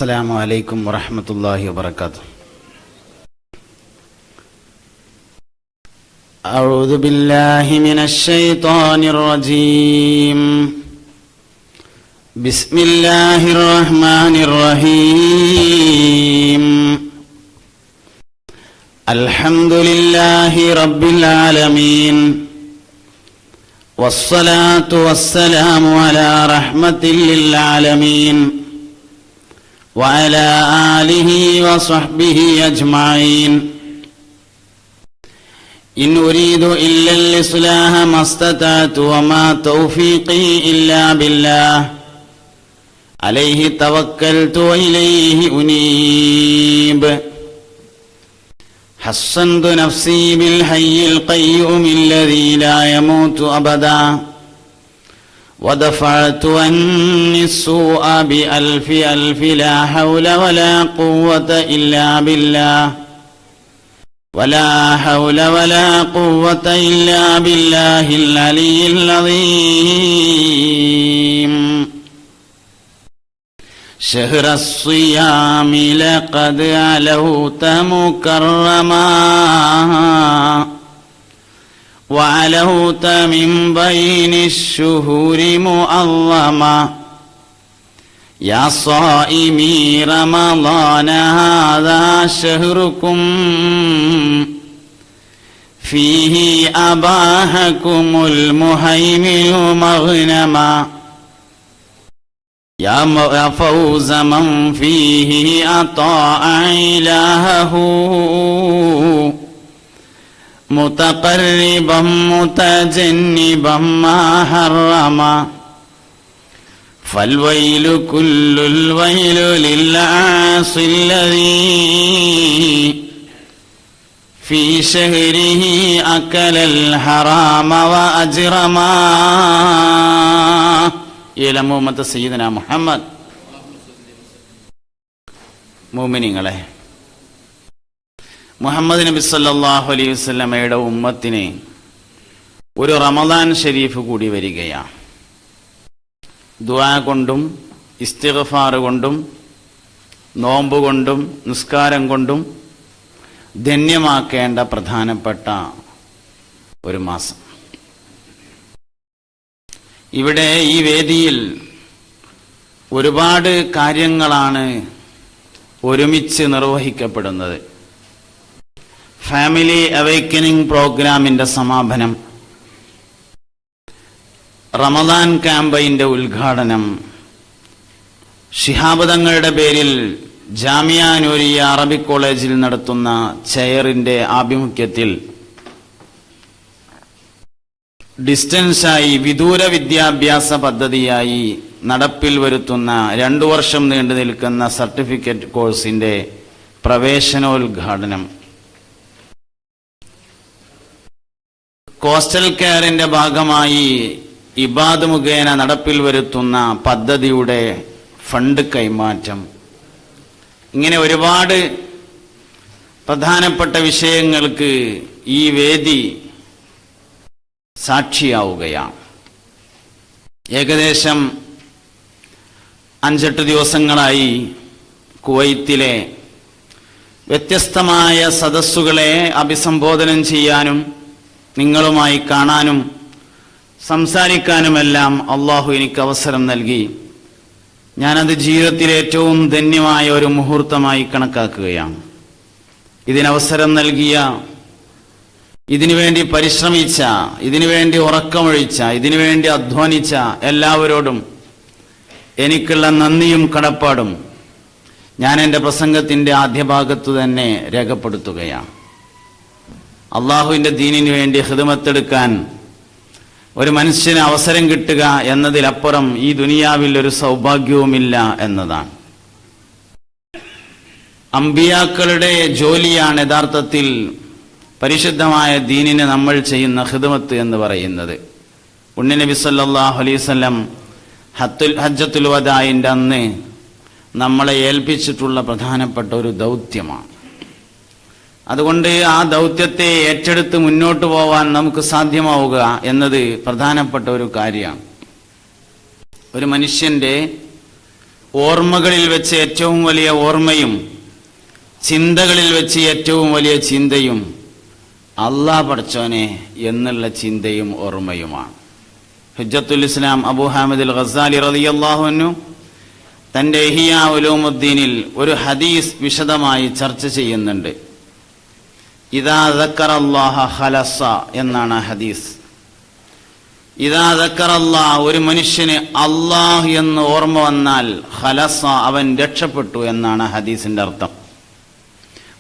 السلام عليكم ورحمة الله وبركاته. أعوذ بالله من الشيطان الرجيم. بسم الله الرحمن الرحيم. الحمد لله رب العالمين، والصلاة والسلام على رحمة للعالمين وعلى آله وصحبه أجمعين. إن أريد إلا الإصلاح ما استطعت وما توفيقي إلا بالله عليه توكلت وإليه أنيب. حصنت نفسي بالحي القيوم الذي لا يموت أبدا، ودفعت عني السوء بألف ألف لا حول ولا قوة إلا بالله، ولا حول ولا قوة إلا بالله العلي العظيم. شهر الصيام لقد علوت مكرما، وعلوت من بين الشهور معظما. يا صائمي رمضان هذا شهركم، فيه أباحكم المهيمن مغنما. يا فوز من فيه أطاع إلهه، متقربا متجنبا ما حرما. فالويل كل الويل للعاصي الذي في شهره أكل الحرام وأجرما. إلى محمد سيدنا محمد. മുഅ്മിനീങ്ങളെ, മുഹമ്മദ് നബി സല്ലല്ലാഹു അലൈഹി വസല്ലമയുടെ ഉമ്മത്തിനെ ഒരു റമദാൻ ഷരീഫ് കൂടി വരികയാണ്. ദുആ കൊണ്ടും ഇസ്തിഗ്ഫാർ കൊണ്ടും നോമ്പ് കൊണ്ടും നിസ്കാരം കൊണ്ടും ധന്യമാക്കേണ്ട പ്രധാനപ്പെട്ട ഒരു മാസം. ഇവിടെ ഈ വേദിയിൽ ഒരുപാട് കാര്യങ്ങളാണ് ഒരുമിച്ച് നിർവഹിക്കപ്പെടുന്നത്. ഫാമിലി അവേക്കനിങ് പ്രോഗ്രാമിന്റെ സമാപനം, റമദാൻ ക്യാമ്പയിന്റെ ഉദ്ഘാടനം, ശിഹാബ് തങ്ങളുടെ പേരിൽ ജാമിയ നൂരിയ അറബിക് കോളേജിൽ നടത്തുന്ന ചെയറിന്റെ ആഭിമുഖ്യത്തിൽ ഡിസ്റ്റൻസായി വിദൂര വിദ്യാഭ്യാസ പദ്ധതിയായി നടപ്പിൽ വരുത്തുന്ന 2 വർഷം നീണ്ടു നിൽക്കുന്ന സർട്ടിഫിക്കറ്റ് കോഴ്സിന്റെ പ്രവേശനോദ്ഘാടനം, കോസ്റ്റൽ കെയറിന്റെ ഭാഗമായി ഇബാദ് മുഖേന നടപ്പിൽ വരുത്തുന്ന പദ്ധതിയുടെ ഫണ്ട് കൈമാറ്റം, ഇങ്ങനെ ഒരുപാട് പ്രധാനപ്പെട്ട വിഷയങ്ങൾക്ക് ഈ വേദി സാക്ഷിയാവുകയാണ്. ഏകദേശം 5-8 ദിവസങ്ങളായി കുവൈത്തിലെ വ്യത്യസ്തമായ സദസ്സുകളെ അഭിസംബോധന ചെയ്യാനും നിങ്ങളുമായി കാണാനും സംസാരിക്കാനുമെല്ലാം അള്ളാഹു എനിക്ക് അവസരം നൽകി. ഞാനത് ജീവിതത്തിലെ ഏറ്റവും ധന്യമായ ഒരു മുഹൂർത്തമായി കണക്കാക്കുകയാണ്. ഇതിനവസരം നൽകിയ, ഇതിനുവേണ്ടി പരിശ്രമിച്ച, ഇതിനുവേണ്ടി ഉറക്കമൊഴിച്ച, ഇതിനുവേണ്ടി അധ്വാനിച്ച എല്ലാവരോടും എനിക്കുള്ള നന്ദിയും കടപ്പാടും ഞാൻ എൻ്റെ പ്രസംഗത്തിൻ്റെ ആദ്യ ഭാഗത്തു തന്നെ രേഖപ്പെടുത്തുകയാണ്. അള്ളാഹുവിൻ്റെ ദീനിനു വേണ്ടി ഖിദ്മത്തെടുക്കാൻ ഒരു മനുഷ്യന് അവസരം കിട്ടുക എന്നതിലപ്പുറം ഈ ദുനിയാവിൽ ഒരു സൗഭാഗ്യവുമില്ല എന്നതാണ്. അമ്പിയാക്കളുടെ ജോലിയാണ് യഥാർത്ഥത്തിൽ പരിശുദ്ധമായ ദീനിന് നമ്മൾ ചെയ്യുന്ന ഖിദ്മത്ത് എന്ന് പറയുന്നത്. ഉണ്ണി നബി സല്ലല്ലാഹു അലൈഹി വസല്ലം ഹജ്ജത്തുൽ വദാഇന്റെ അന്ന് നമ്മളെ ഏൽപ്പിച്ചിട്ടുള്ള പ്രധാനപ്പെട്ട ഒരു ദൗത്യമാണ്. അതുകൊണ്ട് ആ ദൗത്യത്തെ ഏറ്റെടുത്ത് മുന്നോട്ട് പോവാൻ നമുക്ക് സാധ്യമാവുക എന്നത് പ്രധാനപ്പെട്ട ഒരു കാര്യമാണ്. ഒരു മനുഷ്യന്റെ ഓർമ്മകളിൽ വെച്ച് ഏറ്റവും വലിയ ഓർമ്മയും ചിന്തകളിൽ വെച്ച് ഏറ്റവും വലിയ ചിന്തയും അല്ലാഹ് പടച്ചോനെ എന്നുള്ള ചിന്തയും ഓർമ്മയുമാണ്. ഹുജ്ജത്തുൽ ഇസ്ലാം അബൂ ഹാമിദ് അൽ ഗസാലി റളിയല്ലാഹു അൻഹു തന്റെ ഇഹ്യാ ഉലൂമുദ്ദീനിൽ ഒരു ഹദീസ് വിശദമായി ചർച്ച ചെയ്യുന്നുണ്ട്. ഇദാ ദക്കറല്ലാഹ ഖലസ എന്നാണ് ആ ഹദീസ്. ഇദാ ദക്കറല്ലാഹ്, ഒരു മനുഷ്യന് അല്ലാഹ് എന്ന് ഓർമ്മ വന്നാൽ ഖലസ, അവൻ രക്ഷപ്പെട്ടു എന്നാണ് ഹദീസിന്റെ അർത്ഥം.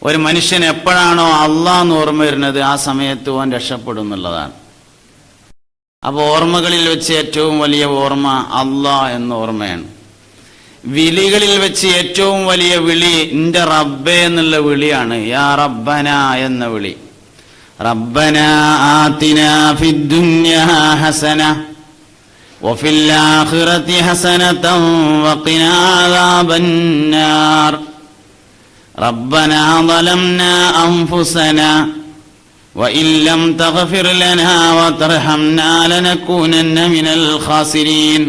ഒരു മനുഷ്യന് എപ്പോഴാണോ അല്ലാഹ് എന്ന് ഓർമ്മ വരുന്നത് ആ സമയത്ത് അവൻ രക്ഷപ്പെടും എന്നുള്ളതാണ്. അപ്പൊ ഓർമ്മകളിൽ വെച്ച് ഏറ്റവും വലിയ ഓർമ്മ അല്ലാഹ് എന്ന ഓർമ്മയാണ്. വിളികളിൽ വെച്ച് ഏറ്റവും വലിയ വിളി എന്റെ റബ്ബേ എന്നുള്ള വിളിയാണ്. യാ റബ്ബന എന്ന വിളി. റബ്ബന ആതിനാ ഫിദ്ദുനിയാ ഹസന വഫിൽ ആഖിറതി ഹസനതൻ വഖിനാ അദാബന്നാർ. റബ്ബനാ ളലംനാ അൻഫുസനാ വഇൻ ലം തഗ്ഫിർ ലനാ വതർഹംനാ ലനകൂനന്ന മിനൽ ഖാസിരീൻ.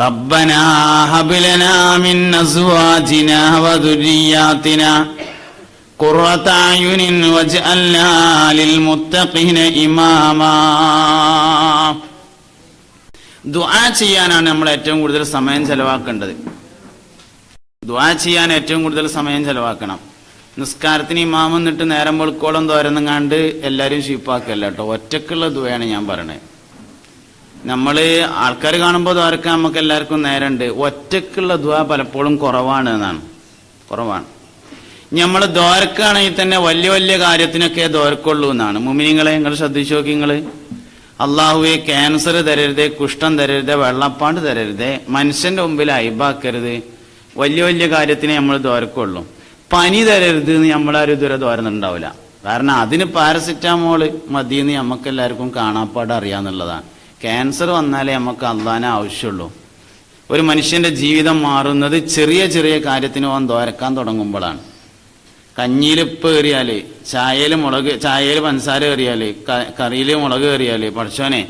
റബ്ബനാ ഹബ് ലനാ മിൻ അസ്വാജിനാ വദുരിയാതിനാ ഖുർറത അയുനിൻ വജ്അൽനാ ലിൽ മുത്തഖീന ഇമാമാ. ദുആ ചെയ്യാനാണ് നമ്മൾ ഏറ്റവും കൂടുതൽ സമയം ചെലവാക്കേണ്ടത്. ദുആ ചെയ്യാൻ ഏറ്റവും കൂടുതൽ സമയം ചെലവാക്കണം. നിസ്കാരത്തിന് ഇമാം എന്നിട്ട് നേരം വെളുക്കോളം തോരന്നുങ്ങാണ്ട് എല്ലാവരും ഷീപ്പാക്കല്ല കേട്ടോ. ഒറ്റക്കുള്ള ദുആയാണ് ഞാൻ പറയണത്. നമ്മൾ ആൾക്കാർ കാണുമ്പോൾ ദ്വാരക്കാൻ നമുക്ക് എല്ലാവർക്കും നേരമുണ്ട്. ഒറ്റക്കുള്ള ദുആ പലപ്പോഴും കുറവാണ് എന്നാണ്. കുറവാണ്. നമ്മൾ ദ്വാരക്കാണെങ്കിൽ തന്നെ വലിയ വലിയ കാര്യത്തിനൊക്കെ ദ്വാരക്കുള്ളൂ എന്നാണ്. മുഅ്മിനീങ്ങളെ നിങ്ങൾ ശ്രദ്ധിച്ചു നോക്കി. നിങ്ങൾ അള്ളാഹുവെ ക്യാൻസർ തരരുതേ, കുഷ്ഠം തരരുതേ, വെള്ളപ്പാണ്ട് തരരുതേ, മനുഷ്യന്റെ മുമ്പിൽ അയ്ബാക്കരുത്, വലിയ വലിയ കാര്യത്തിന് നമ്മൾ ദ്വാരക്കുള്ളൂ. പനി തരരുത് എന്ന് നമ്മളാരും ഇതുവരെ ദ്വാരുന്നുണ്ടാവില്ല. കാരണം അതിന് പാരസിറ്റാമോള് മതിയെന്ന് നമുക്ക് എല്ലാവർക്കും കാണാപ്പാട് അറിയാന്നുള്ളതാണ്. ക്യാൻസർ വന്നാലേ നമുക്ക് അള്ളാനെ ആവശ്യമുള്ളൂ. ഒരു മനുഷ്യന്റെ ജീവിതം മാറുന്നത് ചെറിയ ചെറിയ കാര്യത്തിന് അവൻ ദ്വാരക്കാൻ തുടങ്ങുമ്പോഴാണ്. കഞ്ഞിയിൽ ഉപ്പ് കയറിയാല്, ചായയിൽ പഞ്ചസാര കയറിയാല്, കറിയിൽ മുളക് കയറിയാല്, പഠിച്ചോനെ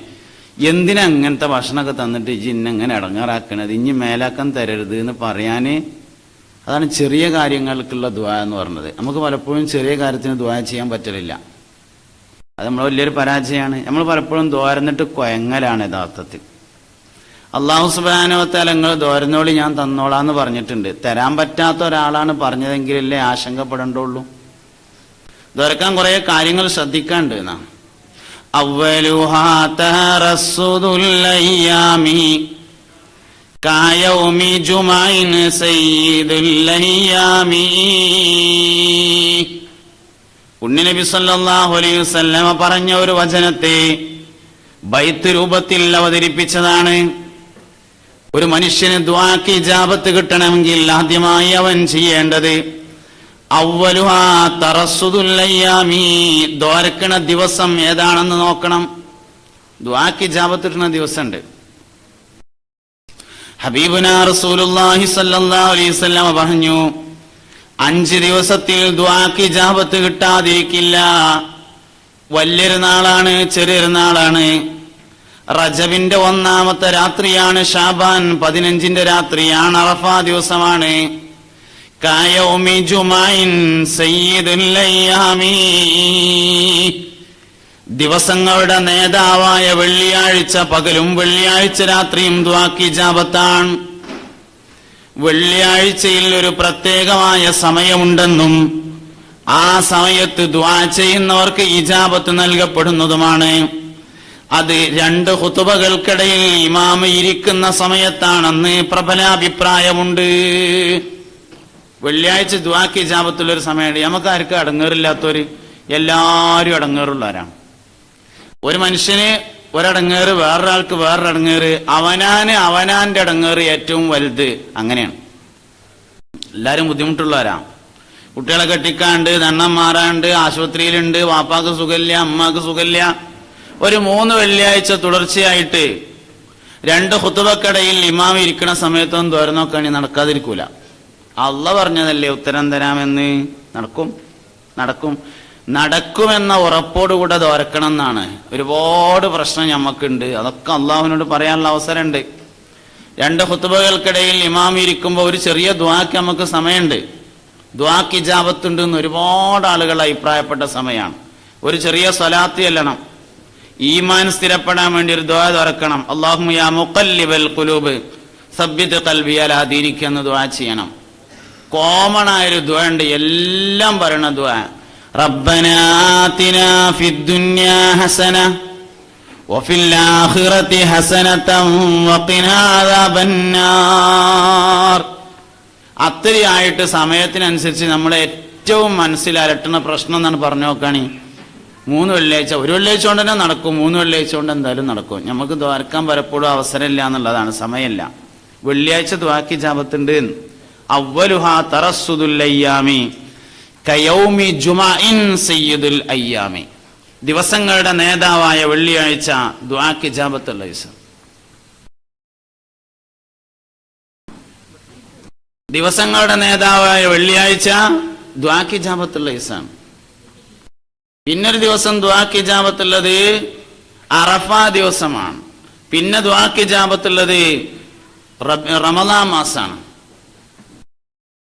എന്തിനാ അങ്ങനത്തെ ഭക്ഷണമൊക്കെ തന്നിട്ട് ഇന്നെങ്ങനെ ഇടങ്ങാറാക്കണത്, ഇനി മേലാക്കാൻ തരരുത് എന്ന് പറയാന്. അതാണ് ചെറിയ കാര്യങ്ങൾക്കുള്ള ദുആ എന്ന് പറഞ്ഞത്. നമുക്ക് പലപ്പോഴും ചെറിയ കാര്യത്തിന് ദുആ ചെയ്യാൻ പറ്റലില്ല. അത് നമ്മൾ വലിയൊരു പരാജയമാണ്. നമ്മൾ പലപ്പോഴും ദ്വാരന്നിട്ട് കൊയങ്ങലാണ് യഥാർത്ഥത്തിൽ. അല്ലാഹു സുബ്ഹാനഹു വ തആല നിങ്ങൾ ദ്വാരന്നോളി ഞാൻ തന്നോളാന്ന് പറഞ്ഞിട്ടുണ്ട്. തരാൻ പറ്റാത്ത ഒരാളാണ് പറഞ്ഞതെങ്കിലല്ലേ ആശങ്കപ്പെടേണ്ടുള്ളൂ. ദ്വാരക്കാൻ കുറെ കാര്യങ്ങൾ ശ്രദ്ധിക്കാണ്ട് എന്നാ. അവ്വലുഹാ തറസ്സുദുൽ അയ്യാമി കായൗമി ജുമഇൻ സയ്യിദുൽ അയ്യാമി. ഉണ്ണി സല്ലല്ലാഹു അലൈഹി വസല്ലമ പറഞ്ഞ ഒരു വചനത്തെ ബൈത്ത് രൂപത്തിൽ അവതരിപ്പിച്ചതാണ്. ഒരു മനുഷ്യന് ദുആക്ക് ഇജാബത്ത് കിട്ടണമെങ്കിൽ ആദ്യമായി അവൻ ചെയ്യേണ്ടത് അവ്വലുഹാ തറസ്സുദുൽ അയ്യാമി, ദ്വാരക്കണ ദിവസം ഏതാണെന്ന് നോക്കണം. ദുആക്ക് ഇജാബത്ത് കിട്ടുന്ന ദിവസമുണ്ട്. ഹബീബുനാ റസൂലുള്ളാഹി സ്വല്ലല്ലാഹു അലൈഹി വസല്ലമ പറഞ്ഞു, 5 ദിവസത്തിൽ ദുആക്ക് ഇജാബത്ത് കിട്ടാതിരിക്കില്ല. വലിയൊരു നാളാണ്, ചെറിയൊരു നാളാണ്. റജബിന്റെ 1-ാമത്തെ രാത്രിയാണ്, ഷാബാൻ 15ന്റെ രാത്രിയാണ്, അറഫാ ദിവസമാണ്. കായൗമി ജുമഇൻ സയ്യിദുൽ അയ്യാമി, ദിവസങ്ങളുടെ നേതാവായ വെള്ളിയാഴ്ച പകലും വെള്ളിയാഴ്ച രാത്രിയും ദുആക്ക് ഇജാബത്താണ്. വെള്ളിയാഴ്ചയിൽ ഒരു പ്രത്യേകമായ സമയമുണ്ടെന്നും ആ സമയത്ത് ദുആ ചെയ്യുന്നവർക്ക് ഇജാബത്ത് നൽകപ്പെടുന്നതുമാണ്. അത് 2 ഖുതുബകൾക്കിടയിൽ ഇമാം ഇരിക്കുന്ന സമയത്താണെന്ന് പ്രബലാഭിപ്രായമുണ്ട്. വെള്ളിയാഴ്ച ദുആക്ക് ഇജാബത്തുള്ളൊരു സമയമുണ്ട്. നമുക്ക് ആർക്കും അടങ്ങേറില്ലാത്തവര് എല്ലാവരും അടങ്ങേറുള്ളവരാണ്. ഒരു മനുഷ്യന് ഒരടങ്ങേറ്, വേറൊരാൾക്ക് വേറൊരടങ്ങേറ്, അവനാന്റെ അടങ്ങേറ് ഏറ്റവും വലുത്. അങ്ങനെയാണ്. എല്ലാരും ബുദ്ധിമുട്ടുള്ളവരാ. കുട്ടികളെ കെട്ടിക്കാണ്ട്, ദണ്ണം മാറാണ്ട്, ആശുപത്രിയിലുണ്ട്, വാപ്പാക്ക് സുഖമില്ല, അമ്മാക്ക് സുഖമില്ല. ഒരു 3 വെള്ളിയാഴ്ച തുടർച്ചയായിട്ട് 2 ഖുതുബക്കിടയിൽ ഇമാം ഇരിക്കുന്ന സമയത്തൊന്നും തുറന്നോക്കാണെങ്കിൽ നടക്കാതിരിക്കൂല. അള്ളാഹ് പറഞ്ഞതല്ലേ ഉത്തരം തരാമെന്ന്. നടക്കുമെന്ന ഉറപ്പോടുകൂടെ ദോരക്കണം എന്നാണ്. ഒരുപാട് പ്രശ്നം ഞമ്മക്കുണ്ട്. അതൊക്കെ അള്ളാഹുവിനോട് പറയാനുള്ള അവസരമുണ്ട്. രണ്ട് ഖുതുബകൾക്കിടയിൽ ഇമാം ഇരിക്കുമ്പോൾ ഒരു ചെറിയ ദുആക്ക് നമുക്ക് സമയമുണ്ട്. ദുആക്ക് ഇജാബത്തുണ്ട് എന്ന് ഒരുപാട് ആളുകൾ അഭിപ്രായപ്പെട്ട സമയമാണ്. ഒരു ചെറിയ സ്വലാത്ത് ചെല്ലണം, ഈമാൻ സ്ഥിരപ്പെടാൻ വേണ്ടി ഒരു ദുആ തുറക്കണം. അല്ലാഹുമ്മ യാ മുഖല്ലിബൽ ഖുലൂബ് സബ്ബിത് ഖൽബി അലാ ദീനിക എന്ന് ദുആ ചെയ്യണം. കോമൺ ആയൊരു ദുആ ഉണ്ട്, എല്ലാം പറയണ ദുആ. റബ്ബനാ ആതിനാ ഫിദ്ദുനിയാ ഹസന വഫിൽ ആഖിറതി ഹസനതൻ വഖിനാ അദാബന്നാർ. അത്രയായിട്ട് സമയത്തിനനുസരിച്ച് നമ്മളെ ഏറ്റവും മനസ്സിലരട്ടുന്ന പ്രശ്നം എന്നാണ് പറഞ്ഞു നോക്കാണി. 3 വെള്ളിയാഴ്ച, ഒരു വെള്ളിയാഴ്ച കൊണ്ട് തന്നെ നടക്കും, 3 വെള്ളിയാഴ്ച കൊണ്ട് എന്തായാലും നടക്കും. നമുക്ക് ദ്വാരക്കാൻ പലപ്പോഴും അവസരമില്ല എന്നുള്ളതാണ്, സമയമില്ല. വെള്ളിയാഴ്ച ദ്വാക്ക് ഇജാബത്തുണ്ട്. അവ്വലുഹാ തറസ്സുദുൽ അയ്യാമി കയൗമി ജുമഇൻ സയ്യിദുൽ അയ്യാമി. ദിവസങ്ങളുടെ നേതാവായ വെള്ളിയാഴ്ച ദ്വാക്ക് ഇജാബത്തുള്ള ദിവസം. ദിവസങ്ങളുടെ നേതാവായ വെള്ളിയാഴ്ച ദ്വാക്ക് ഇജാബത്തുള്ള ദിവസമാണ്. പിന്നൊരു ദിവസം ദ്വാക്ക് ഇജാബത്തുള്ളത് അറഫ ദിവസമാണ്. പിന്നെ ദ്വാക്ക് ഇജാബത്തുള്ളത് റമദാൻ മാസമാണ്.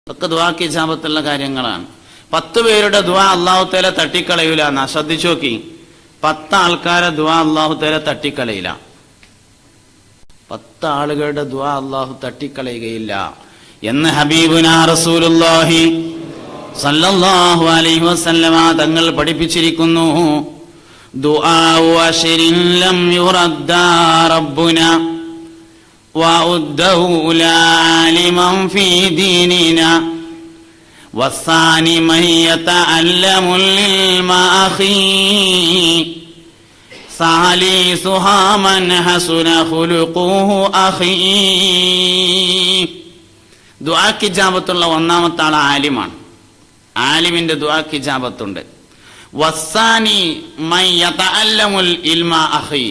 ഒക്കെ ദ്വാക്ക് ഇജാബത്തുള്ള കാര്യങ്ങളാണ്. 10 പേരുടെ ദുആ അല്ലാഹു തആല തട്ടിക്കളയൂല എന്നാ, ശ്രദ്ധിച്ചു നോക്കി. 10 ആൾക്കാരെ ദുആ അല്ലാഹു തആല തട്ടിക്കളയില്ല. 10 ആളുകളുടെ ദുആ അല്ലാഹു തട്ടിക്കളയുകയില്ല എന്ന് ഹബീബുനാ റസൂലുള്ളാഹി സല്ലല്ലാഹു അലൈഹി വസല്ലമ തങ്ങൾ പഠിപ്പിച്ചിരിക്കുന്നു. ദുആഉ അശ്രിൻ ലം യുറദ്ദാ റബ്ബുനാ വഉദ്ദഹു ലാ ആലിമൻ ഫീ ദീനിനാ വസ്സാനി മൻ യതഅല്ലമുൽ ഇൽമഅഖി സാലിസുഹാ മൻ ഹസുന ഖുലുഖുഹു അഖി. ദുആക്ക് ഇജാബത്തുള്ള ഒന്നാമത്തെ ആൾ ആലിമാണ്. ആലിമിന്റെ ദുആക്ക് ഇജാബത്തുണ്ട്. വസ്സാനി മൻ യതഅല്ലമുൽ ഇൽമ അഖി.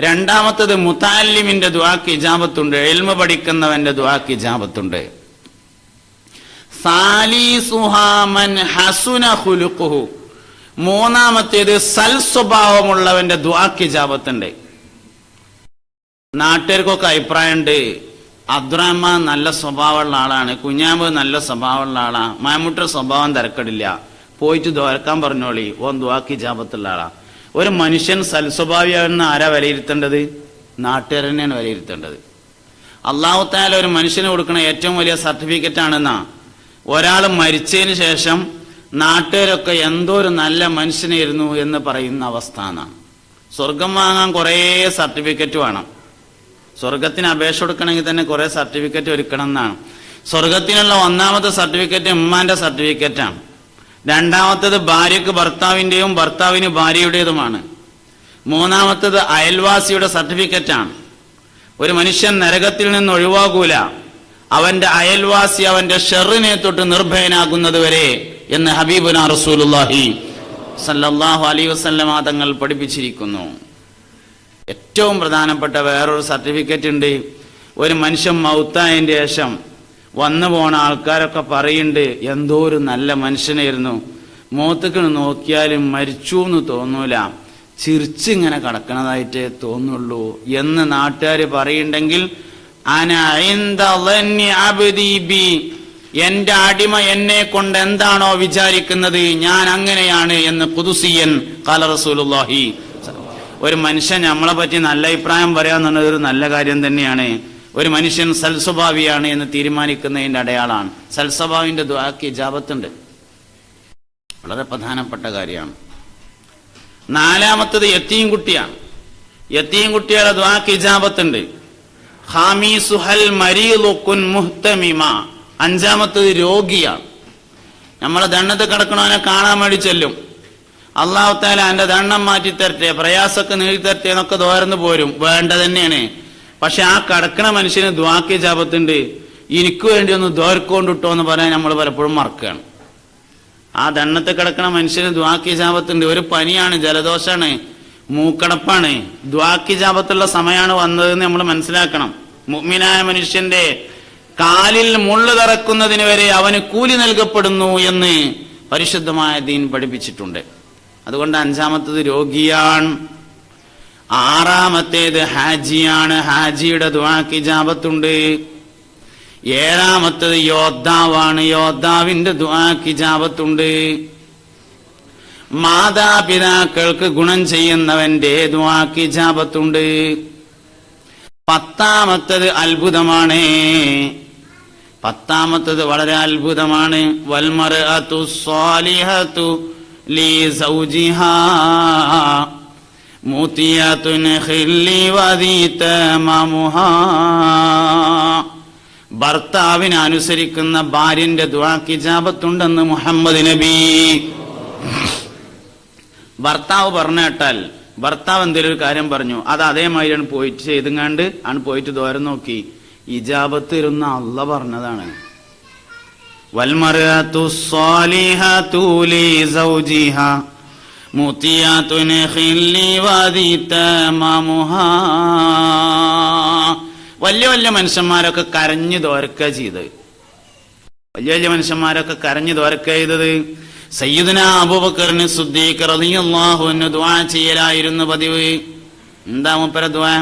രണ്ടാമത്തേത് മുതഅല്ലിമിന്റെ ദുആക്ക് ഇജാബത്തുണ്ട്, ഇൽമ പഠിക്കുന്നവന്റെ ദുആക്ക് ഇജാബത്തുണ്ട്. സാലിസുഹാ മൻ ഹസുന ഖുലുഖുഹു. മൂന്നാമത്തേത് സൽ സ്വഭാവമുള്ളവന്റെ ദുആക്ക് ഇജാബത്തുണ്ട്. നാട്ടുകാർക്കൊക്കെ അഭിപ്രായമുണ്ട്, അബ്ദുറഹ്മാൻ നല്ല സ്വഭാവമുള്ള ആളാണ്, കുഞ്ഞാമ്പ് നല്ല സ്വഭാവമുള്ള ആളാണ്, മമ്മൂട്ടിയുടെ സ്വഭാവം തിരക്കടില്ല, പോയിട്ട് ദ്വാരക്കാൻ പറഞ്ഞോളി, ഓൻ ദുആക്ക് ഇജാബത്തുള്ള ആളാ. ഒരു മനുഷ്യൻ സൽസ്വഭാവിയാണെന്ന് ആരാ വിലയിരുത്തേണ്ടത്? നാട്ടുകാർ തന്നെയാണ് വിലയിരുത്തേണ്ടത്. അല്ലാഹു തആല ഒരു മനുഷ്യന് കൊടുക്കുന്ന ഏറ്റവും വലിയ സർട്ടിഫിക്കറ്റ് ആണെന്നാ, ഒരാൾ മരിച്ചതിന് ശേഷം നാട്ടുകാരൊക്കെ എന്തോ ഒരു നല്ല മനുഷ്യനായിരുന്നു എന്ന് പറയുന്ന അവസ്ഥ എന്നാണ്. സ്വർഗം വാങ്ങാൻ കുറേ സർട്ടിഫിക്കറ്റ് വേണം. സ്വർഗത്തിന് അപേക്ഷ കൊടുക്കണമെങ്കിൽ തന്നെ കുറെ സർട്ടിഫിക്കറ്റ് ഒരുക്കണം എന്നാണ്. സ്വർഗത്തിനുള്ള ഒന്നാമത്തെ സർട്ടിഫിക്കറ്റ് ഉമ്മാന്റെ സർട്ടിഫിക്കറ്റാണ്. രണ്ടാമത്തേത് ഭാര്യക്ക് ഭർത്താവിന്റെയും ഭർത്താവിന് ഭാര്യയുടേതുമാണ്. മൂന്നാമത്തേത് അയൽവാസിയുടെ സർട്ടിഫിക്കറ്റാണ്. ഒരു മനുഷ്യൻ നരകത്തിൽ നിന്ന് ഒഴിവാകൂല അവന്റെ അയൽവാസി അവന്റെ ഷെറിനെ തൊട്ട് നിർഭയനാകുന്നത് വരെ എന്ന് ഹബീബുനാ റസൂലുള്ളാഹി സല്ലല്ലാഹു അലൈഹി വസല്ലമ തങ്ങൾ പഠിപ്പിച്ചിരിക്കുന്നു. ഏറ്റവും പ്രധാനപ്പെട്ട വേറൊരു സർട്ടിഫിക്കറ്റ് ഉണ്ട്. ഒരു മനുഷ്യൻ മൗത്തായതിന്റെ ശേഷം വന്നു പോണ ആൾക്കാരൊക്കെ പറയുന്നുണ്ട്, എന്തോ ഒരു നല്ല മനുഷ്യനായിരുന്നു, മോത്തേക്ക് നോക്കിയാലും മരിച്ചു എന്ന് തോന്നൂല, ചിരിച്ചിങ്ങനെ കിടക്കണതായിട്ടേ തോന്നുള്ളൂ എന്ന് നാട്ടുകാർ പറയുന്നുണ്ടെങ്കിൽ എന്റെ അടിമ എന്നെ കൊണ്ട് എന്താണോ വിചാരിക്കുന്നത് ഞാൻ അങ്ങനെയാണ് എന്ന് ഖുദുസിയൻ ഖാല റസൂലുള്ളാഹി. ഒരു മനുഷ്യൻ നമ്മളെ പറ്റി നല്ല അഭിപ്രായം പറയാന്നുള്ളത് ഒരു നല്ല കാര്യം തന്നെയാണ്. ഒരു മനുഷ്യൻ സൽസ്വഭാവിയാണ് എന്ന് തീരുമാനിക്കുന്നതിന്റെ അടയാളാണ്. സൽസ്വഭാവിന്റെ ദുആക്ക് ഇജാബത്തുണ്ട്, വളരെ പ്രധാനപ്പെട്ട കാര്യമാണ്. നാലാമത്തത് യതീം കുട്ടിയാണ്. യതീം കുട്ടിയുടെ ദുആക്ക് ഇജാബത്തുണ്ട്. ഖാമീസുഹൽ മരീദു കുൻ മുഹ്തമിമ. അഞ്ചാമത്തത് രോഗിയാണ്. നമ്മളെ ദണ്ണത്ത് കിടക്കണവനെ കാണാൻ വേണ്ടി ചെല്ലും, അല്ലാഹു തആല എന്റെ ദണ്ണം മാറ്റി തരട്ടെ, പ്രയാസമൊക്കെ നീട്ടി തരട്ടെ എന്നൊക്കെ ദോരന്ന് പോരും, വേണ്ട തന്നെയാണ്. പക്ഷെ ആ കിടക്കണ മനുഷ്യന് ദുആക്ക് ഇജാബത്തുണ്ട്. എനിക്ക് വേണ്ടി ഒന്ന് ദോർക്കൊണ്ടിട്ടോ എന്ന് പറയാൻ നമ്മൾ പലപ്പോഴും മറക്കുകയാണ്. ആ ദണ്ണത്ത് കിടക്കണ മനുഷ്യന് ദുആക്ക് ഇജാബത്തുണ്ട്. ഒരു പനിയാണ്, ജലദോഷാണ്, മൂക്കടപ്പാണ്, ദുആക്ക് ഇജാബത്തുള്ള സമയമാണ് വന്നതെന്ന് നമ്മൾ മനസ്സിലാക്കണം. മുഅ്മിനായ മനുഷ്യന്റെ കാലിൽ മുള്ളു തറക്കുന്നതിന് വരെ അവന് കൂലി നൽകപ്പെടുന്നു എന്ന് പരിശുദ്ധമായ ദീൻ പഠിപ്പിച്ചിട്ടുണ്ട്. അതുകൊണ്ട് അഞ്ചാമത്തത് രോഗിയാണ്. ആറാമത്തേത് ഹാജിയാണ്, ഹാജിയുടെ ദുആക്ക് ഇജാബത്തുണ്ട്. ഏഴാമത്തേത് യോദ്ധാവാണ്, യോദ്ധാവിന്റെ ദുആക്ക് ഇജാബത്തുണ്ട്. മാതാപിതാക്കൾക്ക് ഗുണം ചെയ്യുന്നവന്റെ ദുആക്ക് ഇജാബത്തുണ്ട്. പത്താമത്തേത് അത്ഭുതമാണ്, പത്താമത്തേത് വളരെ അത്ഭുതമാണ്. വൽമർഅതു സ്വാലിഹതു ലി സൗജിഹാ മുതിയതുൻ ഖില്ലി വദീത മമുഹാ. ഭർത്താവിനെ അനുസരിക്കുന്ന ഭാര്യന്റെ ദുആക്ക് ഇജാബത്തുണ്ടെന്ന് മുഹമ്മദ് നബി. ഭർത്താവ് പറഞ്ഞു കേട്ടാൽ, ഭർത്താവ് എന്തെങ്കിലും ഒരു കാര്യം പറഞ്ഞു, അത് അതേമാതിരിയാണ് പോയിട്ട് ചെയ്തുങ്ങാണ്ട് ആണ് പോയിട്ട് ദോരം നോക്കി, ഇജാബത്ത് ഇരുന്ന അള്ള പറഞ്ഞതാണ്. വൽമർഅതു സ്വാലിഹതു ലി സൗജിഹാ മുതിയതുൻ ഖില്ലി വദീത മമുഹാ. വലിയ വലിയ മനുഷ്യന്മാരൊക്കെ കരഞ്ഞു ദോരക്ക ചെയ്ത്, വലിയ വലിയ മനുഷ്യന്മാരൊക്കെ കരഞ്ഞു ദോരക്ക ചെയ്തത്. സയ്യിദുനാ അബൂബക്കറിന് സിദ്ദീഖ് റളിയല്ലാഹു അൻഹു ദുആ ചെയ്യലായിരുന്നു പതിവ്. എന്താ മൂപ്പര ദുആ?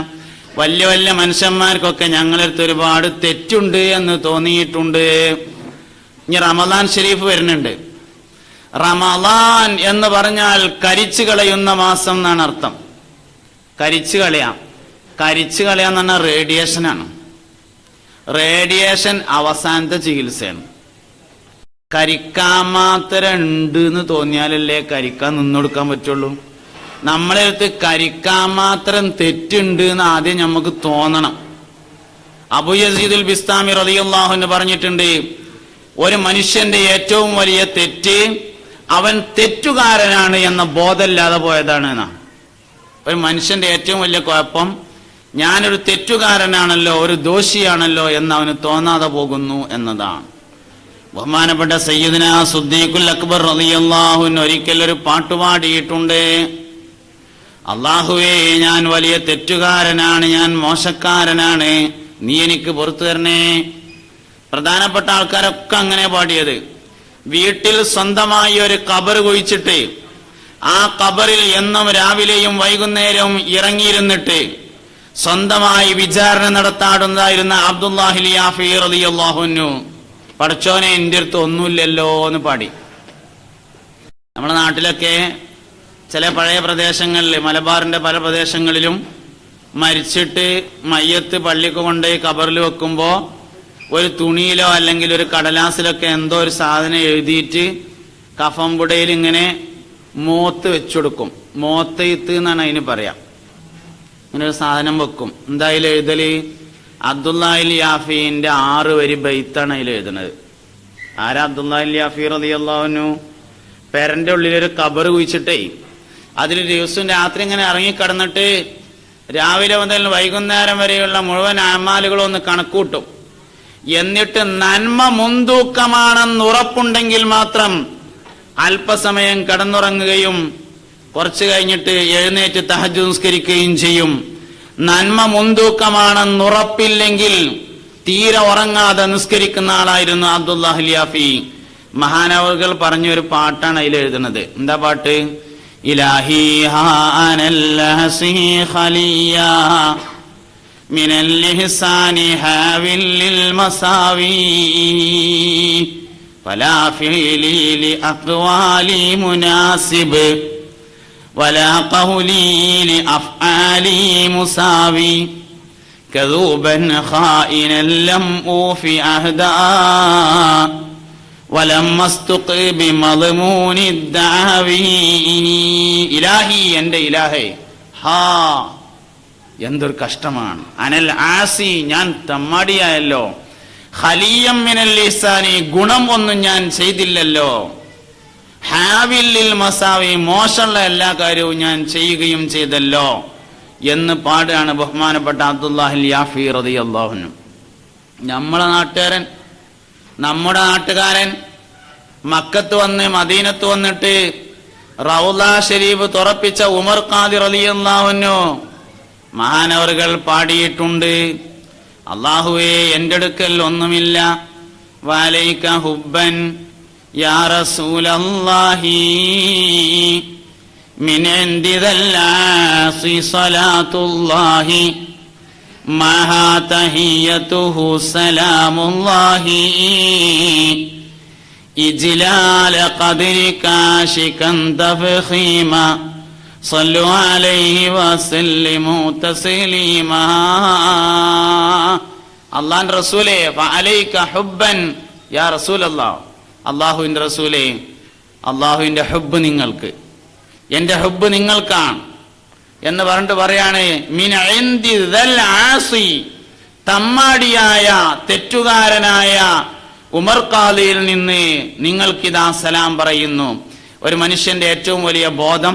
വലിയ വലിയ മനുഷ്യന്മാർക്കൊക്കെ ഞങ്ങളടുത്ത് ഒരുപാട് തെറ്റുണ്ട് എന്ന് തോന്നിയിട്ടുണ്ട്. ഇനി റമദാൻ ഷരീഫ് വരുന്നുണ്ട്. റമദാൻ എന്ന് പറഞ്ഞാൽ കരിച്ചു കളയുന്ന മാസം എന്നാണ് അർത്ഥം. കരിച്ചു കളയാം, കരിച്ചു കളയാന്ന് പറഞ്ഞാൽ റേഡിയേഷനാണ്. റേഡിയേഷൻ അവസാനത്തെ ചികിത്സയാണ്. കരിക്കാൻ മാത്രം ഉണ്ട് എന്ന് തോന്നിയാലല്ലേ കരിക്കാൻ നിന്നൊടുക്കാൻ പറ്റുള്ളൂ. നമ്മളെ അടുത്ത് കരിക്കാൻ മാത്രം തെറ്റുണ്ട് എന്ന് ആദ്യം നമുക്ക് തോന്നണം. അബൂ യസീദുൽ ബിസ്താമി റളിയല്ലാഹു അൻഹു പറഞ്ഞിട്ടുണ്ട്, ഒരു മനുഷ്യന്റെ ഏറ്റവും വലിയ തെറ്റ് അവൻ തെറ്റുകാരനാണ് എന്ന ബോധമില്ലാതെ പോയതാണ് എന്നാ. ഒരു മനുഷ്യന്റെ ഏറ്റവും വലിയ കുഴപ്പം ഞാനൊരു തെറ്റുകാരനാണല്ലോ, ഒരു ദോഷിയാണല്ലോ എന്ന് അവന് തോന്നാതെ പോകുന്നു എന്നതാണ്. ബഹുമാനപ്പെട്ട സയ്യിദുനാ സിദ്ദീഖുൽ അക്ബർ റളിയല്ലാഹു അൻഹു ഒരിക്കൽ ഒരു പാട്ടുപാടിയിട്ടുണ്ട്. അല്ലാഹുവേ, ഞാൻ വലിയ തെറ്റുകാരനാണ്, ഞാൻ മോശക്കാരനാണ്, നീ എനിക്ക് പുറത്തു തരണേ. പ്രധാനപ്പെട്ട ആൾക്കാരൊക്കെ അങ്ങനെ പാടിയത്. വീട്ടിൽ സ്വന്തമായി ഒരു ഖബർ കുഴിച്ചിട്ട് ആ ഖബറിൽ എന്നും രാവിലെയും വൈകുന്നേരവും ഇറങ്ങിയിരുന്നിട്ട് സ്വന്തമായി വിചാരണ നടത്താടുന്നതായിരുന്ന അബ്ദുല്ലാഹിൽ യാഫി റളിയല്ലാഹു അൻഹു, പടച്ചോനെ എൻ്റെ അടുത്ത് ഒന്നുമില്ലല്ലോ എന്ന് പാടി. നമ്മുടെ നാട്ടിലൊക്കെ ചില പഴയ പ്രദേശങ്ങളിൽ, മലബാറിന്റെ പല പ്രദേശങ്ങളിലും മരിച്ചിട്ട് മയ്യത്ത് പള്ളിക്ക് കൊണ്ടുപോയി ഖബറിൽ വെക്കുമ്പോ ഒരു തുണിയിലോ അല്ലെങ്കിൽ ഒരു കടലാസിലൊക്കെ എന്തോ ഒരു സാധനം എഴുതിയിട്ട് കഫംപുടയിൽ ഇങ്ങനെ മോത്ത് വെച്ചുകൊടുക്കും. മോത്തയിത്ത് എന്നാണ് അതിന് പറയാം. ഇങ്ങനെ ഒരു സാധനം വെക്കും. എന്തായാലും എഴുതല് അബ്ദുല്ലാഹിൽ യാഫീന്റെ 6 വരി ബൈത്താണ് അതിൽ എഴുതുന്നത്. ആരാ അബ്ദുല്ലാഹിൽ യാഫി റളിയല്ലാഹു അൻഹു? പെരന്റെ ഉള്ളിലൊരു ഖബർ കുഴിച്ചിട്ടേ അതിൽ ദിവസവും രാത്രി ഇങ്ങനെ ഇറങ്ങിക്കിടന്നിട്ട് രാവിലെ മുതൽ വൈകുന്നേരം വരെയുള്ള മുഴുവൻ അമാലുകളും ഒന്ന് കണക്കൂട്ടും. എന്നിട്ട് നന്മ മുൻതൂക്കമാണെന്ന് ഉറപ്പുണ്ടെങ്കിൽ മാത്രം അല്പസമയം കിടന്നുറങ്ങുകയും കുറച്ചു കഴിഞ്ഞിട്ട് എഴുന്നേറ്റ് തഹജ്ജുദ് നിസ്കരിക്കുകയും ചെയ്യും. നന്മ മുൻതൂക്കമാണെന്ന് ഉറപ്പില്ലെങ്കിൽ തീരെ ഉറങ്ങാതെ നിസ്കരിക്കുന്ന ആളായിരുന്നു അബ്ദുല്ലാഹിൽ യാഫി. മഹാനവറുകൾ പറഞ്ഞൊരു പാട്ടാണ് അതിൽ എഴുതുന്നത്. എന്താ പാട്ട്? ഇലാഹി ഹാനല്ലഹസി ഖലിയാ മിനൽ ഇഹ്സാനി ഹാവിൽ ലിൽ മസാവി ഫലാ ഫിലി ലി അഖ്വാലി മുനാസിബ് വലാ ഖൗലി ലി അഫ്ആലി മുസാവി കദൂബൻ ഖായിനൻ ലം ഊഫി അഹ്ദാ വലമ്മസ്തുഖി ബിമദ്മൂനി ദഅവി. ഇലാഹി, എന്റെ ഇലാഹേ, ഹാ എന്തൊരു കഷ്ടമാണ്. അനൽ ആസി, ഞാൻ തമ്മാടിയായല്ലോ. ഖലിയം മിനൽ ഇഹ്സാനി, ഗുണം ഒന്നും ഞാൻ ചെയ്തില്ലല്ലോ. ഹാവില്ലിൽ മസാവി, മോശമുള്ള എല്ലാ കാര്യവും ഞാൻ ചെയ്യുകയും ചെയ്തല്ലോ എന്ന് പാടുകയാണ് ബഹുമാനപ്പെട്ട അബ്ദുല്ലാഹിൽ യാഫി റളിയല്ലാഹു അൻഹു. നമ്മുടെ നാട്ടുകാരൻ മക്കത്ത് വന്ന് മദീനത്ത് വന്നിട്ട് റൗള ഷരീഫ് തുറപ്പിച്ച ഉമർ ഖാദി റളിയല്ലാഹു അൻഹു മഹാനവറുകൾ പാടിയിട്ടുണ്ട്. അല്ലാഹുവേ, എൻ്റെ അടുക്കൽ ഒന്നുമില്ല. വലൈക ഹുബ്ബൻ യാ റസൂലല്ലാഹി മിൻ ഇൻദിദല്ലാഹി സ്വലാത്തുല്ലാഹി മഹാ തഹിയ്യതുഹു സലാമുല്ലാഹി ഇജ്ലാല ഖദ്രിക ശികൻ തഫഖീമ സല്ലു അലൈഹി വസല്ലിമു തസ്ലീമാ. അല്ലാഹുവിന്റെ റസൂലേ ഫഅലൈക ഹുബ്ബൻ യാ റസൂലല്ലാഹ്, അല്ലാഹുവിന്റെ റസൂലേ അല്ലാഹുവിന്റെ ഹുബ്ബ് നിങ്ങൾക്ക്, എന്റെ ഹുബ്ബ് നിങ്ങൾക്കാണ് എന്ന് പറഞ്ഞിട്ട് പറയാണ് മിൻ ഇൻദി ദൽ ആസി, തമ്മാടിയായ തെറ്റുകാരനായ ഉമർ ഖാദിയിൽ നിന്ന് നിങ്ങൾക്കിതാ സലാം പറയുന്നു. ഒരു മനുഷ്യന്റെ ഏറ്റവും വലിയ ബോധം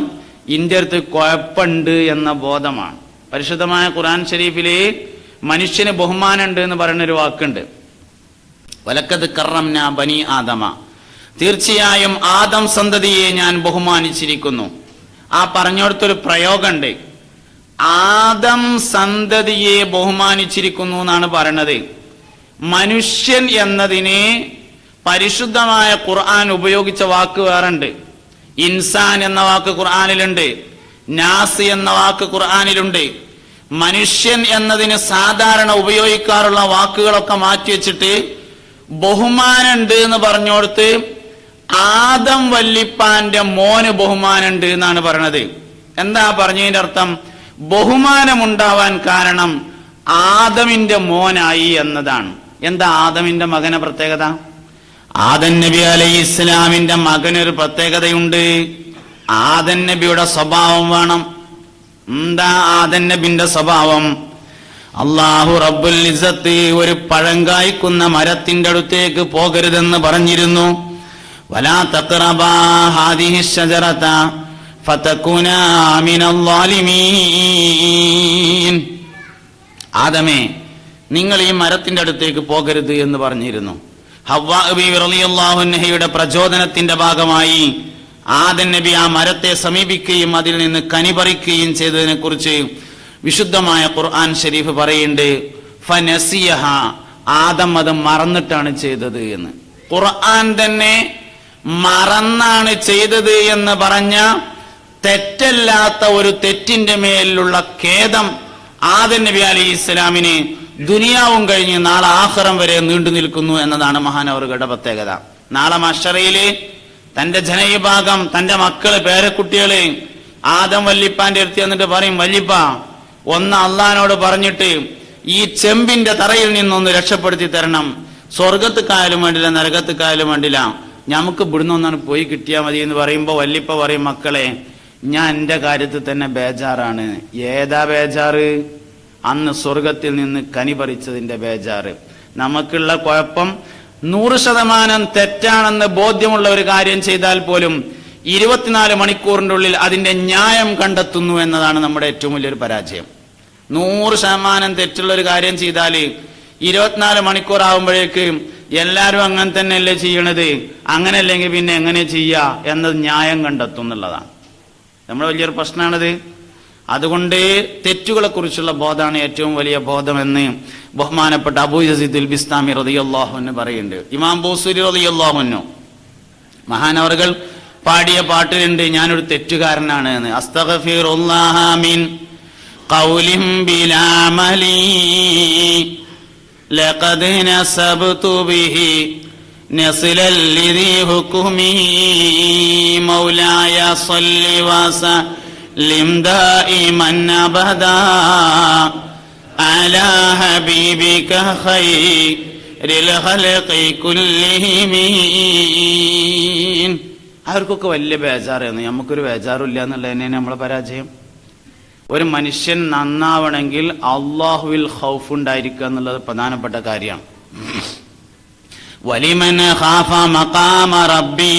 ഇന്റെ അടുത്ത് കുഴപ്പമുണ്ട് എന്ന ബോധമാണ്. പരിശുദ്ധമായ ഖുർആൻ ഷരീഫില് മനുഷ്യന് ബഹുമാനമുണ്ട് എന്ന് പറയുന്നൊരു വാക്കുണ്ട്. വലക്കത് കറംന ബനി ആദമ, തീർച്ചയായും ആദം സന്തതിയെ ഞാൻ ബഹുമാനിച്ചിരിക്കുന്നു. ആ പറഞ്ഞോടത്തൊരു പ്രയോഗമുണ്ട്, ആദം സന്തതിയെ ബഹുമാനിച്ചിരിക്കുന്നു എന്നാണ് പറയണത്. മനുഷ്യൻ എന്നതിന് പരിശുദ്ധമായ ഖുർആൻ ഉപയോഗിച്ച വാക്ക് വേറുണ്ട്. ഇൻസാൻ എന്ന വാക്ക് ഖുർആനിലുണ്ട്, നാസ് എന്ന വാക്ക് ഖുർആനിലുണ്ട്. മനുഷ്യൻ എന്നതിന് സാധാരണ ഉപയോഗിക്കാറുള്ള വാക്കുകളൊക്കെ മാറ്റിവെച്ചിട്ട് ബഹുമാനുണ്ട് എന്ന് പറഞ്ഞോടത്ത് ആദം വല്ലിപ്പാന്റെ മോന് ബഹുമാനുണ്ട് എന്നാണ് പറയണത്. എന്താ പറഞ്ഞതിന്റെ അർത്ഥം? ബഹുമാനമുണ്ടാവാൻ കാരണം ആദമിന്റെ മോനായി എന്നതാണ്. എന്താ ആദമിന്റെ മകന പ്രത്യേകത? ആദം നബി അലൈഹി ഇസ്ലാമിന്റെ മകനൊരു പ്രത്യേകതയുണ്ട്. ആദം നബിയുടെ സ്വഭാവം വേണം. എന്താ ആദം നബിന്റെ സ്വഭാവം? അല്ലാഹു റബ്ബുൽ ഇസ്സത്ത് ഒരു പഴം കായ്ക്കുന്ന മരത്തിന്റെ അടുത്തേക്ക് പോകരുതെന്ന് പറഞ്ഞിരുന്നു. വലാ തഖറബാ ഹാദിഹി ശജറത ഫതകുനാ മിനൽ ളാലിമീൻ. ആദമേ, നിങ്ങൾ ഈ മരത്തിന്റെ അടുത്തേക്ക് പോകരുത് എന്ന് പറഞ്ഞിരുന്നു. ഹവ്വാ ബീവി റളിയല്ലാഹു അൻഹയുടെ പ്രചോദനത്തിന്റെ ഭാഗമായി ആദം നബി ആ മരത്തെ സമീപിക്കുകയും അതിൽ നിന്ന് കനി പറിക്കുകയും ചെയ്തതിനെ കുറിച്ച് വിശുദ്ധമായ ഖുർആൻ ഷരീഫ് പറയുന്നുണ്ട്, ഫനസിയഹ, ആദം അത് മറന്നിട്ടാണ് ചെയ്തത് എന്ന്. ഖുർആൻ തന്നെ മറന്നാണ് ചെയ്തത് എന്ന് പറഞ്ഞ തെറ്റല്ലാത്ത ഒരു തെറ്റിന്റെ മേലുള്ള ഖേദം ആദം നബി അലൈഹി ഇസ്ലാമിന് ദുനിയാവും കഴിഞ്ഞ് നാളെ ആഖിറം വരെ നീണ്ടു നിൽക്കുന്നു എന്നതാണ് മഹാനവറുകളുടെ പ്രത്യേകത. നാളെ മഹ്ശറയില് തന്റെ ജനവിഭാഗം, തന്റെ മക്കള്, പേരക്കുട്ടികള് ആദം വല്ലിപ്പാന്റെ അടുത്ത് എന്നിട്ട് പറയും, വല്ലിപ്പ ഒന്ന് അള്ളഹാനോട് പറഞ്ഞിട്ട് ഈ ചെമ്പിന്റെ തറയിൽ നിന്നൊന്ന് രക്ഷപ്പെടുത്തി തരണം. സ്വർഗത്തുക്കായാലും വേണ്ടില്ല, നരകത്തുക്കായാലും വേണ്ടില്ല, നമുക്ക് ഇവിടുന്ന് ഒന്നാണ് പോയി കിട്ടിയാൽ മതി എന്ന് പറയുമ്പോ വല്ലിപ്പ പറയും, മക്കളെ ഞാൻ എന്റെ കാര്യത്തിൽ തന്നെ ബേജാറാണ്. ഏതാ ബേജാറ്? അന്ന് സ്വർഗത്തിൽ നിന്ന് കനി പറിച്ചതിന്റെ ബേജാറ്. നമുക്കുള്ള കുഴപ്പം 100% തെറ്റാണെന്ന് ബോധ്യമുള്ള ഒരു കാര്യം ചെയ്താൽ പോലും 24 മണിക്കൂറിന്റെ ഉള്ളിൽ അതിന്റെ ന്യായം കണ്ടെത്തുന്നു എന്നതാണ് നമ്മുടെ ഏറ്റവും വലിയൊരു പരാജയം. 100% തെറ്റുള്ള ഒരു കാര്യം ചെയ്താൽ 24 മണിക്കൂർ ആകുമ്പോഴേക്ക് എല്ലാവരും അങ്ങനെ തന്നെയല്ലേ ചെയ്യണത്, അങ്ങനെ അല്ലെങ്കിൽ പിന്നെ എങ്ങനെ ചെയ്യുക എന്നത് ന്യായം കണ്ടെത്തും എന്നുള്ളതാണ് നമ്മുടെ വലിയൊരു പ്രശ്നമാണത്. അതുകൊണ്ട് തെറ്റുകളെ കുറിച്ചുള്ള ബോധമാണ് ഏറ്റവും വലിയ ബോധമെന്ന് ബഹുമാനപ്പെട്ട അബൂ യസീദുൽ ബിസ്താമി റളിയല്ലാഹു അൻഹു പറയുന്നുണ്ട്. ഇമാം ബൂസൂരി റളിയല്ലാഹു അൻഹു മഹാനവറുകൾ പാടിയ പാട്ടിലുണ്ട്, ഞാനൊരു തെറ്റുകാരനാണ് എന്ന്. അസ്തഗ്ഫിറുല്ലാഹ മിൻ ഖൗലിൻ ബിലാ അമലി ലഖദ് നസബ്തു ബിഹി നസ്ലൽ ലിദി ഹുക്മി മൗലായ സ്വല്ലി വസല്ലിം ദായിമൻ അബദാ അലാ ഹബീബിക ഖൈറിൽ ഖൽഖി കുല്ലിഹിം. അവർക്കൊക്കെ വലിയ ബേജാറായിരുന്നു, നമുക്കൊരു ബേജാറില്ല എന്നുള്ളത് തന്നെയാണ് നമ്മളെ പരാജയം. ഒരു മനുഷ്യൻ നന്നാവണമെങ്കിൽ അല്ലാഹുവിൽ ഖൗഫ് ഉണ്ടായിരിക്കുക എന്നുള്ളത് പ്രധാനപ്പെട്ട കാര്യമാണ്. വലിമൻ ഖാഫ മഖാമ റബ്ബി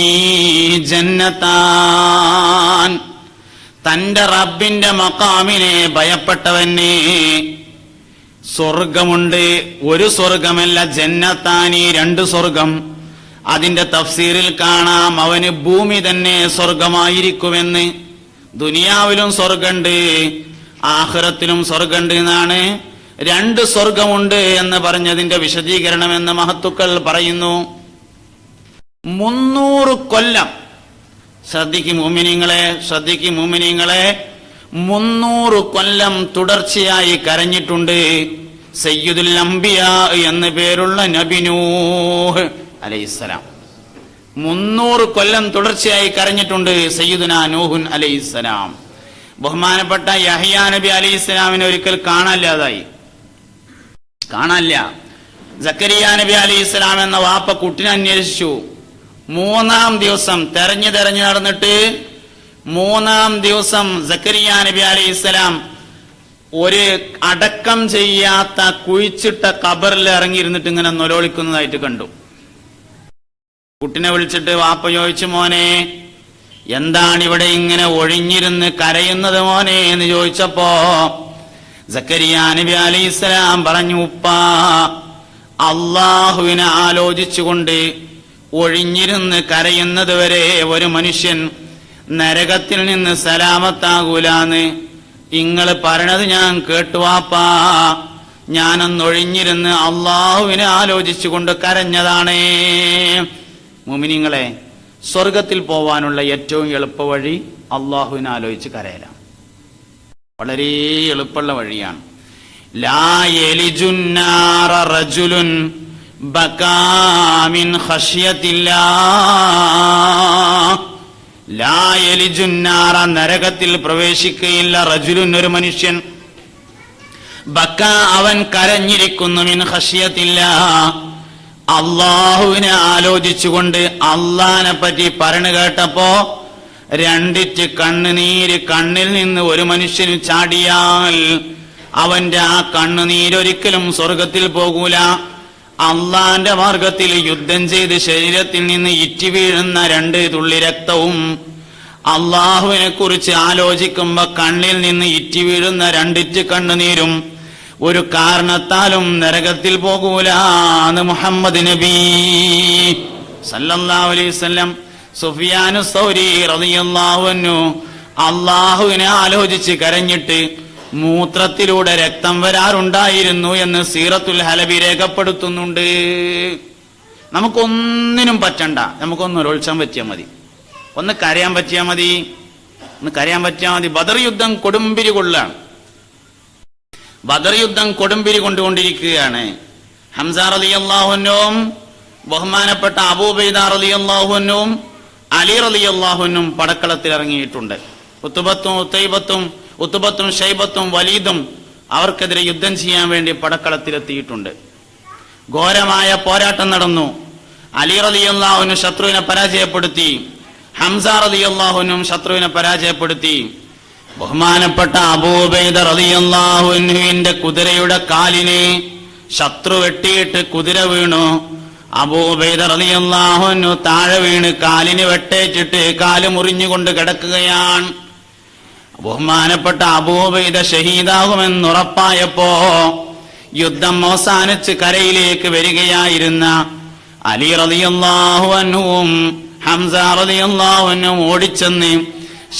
ജന്നതാൻ, തന്റെ റബ്ബിന്റെ മഖാമിനെ ഭയപ്പെട്ടവന് സ്വർഗമുണ്ട്. ഒരു സ്വർഗമല്ല, ജന്നത്താനി, 2 സ്വർഗം. അതിന്റെ തഫ്സീറിൽ കാണാം അവന് ഭൂമി തന്നെ സ്വർഗമായിരിക്കുമെന്ന്. ദുനിയാവിലും സ്വർഗമുണ്ട്, ആഖിറത്തിലും സ്വർഗമുണ്ട് എന്നാണ്. 2 സ്വർഗമുണ്ട് എന്ന് പറഞ്ഞതിന്റെ വിശദീകരണം എന്ന് മഹത്തുക്കൾ പറയുന്നു. 300 കൊല്ലം ശ്രദ്ധിക്കും മുഅ്മിനീങ്ങളെ 300 കൊല്ലം തുടർച്ചയായി കരഞ്ഞിട്ടുണ്ട് സയ്യിദുൽ അംബിയാ എന്ന് പേരുള്ള നബി നൂഹ് അലൈഹിസ്സലാം. 300 കൊല്ലം തുടർച്ചയായി കരഞ്ഞിട്ടുണ്ട് സയ്യിദുനാ നൂഹ് അലൈഹിസ്സലാം. ബഹുമാനപ്പെട്ട യഹ്യാ നബി അലൈഹിസ്സലാമിനെ ഒരിക്കൽ കാണാനില്ല. സക്കരിയ നബി അലൈഹിസ്സലാം എന്ന വാപ്പ കുട്ടിനെ അന്വേഷിച്ചു. 3-ാം ദിവസം തെരഞ്ഞു നടന്നിട്ട് 3-ാം ദിവസം സക്കരിയ നബി അലൈഹിസ്സലാം ഒരു അടക്കം ചെയ്യാത്ത കുഴിച്ചിട്ട ഖബറിൽ ഇറങ്ങിയിരുന്നിട്ട് ഇങ്ങനെ നൊലോളിക്കുന്നതായിട്ട് കണ്ടു. കുട്ടിനെ വിളിച്ചിട്ട് വാപ്പ ചോദിച്ചു, മോനെ എന്താണ് ഇവിടെ ഇങ്ങനെ ഒഴിഞ്ഞിരുന്ന് കരയുന്നത് മോനെ എന്ന് ചോദിച്ചപ്പോ സക്കരിയ നബി അലൈഹിസ്സലാം പറഞ്ഞു, ഉപ്പാ, അള്ളാഹുവിനെ ആലോചിച്ചുകൊണ്ട് ഒഴിഞ്ഞിരുന്ന് കരയുന്നത് വരെ ഒരു മനുഷ്യൻ നരകത്തിൽ നിന്ന് സലാമത്താകൂലാന്ന് നിങ്ങൾ പറയണത് ഞാൻ കേട്ടു വാപ്പാ. ഞാനൊന്നൊഴിഞ്ഞിരുന്ന് അള്ളാഹുവിനെ ആലോചിച്ചുകൊണ്ട് കരഞ്ഞതാണേ. മുഅ്മിനീങ്ങളെ, സ്വർഗത്തിൽ പോവാനുള്ള ഏറ്റവും എളുപ്പ വഴി അള്ളാഹുവിനെ ആലോചിച്ച് കരയലാണ്. വളരെ എളുപ്പമുള്ള വഴിയാണ്. ലാ യലിജുന്നാറ റജുലുൻ ബകാ മിൻ ഖശ്യത്തില്ലാഹ്. ലാ യലിജുന്നാറ, നരകത്തിൽ പ്രവേശിക്കുകയില്ല. റജുലുൻ, ഒരു മനുഷ്യൻ. ബകാ, അവൻ കരഞ്ഞിരിക്കുന്നു. മിൻ ഖശ്യത്തില്ലാഹ്, അള്ളാഹുവിനെ ആലോചിച്ചുകൊണ്ട്. അള്ളാഹിനെ പറ്റി പറഞ്ഞു കേട്ടപ്പോ രണ്ടിറ്റ് കണ്ണുനീര് കണ്ണിൽ നിന്ന് ഒരു മനുഷ്യന് ചാടിയാൽ അവന്റെ ആ കണ്ണുനീരൊരിക്കലും സ്വർഗത്തിൽ പോകൂല. അള്ളാന്റെ മാർഗത്തിൽ യുദ്ധം ചെയ്ത് ശരീരത്തിൽ നിന്ന് ഇറ്റി വീഴുന്ന 2 തുള്ളി രക്തവും അള്ളാഹുവിനെ കുറിച്ച് ആലോചിക്കുമ്പോ കണ്ണിൽ നിന്ന് ഇറ്റി വീഴുന്ന 2 കണ്ണുനീരും ഒരു കാരണത്താലും നരകത്തിൽ പോകൂല എന്ന് മുഹമ്മദ് നബി സല്ലല്ലാഹു അലൈഹി വസല്ലം. സുഫിയാനു സൗരി റളിയല്ലാഹു അൻഹു അള്ളാഹുവിനെ ആലോചിച്ച് കരഞ്ഞിട്ട് മൂത്രത്തിലൂടെ രക്തം വരാറുണ്ടായിരുന്നു എന്ന് സീറത്തുൽ ഹലബി രേഖപ്പെടുത്തുന്നുണ്ട്. നമുക്കൊന്നിനും പറ്റണ്ട, നമുക്കൊന്ന് ഒരൊഴിച്ചാൻ പറ്റിയാൽ മതി, ഒന്ന് കരയാൻ പറ്റിയാൽ മതി. ബദർ യുദ്ധം കൊടുമ്പിരി കൊള്ളാണ്. ബദർ യുദ്ധം കൊടുമ്പിരി കൊണ്ടുകൊണ്ടിരിക്കുകയാണ്. ഹംസ റളിയല്ലാഹു അൻഹും ബഹുമാനപ്പെട്ട അബൂ ഉബൈദ റളിയല്ലാഹു അൻഹും അലി റളിയല്ലാഹു അൻഹും പടക്കളത്തിൽ ഇറങ്ങിയിട്ടുണ്ട്. ഉത്ബത്തും ഷൈബത്തും വലീദും അവർക്കെതിരെ യുദ്ധം ചെയ്യാൻ വേണ്ടി പടക്കളത്തിലെത്തിയിട്ടുണ്ട്. ഘോരമായ പോരാട്ടം നടന്നു. അലി റളിയല്ലാഹു അൻഹു ശത്രുവിനെ പരാജയപ്പെടുത്തി. ഹംസ റളിയല്ലാഹു അൻഹും ശത്രുവിനെ പരാജയപ്പെടുത്തി. ബഹുമാനപ്പെട്ട അബൂ ഉബൈദ റളിയല്ലാഹു അൻഹുവിന്റെ കുതിരയുടെ കാലിന് ശത്രു വെട്ടിയിട്ട് കുതിര വീണു. അബൂ ഉബൈദ റളിയല്ലാഹു അൻഹു താഴെ വീണ് കാലിന് വെട്ടേറ്റിട്ട് കാല് മുറിഞ്ഞുകൊണ്ട് കിടക്കുകയാണ്. ബഹുമാനപ്പെട്ട അബൂ ഉബൈദ ഷഹീദാകുമെന്നുറപ്പായപ്പോ യുദ്ധം അവസാനിച്ച് കരയിലേക്ക് വരികയായിരുന്ന അലി റളിയല്ലാഹു അൻഹുവും ഹംസ റളിയല്ലാഹു അൻഹുവും ഓടിച്ചെന്ന്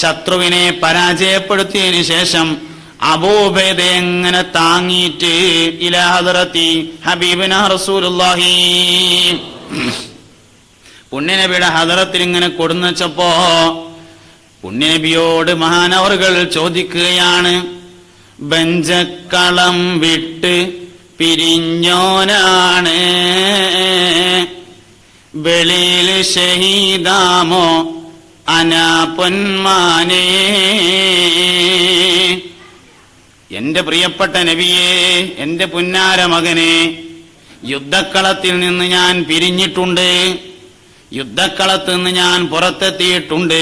ശത്രുവിനെ പരാജയപ്പെടുത്തിയതിനു ശേഷം അബൂ ഉബൈദ എങ്ങനെ താങ്ങിയിട്ട് ഇലാ ഹദറത്തി ഹബീബിനാ റസൂലുള്ളാഹി, പുണ്യനബിയുടെ ഹദറത്തിൽ ഇങ്ങനെ കൊടുന്നച്ചപ്പോ പുണ്യനബിയോട് മഹാനവറുകൾ ചോദിക്കുകയാണ്, ബഞ്ചക്കളം വിട്ട് പിരിഞ്ഞോനാണ്, വെളിയിൽ ഷഹീദാമോ അനാ പൊന്മാനേ. എന്റെ പ്രിയപ്പെട്ട നബിയേ, എന്റെ പുന്നാര മകനെ, യുദ്ധക്കളത്തിൽ നിന്ന് ഞാൻ പിരിഞ്ഞിട്ടുണ്ട്, യുദ്ധക്കളത്തിൽ നിന്ന് ഞാൻ പുറത്തെത്തിയിട്ടുണ്ട്.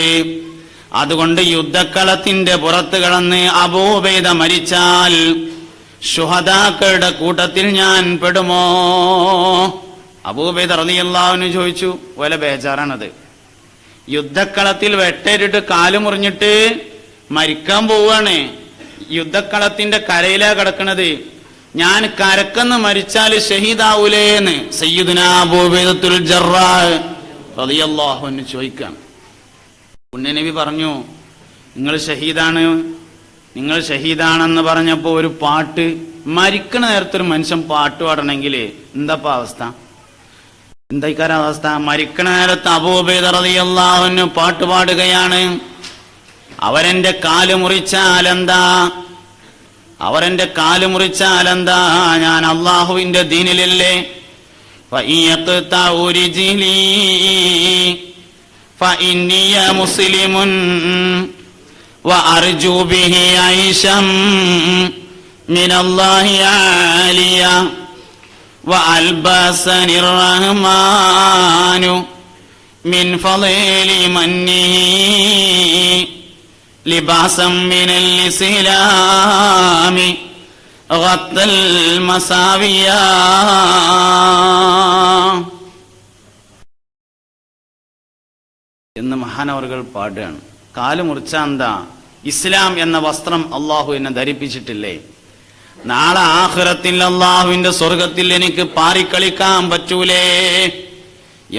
അതുകൊണ്ട് യുദ്ധക്കളത്തിന്റെ പുറത്ത് കടന്ന് അബൂ ഉബൈദ മരിച്ചാൽ ശുഹദാക്കളുടെ കൂട്ടത്തിൽ ഞാൻ പെടുമോ? അബൂ ഉബൈദ റളിയല്ലാഹു അൻഹു ചോദിച്ചു. വല ബേജാറാണത്. യുദ്ധക്കളത്തിൽ വെട്ടേറ്റിട്ട് കാല് മുറിഞ്ഞിട്ട് മരിക്കാൻ പോവുകയാണ്. യുദ്ധക്കളത്തിന്റെ കരയിലാ കിടക്കണത്. ഞാൻ കരക്കെന്ന് മരിച്ചാൽ ഷഹീദാവൂലേന്ന് സയ്യിദുനാ അബൂ ഉബൈദത്തുൽ ജറാഹ് റളിയല്ലാഹു അൻഹു ചോദിക്കാം. പുണ്യനബി പറഞ്ഞു, നിങ്ങൾ ഷഹീദാണെന്ന് പറഞ്ഞപ്പോ ഒരു പാട്ട്, മരിക്കണ നേരത്തൊരു മനുഷ്യൻ പാട്ട് പാടണമെങ്കിൽ എന്താ അവസ്ഥ? എന്തായിക്കാരം അവസ്ഥ? മരിക്കണ നേരത്ത് അബൂബൈദ റളിയല്ലാഹു അൻഹു പാട്ടുപാടുകയാണ്. അവരെന്റെ കാല് മുറിച്ചാലെന്താ, അവരെന്റെ കാല് മുറിച്ചാലെന്താ, ഞാൻ അള്ളാഹുവിന്റെ ദീനിലല്ലേ. ഫഇയഖ്തഉ റിജ്ലി ഫഇന്നിയ മുസ്ലിമുൻ വഅർജു ബിഹി ഐശം മിനല്ലാഹി ആലിയ വഅൽബസനി റഹ്മാനു മിൻ ഫളീലി മന്നിഹി ലിബാസം മിനൽ ഇസ്ലാമി ഗത്തൽ മസാവിയ. എന്ന് മഹാനവറുകൾ പാടുകയാണ്. കാല് മുറിച്ചാ എന്താ? ഇസ്ലാം എന്ന വസ്ത്രം അള്ളാഹു എന്നെ ധരിപ്പിച്ചിട്ടില്ലേ? നാളെ ആഖിറത്തിൽ അള്ളാഹുവിന്റെ സ്വർഗത്തിൽ എനിക്ക് പാറിക്കളിക്കാൻ പറ്റൂലേ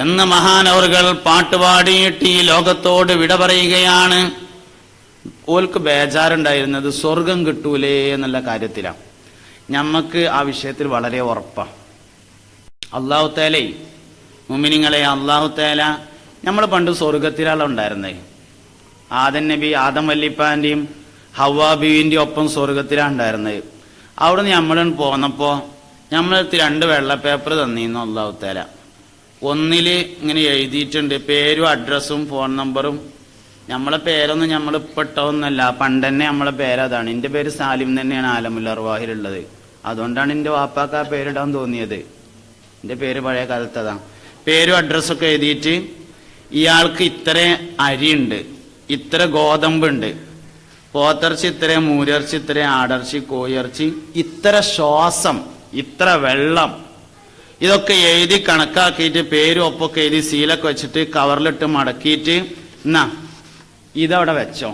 എന്ന് മഹാനവറുകൾ പാട്ടുപാടിയിട്ട് ഈ ലോകത്തോട് വിട പറയുകയാണ്. ഓൽക്ക് ബേജാറുണ്ടായിരുന്നത് സ്വർഗം കിട്ടൂലേ എന്നുള്ള കാര്യത്തിലാണ്. ഞമ്മക്ക് ആ വിഷയത്തിൽ വളരെ ഉറപ്പാണ്. അള്ളാഹു തആല മുഅ്മിനീങ്ങളെ, അള്ളാഹു തആല നമ്മൾ പണ്ട് സ്വർഗത്തിലാണ് ഉണ്ടായിരുന്നത്. ആദം വല്ലിപ്പാന്റെയും ഹവ്വാ ബീവിന്റെയും ഒപ്പം സ്വർഗത്തിലാണ് ഉണ്ടായിരുന്നത്. അവിടുന്ന് നമ്മൾ പോന്നപ്പോ നമ്മളടുത്ത് 2 വെള്ള പേപ്പർ തന്നിരുന്നു അള്ളാഹു തആല. ഒന്നില് ഇങ്ങനെ എഴുതിയിട്ടുണ്ട് പേരും അഡ്രസ്സും ഫോൺ നമ്പറും. നമ്മളെ പേരൊന്നും നമ്മൾ ഇപ്പെട്ടൊന്നല്ല, പണ്ടന്നെ നമ്മളെ പേരതാണ്. എന്റെ പേര് സാലിം തന്നെയാണ് ആലമുൽ അർവാഹിലുള്ളത്. അതുകൊണ്ടാണ് എന്റെ വാപ്പാക്ക് ആ പേരിടാൻ തോന്നിയത്. എന്റെ പേര് പഴയ കാലത്തതാ. പേരും അഡ്രസ്സൊക്കെ എഴുതിയിട്ട് ഇയാൾക്ക് ഇത്ര അരിയുണ്ട്, ഇത്ര ഗോതമ്പുണ്ട്, പോത്തിറച്ചി ഇത്ര, മൂരിറച്ചി ഇത്ര, ആടിറച്ചി, കോയിറച്ചി ഇത്ര, ശ്വാസം ഇത്ര, വെള്ളം, ഇതൊക്കെ എഴുതി കണക്കാക്കിയിട്ട് പേരും ഒപ്പൊക്കെ എഴുതി സീലൊക്കെ വെച്ചിട്ട് കവറിലിട്ട് മടക്കിയിട്ട് എന്നാ ഇതവിടെ വെച്ചോ,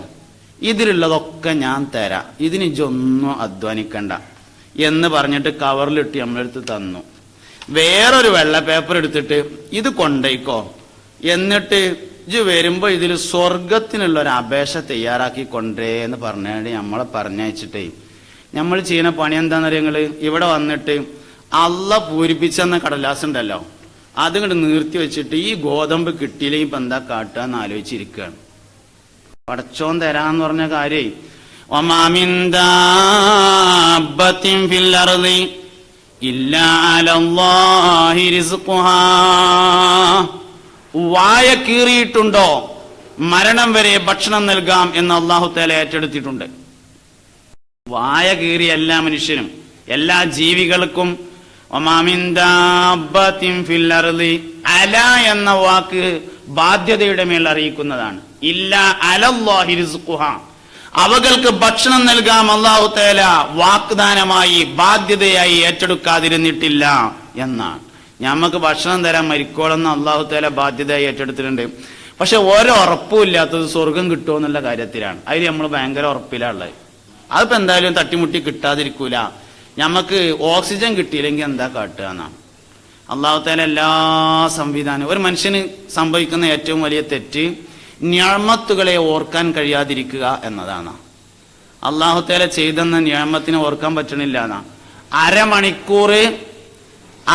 ഇതിലുള്ളതൊക്കെ ഞാൻ തരാം, ഇതിന് ഇജൊന്നും അധ്വാനിക്കണ്ട എന്ന് പറഞ്ഞിട്ട് കവറിലിട്ട് നമ്മളെടുത്ത് തന്നു. വേറൊരു വെള്ള പേപ്പർ എടുത്തിട്ട് ഇത് കൊണ്ടേക്കോ, എന്നിട്ട് ഇജ് വരുമ്പോ ഇതിൽ സ്വർഗത്തിനുള്ള ഒരു അപേക്ഷ തയ്യാറാക്കി കൊണ്ടേ എന്ന് പറഞ്ഞാൽ നമ്മളെ പറഞ്ഞയച്ചിട്ടേ നമ്മൾ ചെയ്യുന്ന പണി എന്താണെന്നറിയ നിങ്ങള്? ഇവിടെ വന്നിട്ട് അള്ള പൂരിപ്പിച്ചെന്ന കടലാസ് ഉണ്ടല്ലോ, അതിങ്ങോട്ട് നീർത്തി വെച്ചിട്ട് ഈ ഗോതമ്പ് കിട്ടിയില്ലെങ്കിൽ ഇപ്പൊ എന്താ കാട്ടാന്ന് ആലോചിച്ചിരിക്കുകയാണ്. പടച്ചോൻ തരാന്ന് പറഞ്ഞ കാര്യേ. വമാമിൻ ദാബത്തിൻ ഫിൽ അർളി ഇല്ലാ അലല്ലാഹി റിസ്ഖുഹാ. വായ കീറിയിട്ടുണ്ടോ മരണം വരെ ഭക്ഷണം നൽകാം എന്ന് അല്ലാഹു തആല ഏറ്റെടുത്തിട്ടുണ്ട്. വായ കീറിയ എല്ലാ മനുഷ്യനും, എല്ലാ ജീവികൾക്കും വമാമിൻ ദാബത്തിൻ ഫിൽ അർളി, അല എന്ന വാക്ക് ബാധ്യതയുടെ മേൽ അറിയിക്കുന്നതാണ്. ഇല്ല അലല്ലാഹി റിസ്ഖുഹാ, അവകൾക്ക് ഭക്ഷണം നൽകാം അല്ലാഹു തആല വാഗ്ദാനമായി ബാധ്യതയായി ഏറ്റെടുക്കാതിരുന്നിട്ടില്ല എന്നാണ്. ഞമ്മക്ക് ഭക്ഷണം തരാൻ മരിക്കോളെന്ന് അല്ലാഹു തആല ബാധ്യതയായി ഏറ്റെടുത്തിട്ടുണ്ട്. പക്ഷെ ഒരുറപ്പുമില്ലാത്തത് സ്വർഗം കിട്ടുമോ എന്നുള്ള കാര്യത്തിലാണ്. അതിൽ നമ്മൾ ഭയങ്കര ഉറപ്പിലുള്ളത്. അതിപ്പോ എന്തായാലും തട്ടിമുട്ടി കിട്ടാതിരിക്കൂല. ഞമ്മക്ക് ഓക്സിജൻ കിട്ടിയില്ലെങ്കിൽ എന്താ കാട്ടുക എന്നാണ്. അല്ലാഹു തആല എല്ലാ സംവിധാനവും. ഒരു മനുഷ്യന് സംഭവിക്കുന്ന ഏറ്റവും വലിയ തെറ്റ് നിഅമത്തുകളെ ഓർക്കാൻ കഴിയാതിരിക്കുക എന്നതാണ്. അല്ലാഹു തആല ചെയ്തെന്ന നിഅമത്തിനെ ഓർക്കാൻ പറ്റണില്ല എന്നാ.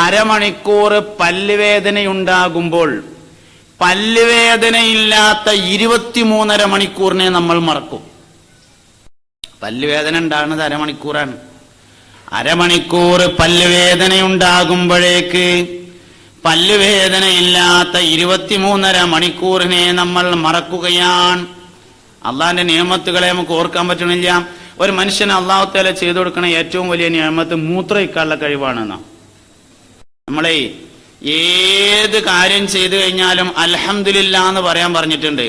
അരമണിക്കൂർ പല്ലുവേദനയുണ്ടാകുമ്പോൾ പല്ലുവേദനയില്ലാത്ത 23.5 മണിക്കൂറിനെ നമ്മൾ മറക്കും. പല്ലുവേദന ഉണ്ടാകുന്നത് അരമണിക്കൂറാണ്. അരമണിക്കൂർ പല്ലുവേദനയുണ്ടാകുമ്പോഴേക്ക് പല്ലുവേദനയില്ലാത്ത 23.5 മണിക്കൂറിനെ നമ്മൾ മറക്കുകയാണ്. അള്ളാഹിന്റെ നിയമത്തുകളെ നമുക്ക് ഓർക്കാൻ പറ്റണില്ല. ഒരു മനുഷ്യന് അല്ലാഹു തആല ചെയ്തു കൊടുക്കണ ഏറ്റവും വലിയ നിയമത്ത് മൂത്രയിക്കാനുള്ള കഴിവാണെന്നാ. നമ്മളെ ഏത് കാര്യം ചെയ്തു കഴിഞ്ഞാലും അൽഹംദുലില്ലാ എന്ന് പറയാൻ പറഞ്ഞിട്ടുണ്ട്.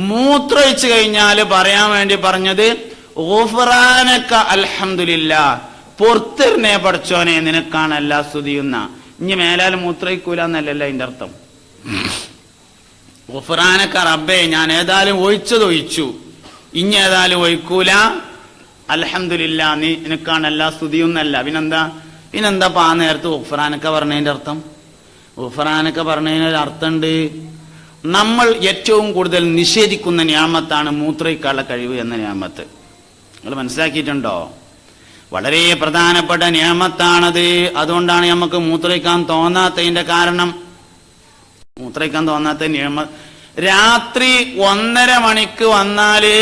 മൂത്രയിച്ചു കഴിഞ്ഞാൽ പറയാൻ വേണ്ടി പറഞ്ഞത് ഗുഫ്റാനക അൽഹംദുലില്ലാ, പൊർത്തരിനെ പഠിച്ചോനെ നിനക്കാണ് എല്ലാ സ്തുതിയുന്ന. ഇനി മേലാൽ മൂത്രയിക്കൂല എന്നല്ലല്ലോ അതിന്റെ അർത്ഥം. ഗുഫ്റാനക റബ്ബേ, ഞാൻ ഏതായാലും ഒഴിച്ചതൊഴിച്ചു, ഇനി ഏതായാലും ഒഴിക്കൂല, അൽഹംദുലില്ലാ നീ നിനക്കാണ് എല്ലാ സ്തുതിയൊന്നല്ല. പിന്നെന്താ ആ നേരത്ത് ഗുഫ്റാനക പറഞ്ഞതിന്റെ അർത്ഥം? ഗുഫ്റാനക പറഞ്ഞതിനൊരു അർത്ഥമുണ്ട്. നമ്മൾ ഏറ്റവും കൂടുതൽ നിഷേധിക്കുന്ന നിയാമത്താണ് മൂത്രയിക്കാനുള്ള കഴിവ് എന്ന നിയാമത്ത്. നിങ്ങൾ മനസ്സിലാക്കിയിട്ടുണ്ടോ? വളരെ പ്രധാനപ്പെട്ട നിയമത്താണത്. അതുകൊണ്ടാണ് നമുക്ക് മൂത്രയിക്കാൻ തോന്നാത്തതിന്റെ കാരണം. മൂത്രയിക്കാൻ തോന്നാത്ത നിയമം. രാത്രി 1:30 മണിക്ക് വന്നാല്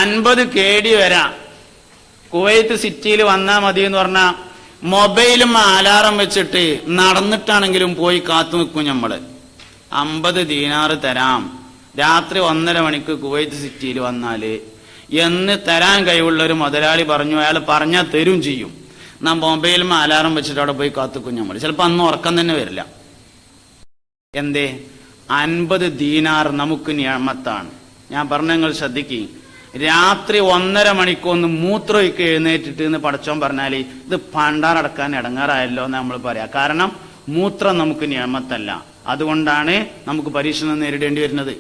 50 KD വരാം. കുവൈത്ത് സിറ്റിയിൽ വന്നാ മതി എന്ന് പറഞ്ഞാ മൊബൈലും അലാറം വെച്ചിട്ട് നടന്നിട്ടാണെങ്കിലും പോയി കാത്തു നിൽക്കും. നമ്മള് 50 ദീനാറ് തരാം രാത്രി 1:30 മണിക്ക് കുവൈത്ത് സിറ്റിയിൽ വന്നാല് എന്ന് തരാൻ കഴിവുള്ള ഒരു മുതലാളി പറഞ്ഞു. അയാൾ പറഞ്ഞാൽ തരും ചെയ്യും. നാം മൊബൈലും അലാറം വെച്ചിട്ട് അവിടെ പോയി കാത്തുക്കും. നമ്മൾ ചിലപ്പോ അന്ന് ഉറക്കം തന്നെ വരില്ല. എന്തേ? 50 ദീനാർ നമുക്ക് നിയമത്താണ്. ഞാൻ പറഞ്ഞ നിങ്ങൾ ശ്രദ്ധിക്ക്. രാത്രി 1:30 മണിക്കൊന്ന് മൂത്രമൊക്കെ എഴുന്നേറ്റിട്ട് എന്ന് പടച്ചോൻ പറഞ്ഞാല് ഇത് പണ്ടാറടക്കാൻ ഇടങ്ങാറായല്ലോ എന്ന് നമ്മൾ പറയാം. കാരണം മൂത്രം നമുക്ക് നിയമത്തല്ല. അതുകൊണ്ടാണ് നമുക്ക് പരീക്ഷണം നേരിടേണ്ടി വരുന്നത്.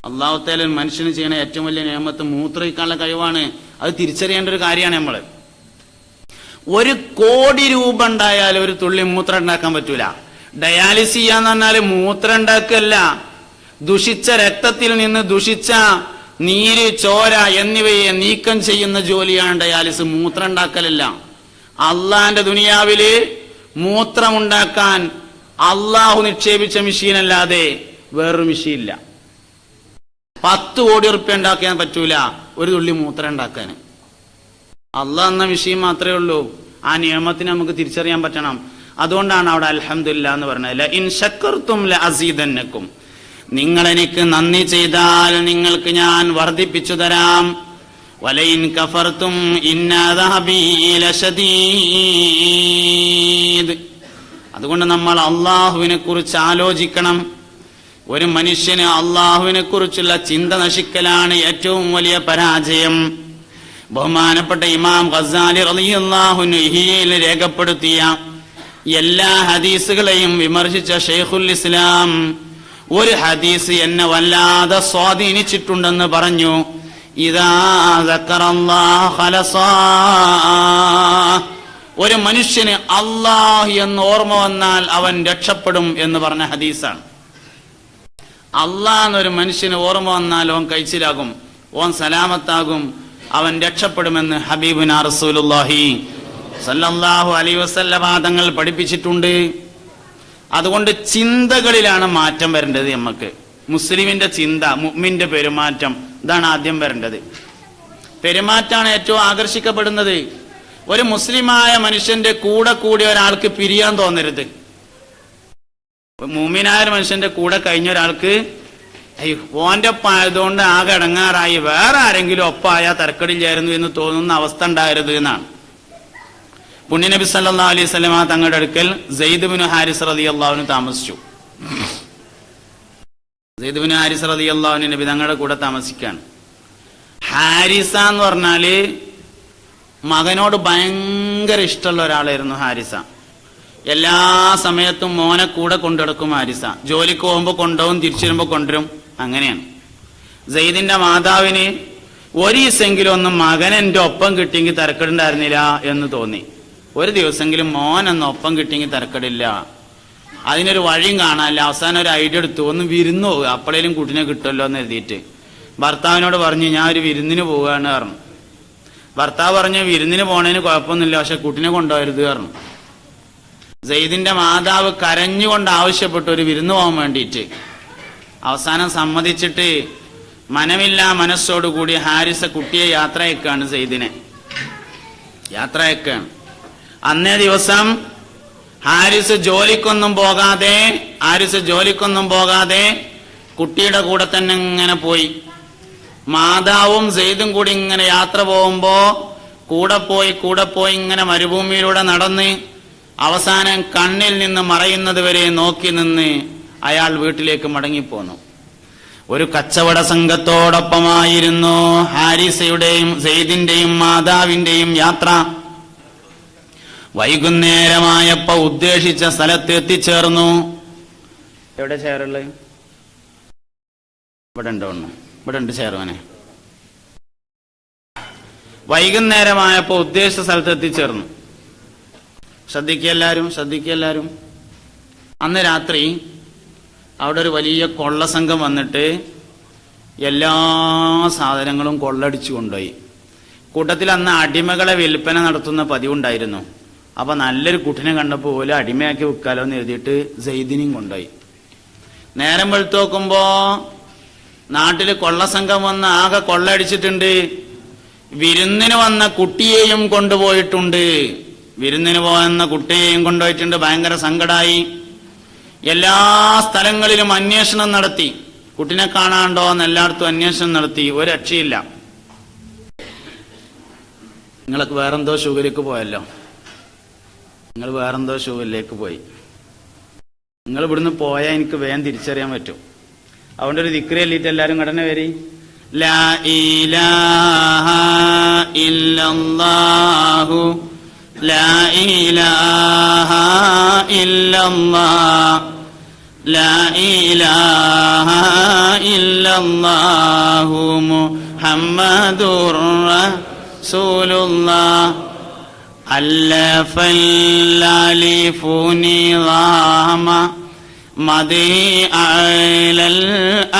അല്ലാഹു തആല മനുഷ്യന് ചെയ്യുന്ന ഏറ്റവും വലിയ നിയമത്ത് മൂത്രമൊഴിക്കാനുള്ള കഴിവാണ്. അത് തിരിച്ചറിയേണ്ട ഒരു കാര്യമാണ്. നമ്മള് 1 കോടി രൂപ ഉണ്ടായാലും ഒരു തുള്ളി മൂത്രം ഉണ്ടാക്കാൻ പറ്റൂല. ഡയാലിസിസ് ചെയ്യാന്ന് പറഞ്ഞാല് മൂത്രം ഉണ്ടാക്കല്ല, ദുഷിച്ച രക്തത്തിൽ നിന്ന് ദുഷിച്ച നീര്, ചോര എന്നിവയെ നീക്കം ചെയ്യുന്ന ജോലിയാണ് ഡയാലിസിസ്. മൂത്രം ഉണ്ടാക്കലല്ല. അള്ളാന്റെ ദുനിയാവില് മൂത്രമുണ്ടാക്കാൻ അള്ളാഹു നിക്ഷേപിച്ച മെഷീൻ അല്ലാതെ വേറൊരു മെഷീൻ ഇല്ല. 10 കോടി റുപ്യ ഉണ്ടാക്കാൻ പറ്റൂല ഒരു തുള്ളി മൂത്രം ഉണ്ടാക്കാൻ. അള്ളാഹ് എന്ന വിഷയം മാത്രമേ ഉള്ളൂ. ആ നിയമത്തിന് നമുക്ക് തിരിച്ചറിയാൻ പറ്റണം. അതുകൊണ്ടാണ് അവിടെ അൽഹംദുലില്ലാ എന്ന് പറഞ്ഞത്. ലഇൻ ശക്കർതും ലഅസീദന്നകും, നിങ്ങൾ എനിക്ക് നന്ദി ചെയ്താൽ നിങ്ങൾക്ക് ഞാൻ വർദ്ധിപ്പിച്ചു തരാം. വലയിൻ കഫർതും ഇന്ന അദാബി ലശദീദ്. അതുകൊണ്ട് നമ്മൾ അള്ളാഹുവിനെ കുറിച്ച് ആലോചിക്കണം. ഒരു മനുഷ്യന് അള്ളാഹുവിനെ കുറിച്ചുള്ള ചിന്ത നശിക്കലാണ് ഏറ്റവും വലിയ പരാജയം. ബഹുമാനപ്പെട്ട ഇമാം ഗസാലി റളിയല്ലാഹു അൻഹു ഇഹ്യയിൽ രേഖപ്പെടുത്തിയ എല്ലാ ഹദീസുകളെയും വിമർശിച്ച ഷെയ്ഖുൽ ഇസ്ലാം ഒരു ഹദീസ് എന്നെ വല്ലാതെ സ്വാധീനിച്ചിട്ടുണ്ടെന്ന് പറഞ്ഞു. ഇദാ സക്കറല്ലാഹ ഖലസാ, ഒരു മനുഷ്യന് അല്ലാഹ് എന്ന് ഓർമ്മ വന്നാൽ അവൻ രക്ഷപ്പെടും എന്ന് പറഞ്ഞ ഹദീസാണ്. അല്ലാഹ് എന്നൊരു മനുഷ്യന് ഓർമ്മ വന്നാൽ ഓൻ കഴിച്ചിലാകും, ഓൻ സലാമത്താകും, അവൻ രക്ഷപ്പെടുമെന്ന് ഹബീബുനാ റസൂലുള്ളാഹി സല്ലല്ലാഹു അലൈഹി വസല്ലമ തങ്ങൾ പഠിപ്പിച്ചിട്ടുണ്ട്. അതുകൊണ്ട് ചിന്തകളിലാണ് മാറ്റം വരേണ്ടത്. നമുക്ക് മുസ്ലിമിന്റെ ചിന്ത, മുഅ്മിന്റെ പെരുമാറ്റം, ഇതാണ് ആദ്യം വരേണ്ടത്. പെരുമാറ്റാണ് ഏറ്റവും ആകർഷിക്കപ്പെടുന്നത്. ഒരു മുസ്ലിമായ മനുഷ്യന്റെ കൂടെ കൂടിയ ഒരാൾക്ക് പിരിയാൻ തോന്നരുത്. മുഅ്മിനായ മനുഷ്യന്റെ കൂടെ കഴിഞ്ഞ ഒരാൾക്ക് ഓന്റെ ഒപ്പായതുകൊണ്ട് ആകെ ഇടങ്ങാറായി വേറെ ആരെങ്കിലും ഒപ്പായ തരക്കടില്ലായിരുന്നു എന്ന് തോന്നുന്ന അവസ്ഥ ഉണ്ടാകരുത് എന്നാണ്. പുണ്യനബി സല്ലല്ലാഹു അലൈഹി വസല്ലമ തങ്ങളുടെ അടുക്കൽ സെയ്ദ് ബിൻ ഹാരിസ് റളിയല്ലാഹു അൻഹു താമസിച്ചു. സെയ്ദ് ബിൻ ഹാരിസ് റളിയല്ലാഹു അൻഹു നബി തങ്ങളുടെ കൂടെ താമസിക്കാണ്. ഹാരിസ എന്ന് പറഞ്ഞാല് മകനോട് ഭയങ്കര ഇഷ്ടമുള്ള ഒരാളായിരുന്നു ഹാരിസ. എല്ലാ സമയത്തും മോനെ കൂടെ കൊണ്ടുനടക്കും ഹാരിസ. ജോലിക്ക് പോകുമ്പോൾ കൊണ്ടുപോകും, തിരിച്ചു വരുമ്പോ കൊണ്ടുവരും. അങ്ങനെയാണ്. സെയ്ദിന്റെ മാതാവിന് ഒരു ദിവസമെങ്കിലും ഒന്നും മകൻ എന്റെ ഒപ്പം കിട്ടിയെങ്കിൽ തരക്കെടുണ്ടായിരുന്നില്ല എന്ന് തോന്നി. ഒരു ദിവസമെങ്കിലും മോൻ എന്ന ഒപ്പം കിട്ടിയെങ്കിൽ തരക്കെടില്ല. അതിനൊരു വഴിയും കാണാനില്ല. അവസാനം ഒരു ഐഡിയ എടുത്തു, ഒന്ന് വിരുന്ന് പോകുക, അപ്പോഴേലും കുട്ടിനെ കിട്ടുമല്ലോ എന്ന് എഴുതിയിട്ട് ഭർത്താവിനോട് പറഞ്ഞു, ഞാൻ ഒരു വിരുന്നിന് പോവുകയാണ് പറഞ്ഞു. ഭർത്താവ് പറഞ്ഞു, വിരുന്നിന് പോണതിന് കുഴപ്പമൊന്നുമില്ല, പക്ഷെ കുട്ടിനെ കൊണ്ടുപോകരുത് പറഞ്ഞു. സെയ്ദിന്റെ മാതാവ് കരഞ്ഞുകൊണ്ട് ആവശ്യപ്പെട്ടു ഒരു വിരുന്ന് പോകാൻ വേണ്ടിയിട്ട്. അവസാനം സമ്മതിച്ചിട്ട് മനമില്ലാ മനസ്സോടുകൂടി ഹാരിസ കുട്ടിയെ യാത്രയക്കാണ്. സെയ്ദിനെ യാത്രയക്കാണ്. അന്നേ ദിവസം ഹാരിസ് ജോലിക്കൊന്നും പോകാതെ കുട്ടിയുടെ കൂടെ തന്നെ ഇങ്ങനെ പോയി. മാതാവും സെയ്ദും കൂടി ഇങ്ങനെ യാത്ര പോകുമ്പോ കൂടെ പോയി ഇങ്ങനെ മരുഭൂമിയിലൂടെ നടന്ന് അവസാനം കണ്ണിൽ നിന്ന് മറയുന്നത് വരെ നോക്കി നിന്ന് അയാൾ വീട്ടിലേക്ക് മടങ്ങിപ്പോന്നു. ഒരു കച്ചവട സംഘത്തോടൊപ്പമായിരുന്നു ഹാരിസയുടെയും സെയ്ദിന്റെയും മാതാവിന്റെയും യാത്ര. വൈകുന്നേരമായപ്പോ ഉദ്ദേശിച്ച സ്ഥലത്ത് എത്തിച്ചേർന്നു. എവിടെ ചെയറുള്ളത്? ഇവിടെ ഉണ്ടോ? ഇവിടെ ഉണ്ട് ചെയർമാനെ. വൈകുന്നേരമായപ്പോ ഉദ്ദേശിച്ച സ്ഥലത്ത് എത്തിച്ചേർന്നു. ശ്രദ്ധിക്കെല്ലാരും. അന്ന് രാത്രി അവിടെ ഒരു വലിയ കൊള്ളസംഘം വന്നിട്ട് എല്ലാ സാധനങ്ങളും കൊള്ളടിച്ചു കൊണ്ടുപോയി. കൂട്ടത്തിൽ അന്ന് അടിമകളെ വിൽപ്പന നടത്തുന്ന പതിവുണ്ടായിരുന്നു. അപ്പൊ നല്ലൊരു കുട്ടിനെ കണ്ടപ്പോൾ പോലും അടിമയാക്കി വിൽക്കാലോ എന്ന് എഴുതിയിട്ട് സെയ്ദിനെയും കൊണ്ടുപോയി. നേരം വെളുത്ത് നോക്കുമ്പോ നാട്ടില് കൊള്ളസംഘം വന്ന് ആകെ കൊള്ളയടിച്ചിട്ടുണ്ട്. വിരുന്നിന് വന്ന കുട്ടിയെയും കൊണ്ടുപോയിട്ടുണ്ട്. വിരുന്നിന് പോകുന്ന കുട്ടിയെയും കൊണ്ടുപോയിട്ടുണ്ട്. ഭയങ്കര സങ്കടായി. എല്ലാ സ്ഥലങ്ങളിലും അന്വേഷണം നടത്തി. കുട്ടിനെ കാണാണ്ടോ എന്ന് എല്ലായിടത്തും അന്വേഷണം നടത്തി. ഒരു രക്ഷയില്ല. നിങ്ങൾക്ക് വേറെന്തോ ഷുഗറിലേക്ക് പോയല്ലോ. നിങ്ങൾ വേറെന്തോ ഷുഗറിലേക്ക് പോയി. നിങ്ങൾ ഇവിടുന്ന് പോയാൽ എനിക്ക് വേഗം തിരിച്ചറിയാൻ പറ്റും. അതുകൊണ്ട് ഒരു ദിക്റ് ചൊല്ലിയിട്ട് എല്ലാവരും കടന്നെ വരി. ലാ ഇലാഹ ഇല്ലല്ലാഹു ലാ ഇലാഹ ഇല്ലല്ലാഹ് ലാ ഇലാഹ ഇല്ലല്ലാഹു മുഹമ്മദുർ റസൂലുള്ളാഹ് അല്ലഫൽ അലിഫു നിളാമ മദി അലൽ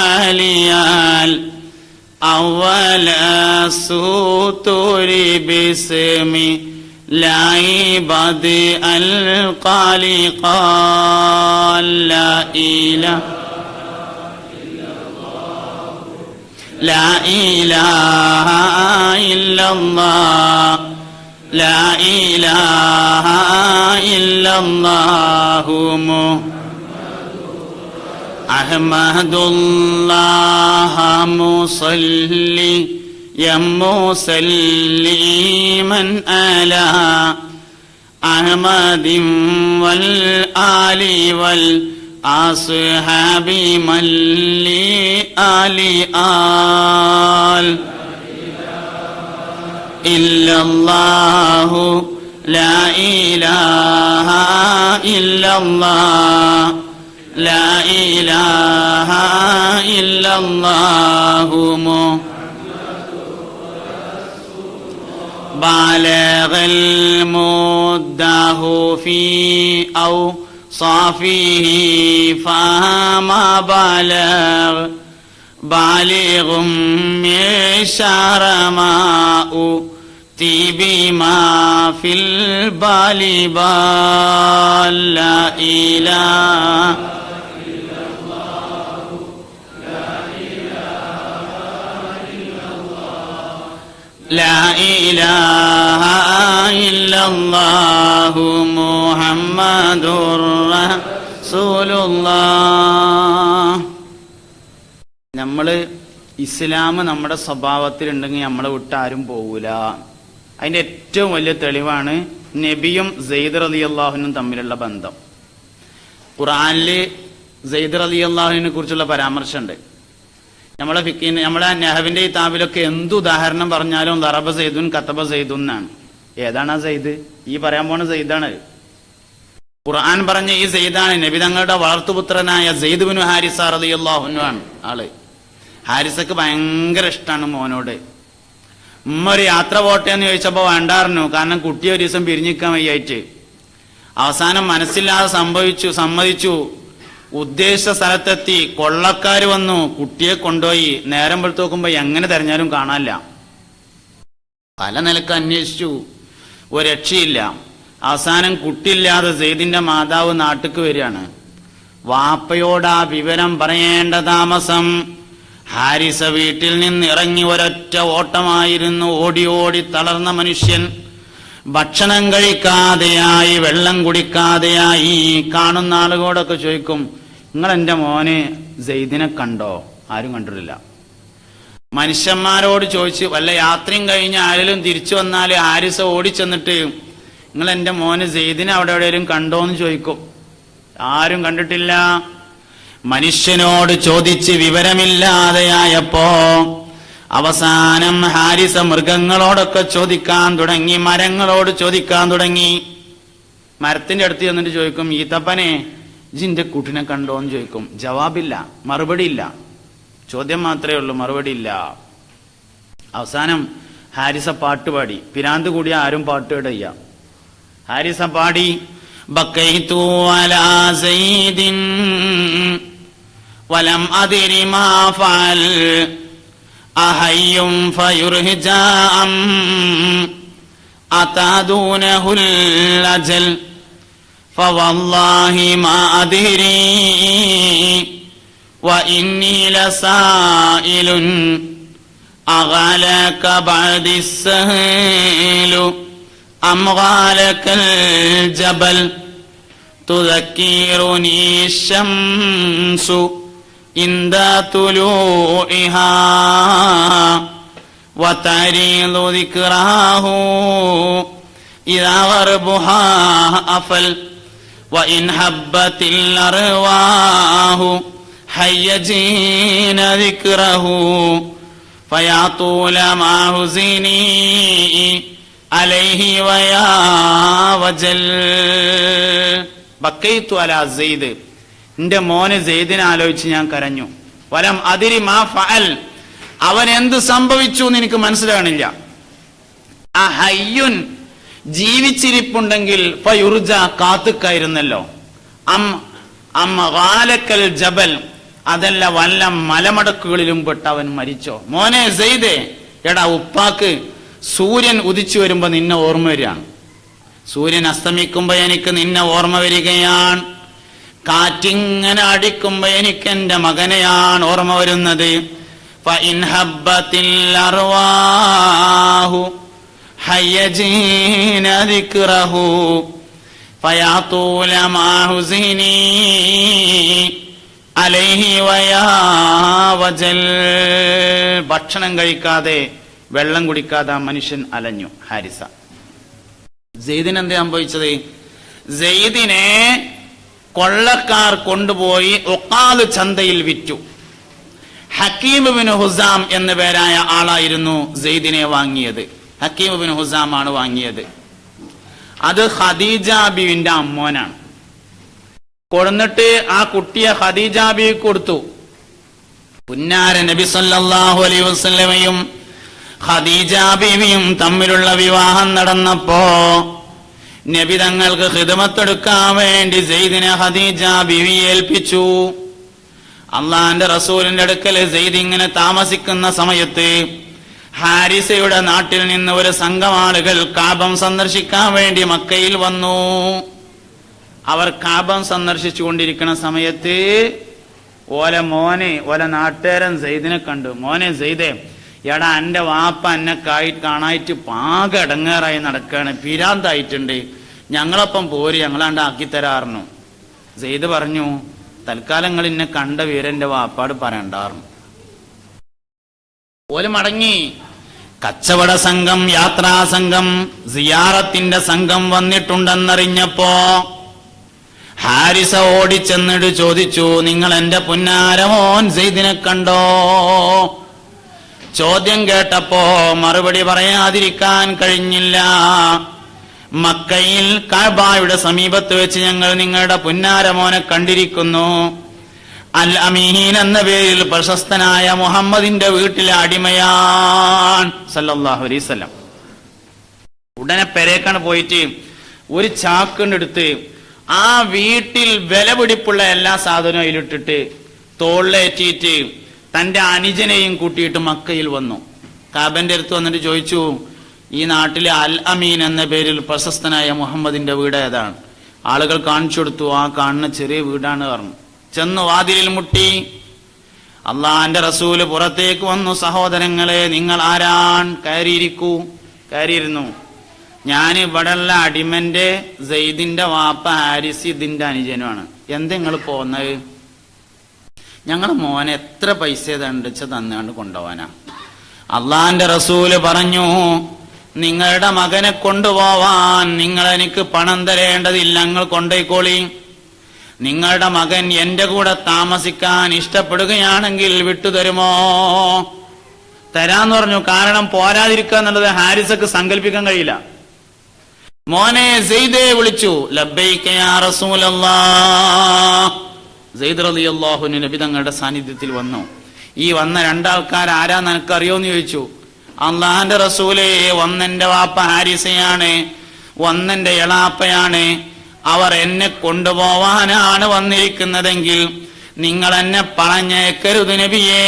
അലിയാൽ അവല സൂതുരി ബിസ്മി ലായി ബദി അൽ ഖാലിഖാൽ ലാ ഇലാഹ ലാ ഇലാഹ ഇല്ലല്ലാഹ് ലാ ഇലാഹ ഇല്ലല്ലാഹു അഹ്മദുല്ലാഹ മുസല്ലി യമുസല്ലിമൻ അലാ അഹ്മദിൻ വൽ ആലി വൽ അസ്ഹാബി മല്ലി ആലി ആൽ ഇല്ലല്ലാഹു ലാ ഇലാഹ ഇല്ലല്ലാഹ് ലാ ഇലാഹ ഇല്ലല്ലാഹു ബലഗൽ മുദ്ദഹു ഫീ ഔസാഫിഹി ഫമാ ബലഗ ബാലിഗും മിശറമാഉ തിബിമാ ഫിൽ ബാലിബാൽ ലാ ഇലാഹ ലാ ഇലാഹ ഇല്ലല്ലാഹു മുഹമ്മദുർ റസൂലുള്ളാഹ്. നമ്മള് ഇസ്ലാം നമ്മുടെ സ്വഭാവത്തിലുണ്ടെങ്കിൽ നമ്മളെ വിട്ട് ആരും പോകൂല. അതിന്റെ ഏറ്റവും വലിയ തെളിവാണ് നബിയും സെയ്ദ് റളിയല്ലാഹുവിനും തമ്മിലുള്ള ബന്ധം. ഖുർആനില് സെയ്ദ് റളിയല്ലാഹുവിനെ കുറിച്ചുള്ള പരാമർശമുണ്ട്. നമ്മളെ നെഹവിന്റെ ഈ താബിലൊക്കെ എന്ത് ഉദാഹരണം പറഞ്ഞാലും ദറബ സെയ്ദുൻ കതബ സെയ്ദുൻ എന്നാണ്. ഏതാണ് ആ സെയ്ദ്? ഈ പറയാൻ പോണ സെയ്ദാണ്. ഖുർആൻ പറഞ്ഞ ഈ സെയ്ദാണ് നബി തങ്ങളുടെ വളർത്തുപുത്രനായ സെയ്ദ് ബിനു ഹാരിസ റളിയല്ലാഹു അൻഹു ആണ് ആള്. ഹാരിസക്ക് ഭയങ്കര ഇഷ്ടമാണ് മോനോട്. ഉമ്മ ഒരു യാത്ര പോട്ടെ എന്ന് ചോദിച്ചപ്പോ വേണ്ടായിരുന്നു. കാരണം കുട്ടി ഒരു ദിവസം പിരിഞ്ഞിക്കാൻ വയ്യായിട്ട്. അവസാനം മനസ്സില്ലാതെ സമ്മതിച്ചു. ഉദ്ദേശിച്ച സ്ഥലത്തെത്തി. കൊള്ളക്കാര് വന്നു, കുട്ടിയെ കൊണ്ടുപോയി. നേരം വെളുത്ത് നോക്കുമ്പോ എങ്ങനെ തെരഞ്ഞാലും കാണാനില്ല. പല നിലക്ക് അന്വേഷിച്ചു, ഒരു രക്ഷയില്ല. അവസാനം കുട്ടിയില്ലാതെ സെയ്ദിന്റെ മാതാവ് നാട്ടിക്ക് വരികയാണ്. വാപ്പയോട് ആ വിവരം പറയേണ്ട താമസം. ഹാരിസ വീട്ടിൽ നിന്ന് ഇറങ്ങി ഒരൊറ്റ ഓട്ടമായിരുന്നു. ഓടി ഓടി തളർന്ന മനുഷ്യൻ. ഭക്ഷണം കഴിക്കാതെയായി, വെള്ളം കുടിക്കാതെയായി. കാണുന്ന ആളുകളോടൊക്കെ ചോദിക്കും, നിങ്ങൾ എന്റെ മോനെ സെയ്ദിനെ കണ്ടോ? ആരും കണ്ടിട്ടില്ല. മനുഷ്യന്മാരോട് ചോദിച്ച് വല്ല യാത്രയും കഴിഞ്ഞ് ആരെങ്കിലും തിരിച്ചു വന്നാൽ ഹാരിസ ഓടിച്ചെന്നിട്ട് നിങ്ങൾ എന്റെ മോന് സെയ്ദിനെ അവിടെ എവിടെയെങ്കിലും കണ്ടോന്ന് ചോദിക്കും. ആരും കണ്ടിട്ടില്ല. മനുഷ്യനോട് ചോദിച്ച് വിവരമില്ലാതെയായപ്പോ അവസാനം ഹാരിസ മൃഗങ്ങളോടൊക്കെ ചോദിക്കാൻ തുടങ്ങി, മരങ്ങളോട് ചോദിക്കാൻ തുടങ്ങി. മരത്തിന്റെ അടുത്ത് ചെന്നിട്ട് ചോദിക്കും, ഈത്തപ്പനെ ജിന്റെ കുട്ടിനെ കണ്ടോന്ന് ചോദിക്കും. ജവാബില്ല, മറുപടിയില്ല. ചോദ്യം മാത്രമേ ഉള്ളൂ, മറുപടിയില്ല. അവസാനം ഹാരിസ പാട്ടുപാടി. പിരാന്ത് കൂടി ആരും പാട്ടുപാടില്ല. ഹാരിസ പാടി, ബക്കൈതു അലാ സയ്യിദിൻ വലം അദ്രി മാ ഫഅൽ അഹയ്യും ഫയുർഹിജാം അതദൂനഹുൽ അജൽ ഫവല്ലാഹി മാ അദ്രി وإني لسائل أغالك بعد السهيل أم غالك الجبل تذكرني الشمس عند طلوعها وتعريض ذكراه إذا غربها أفل وإن حبت الأرواح حيجين ذكره فيا طول ما حزني عليه ويا وجل بكيت على زيد എന്റെ മോനെ സെയ്ദിനെ ആലോചിച്ച് ഞാൻ കരഞ്ഞു. വലം അതിരി മാ ഫഅൽ, അവൻ എന്ത് സംഭവിച്ചു എന്ന് എനിക്ക് മനസ്സിലാകണില്ല. ആ ഹയ്യുൻ, ജീവിച്ചിരിപ്പുണ്ടെങ്കിൽ ഫയുർജ, കാത്തുക്കായിരുന്നല്ലോ. ഗാലക്കൽ ജബൽ, അതല്ല വല്ല മലമടക്കുകളിലും പെട്ട് അവൻ മരിച്ചോ. മോനെ സെയ്ദേ, എടാ ഉപ്പാക്ക് സൂര്യൻ ഉദിച്ചു വരുമ്പോ നിന്നെ ഓർമ്മ വരികയാണ്, സൂര്യൻ അസ്തമിക്കുമ്പോ എനിക്ക് നിന്നെ ഓർമ്മ വരികയാണ്, കാറ്റിങ്ങനെ അടിക്കുമ്പോ എനിക്ക് എന്റെ മകനെയാണ് ഓർമ്മ വരുന്നത്. ഫഇൻ ഹബ്ബത്തിൽ അർവാഹു ഹയ്യജീന ദിക്റഹു ഫയാതൂല മാ ഹുസിനി അലൈഹി വയാ വജൽ. ഭക്ഷണം കഴിക്കാതെ വെള്ളം കുടിക്കാതെ ആ മനുഷ്യൻ അലഞ്ഞു. ഹാരിസ. സെയ്ദിന് എന്താ സംഭവിച്ചത്? സെയ്ദിനെ കൊള്ളക്കാർ കൊണ്ടുപോയി ഉഖാദ് ചന്തയിൽ വിറ്റു. ഹക്കീം ബിൻ ഹുസാം എന്ന പേരായ ആളായിരുന്നു സെയ്ദിനെ വാങ്ങിയത്. ഹക്കീം ബിൻ ഹുസാം ആണ് വാങ്ങിയത്. അത് ഖദീജ ബീവിന്റെ അമ്മോനാണ്. കൊടുന്നിട്ട് ആ കുട്ടിയെ ഖദീജ ബീവി കൊടുത്തു. പുന്നാര നബി സല്ലല്ലാഹു അലൈഹി വസല്ലമയും ഖദീജ ബീവിയും തമ്മിലുള്ള വിവാഹം നടന്നപ്പോ നബി തങ്ങൾക്ക് ഖിദ്മത്തെടുക്കാൻ വേണ്ടി സെയ്ദിനെ ഖദീജ ബീവി ഏൽപ്പിച്ചു. അള്ളാന്റെ റസൂലിന്റെ അടുക്കൽ സെയ്ദ് ഇങ്ങനെ താമസിക്കുന്ന സമയത്ത് ഹാരിസയുടെ നാട്ടിൽ നിന്ന് ഒരു സംഘം ആളുകൾ കാബം സന്ദർശിക്കാൻ വേണ്ടി മക്കയിൽ വന്നു. അവർ കാബം സന്ദർശിച്ചു കൊണ്ടിരിക്കുന്ന സമയത്ത് ഓല നാട്ടുകാരൻ സെയ്ദിനെ കണ്ടു. മോനെ സെയ്ദേ, എടാ എന്റെ വാപ്പ എന്നെ കാണായിട്ട് പാക ഇടങ്ങേറായി നടക്കാണ്, പിരാന്തായിട്ടുണ്ട്, ഞങ്ങളൊപ്പം പോര്, ഞങ്ങളാണ്ട് ആക്കിത്തരാറുന്നു. സെയ്ദ് പറഞ്ഞു, തൽക്കാലങ്ങൾ എന്നെ കണ്ട വീരന്റെ വാപ്പാട് പറയണ്ടാറുന്നു. ഓല് മടങ്ങി. കച്ചവട സംഘം, യാത്രാ സംഘം, സിയാറത്തിന്റെ സംഘം വന്നിട്ടുണ്ടെന്നറിഞ്ഞപ്പോ ഹാരിസ ഓടിച്ചെന്നിട്ട് ചോദിച്ചു, നിങ്ങൾ എന്റെ പുന്നാരമോൻ സെയ്ദിനെ കണ്ടോ? ചോദ്യം കേട്ടപ്പോ മറുപടി പറയാതിരിക്കാൻ കഴിഞ്ഞില്ല. മക്കയിൽ കഅബയുടെ സമീപത്ത് വെച്ച് ഞങ്ങൾ നിങ്ങളുടെ പുന്നാരമോനെ കണ്ടിരിക്കുന്നു. അൽ അമീൻ എന്ന പേരിൽ പ്രശസ്തനായ മുഹമ്മദിന്റെ വീട്ടിലെ അടിമയാൻ സല്ലല്ലാഹു അലൈഹി വസല്ലം. ഉടനെ പെരേക്കാണ് പോയിട്ട് ഒരു ചാക്കിനെടുത്ത് ആ വീട്ടിൽ വിലപിടിപ്പുള്ള എല്ലാ സാധനവും അതിലിട്ടിട്ട് തോളിലേറ്റിയിട്ട് തന്റെ അനുജനെയും കൂട്ടിയിട്ട് മക്കയിൽ വന്നു. കാബന്റെ അടുത്ത് വന്നിട്ട് ചോദിച്ചു, ഈ നാട്ടിലെ അൽ അമീൻ എന്ന പേരിൽ പ്രശസ്തനായ മുഹമ്മദിന്റെ വീട് ഏതാണ്? ആളുകൾ കാണിച്ചു കൊടുത്തു. ആ കാണുന്ന ചെറിയ വീടാണ് പറഞ്ഞു. ചെന്നു വാതിലിൽ മുട്ടി. അള്ളാന്റെ റസൂല് പുറത്തേക്ക് വന്നു. സഹോദരങ്ങളെ, നിങ്ങൾ ആരാൻ? കയറിയിരിക്കൂ. കയറിയിരുന്നു. ഞാൻ ഇവിടെയുള്ള അടിമന്റെ സെയ്ദിന്റെ വാപ്പ ഹാരിസ് ഇതിന്റെ അനുജനുമാണ്. എന്താ നിങ്ങൾ പോന്നത്? ഞങ്ങളെ മോനെ എത്ര പൈസ തണ്ടിച്ച തന്നാണ്ട് കൊണ്ടുപോവാനാ. അള്ളാന്റെ റസൂല് പറഞ്ഞു, നിങ്ങളുടെ മകനെ കൊണ്ടുപോവാൻ നിങ്ങൾ എനിക്ക് പണം തരേണ്ടതില്ല, നിങ്ങൾ കൊണ്ടുപോയിക്കോളി. നിങ്ങളുടെ മകൻ എന്റെ കൂടെ താമസിക്കാൻ ഇഷ്ടപ്പെടുകയാണെങ്കിൽ വിട്ടുതരുമോ? തരാന്ന് പറഞ്ഞു. കാരണം പോരാതിരിക്കുക എന്നുള്ളത് ഹാരിസക്ക് സങ്കല്പിക്കാൻ കഴിയില്ല. മോനെ സെയ്ദേ വിളിച്ചു. ലബ്ബൈക യാ റസൂലല്ലാഹ്. സെയ്ദ് റളിയല്ലാഹു അൻഹു നബി തങ്ങളുടെ സാന്നിധ്യത്തിൽ വന്നു. ഈ വന്ന രണ്ടാൾക്കാർ ആരാന്ന് എനിക്കറിയോന്ന് ചോദിച്ചു. അള്ളാഹന്റെ റസൂലേ, ഒന്നെന്റെ വാപ്പ ഹാരിസയാണ്, ഒന്നെന്റെ എളാപ്പയാണ്. അവർ എന്നെ കൊണ്ടുപോവാനാണ് വന്നിരിക്കുന്നതെങ്കിൽ നിങ്ങൾ എന്നെ പറഞ്ഞേക്കരുത് നബിയേ.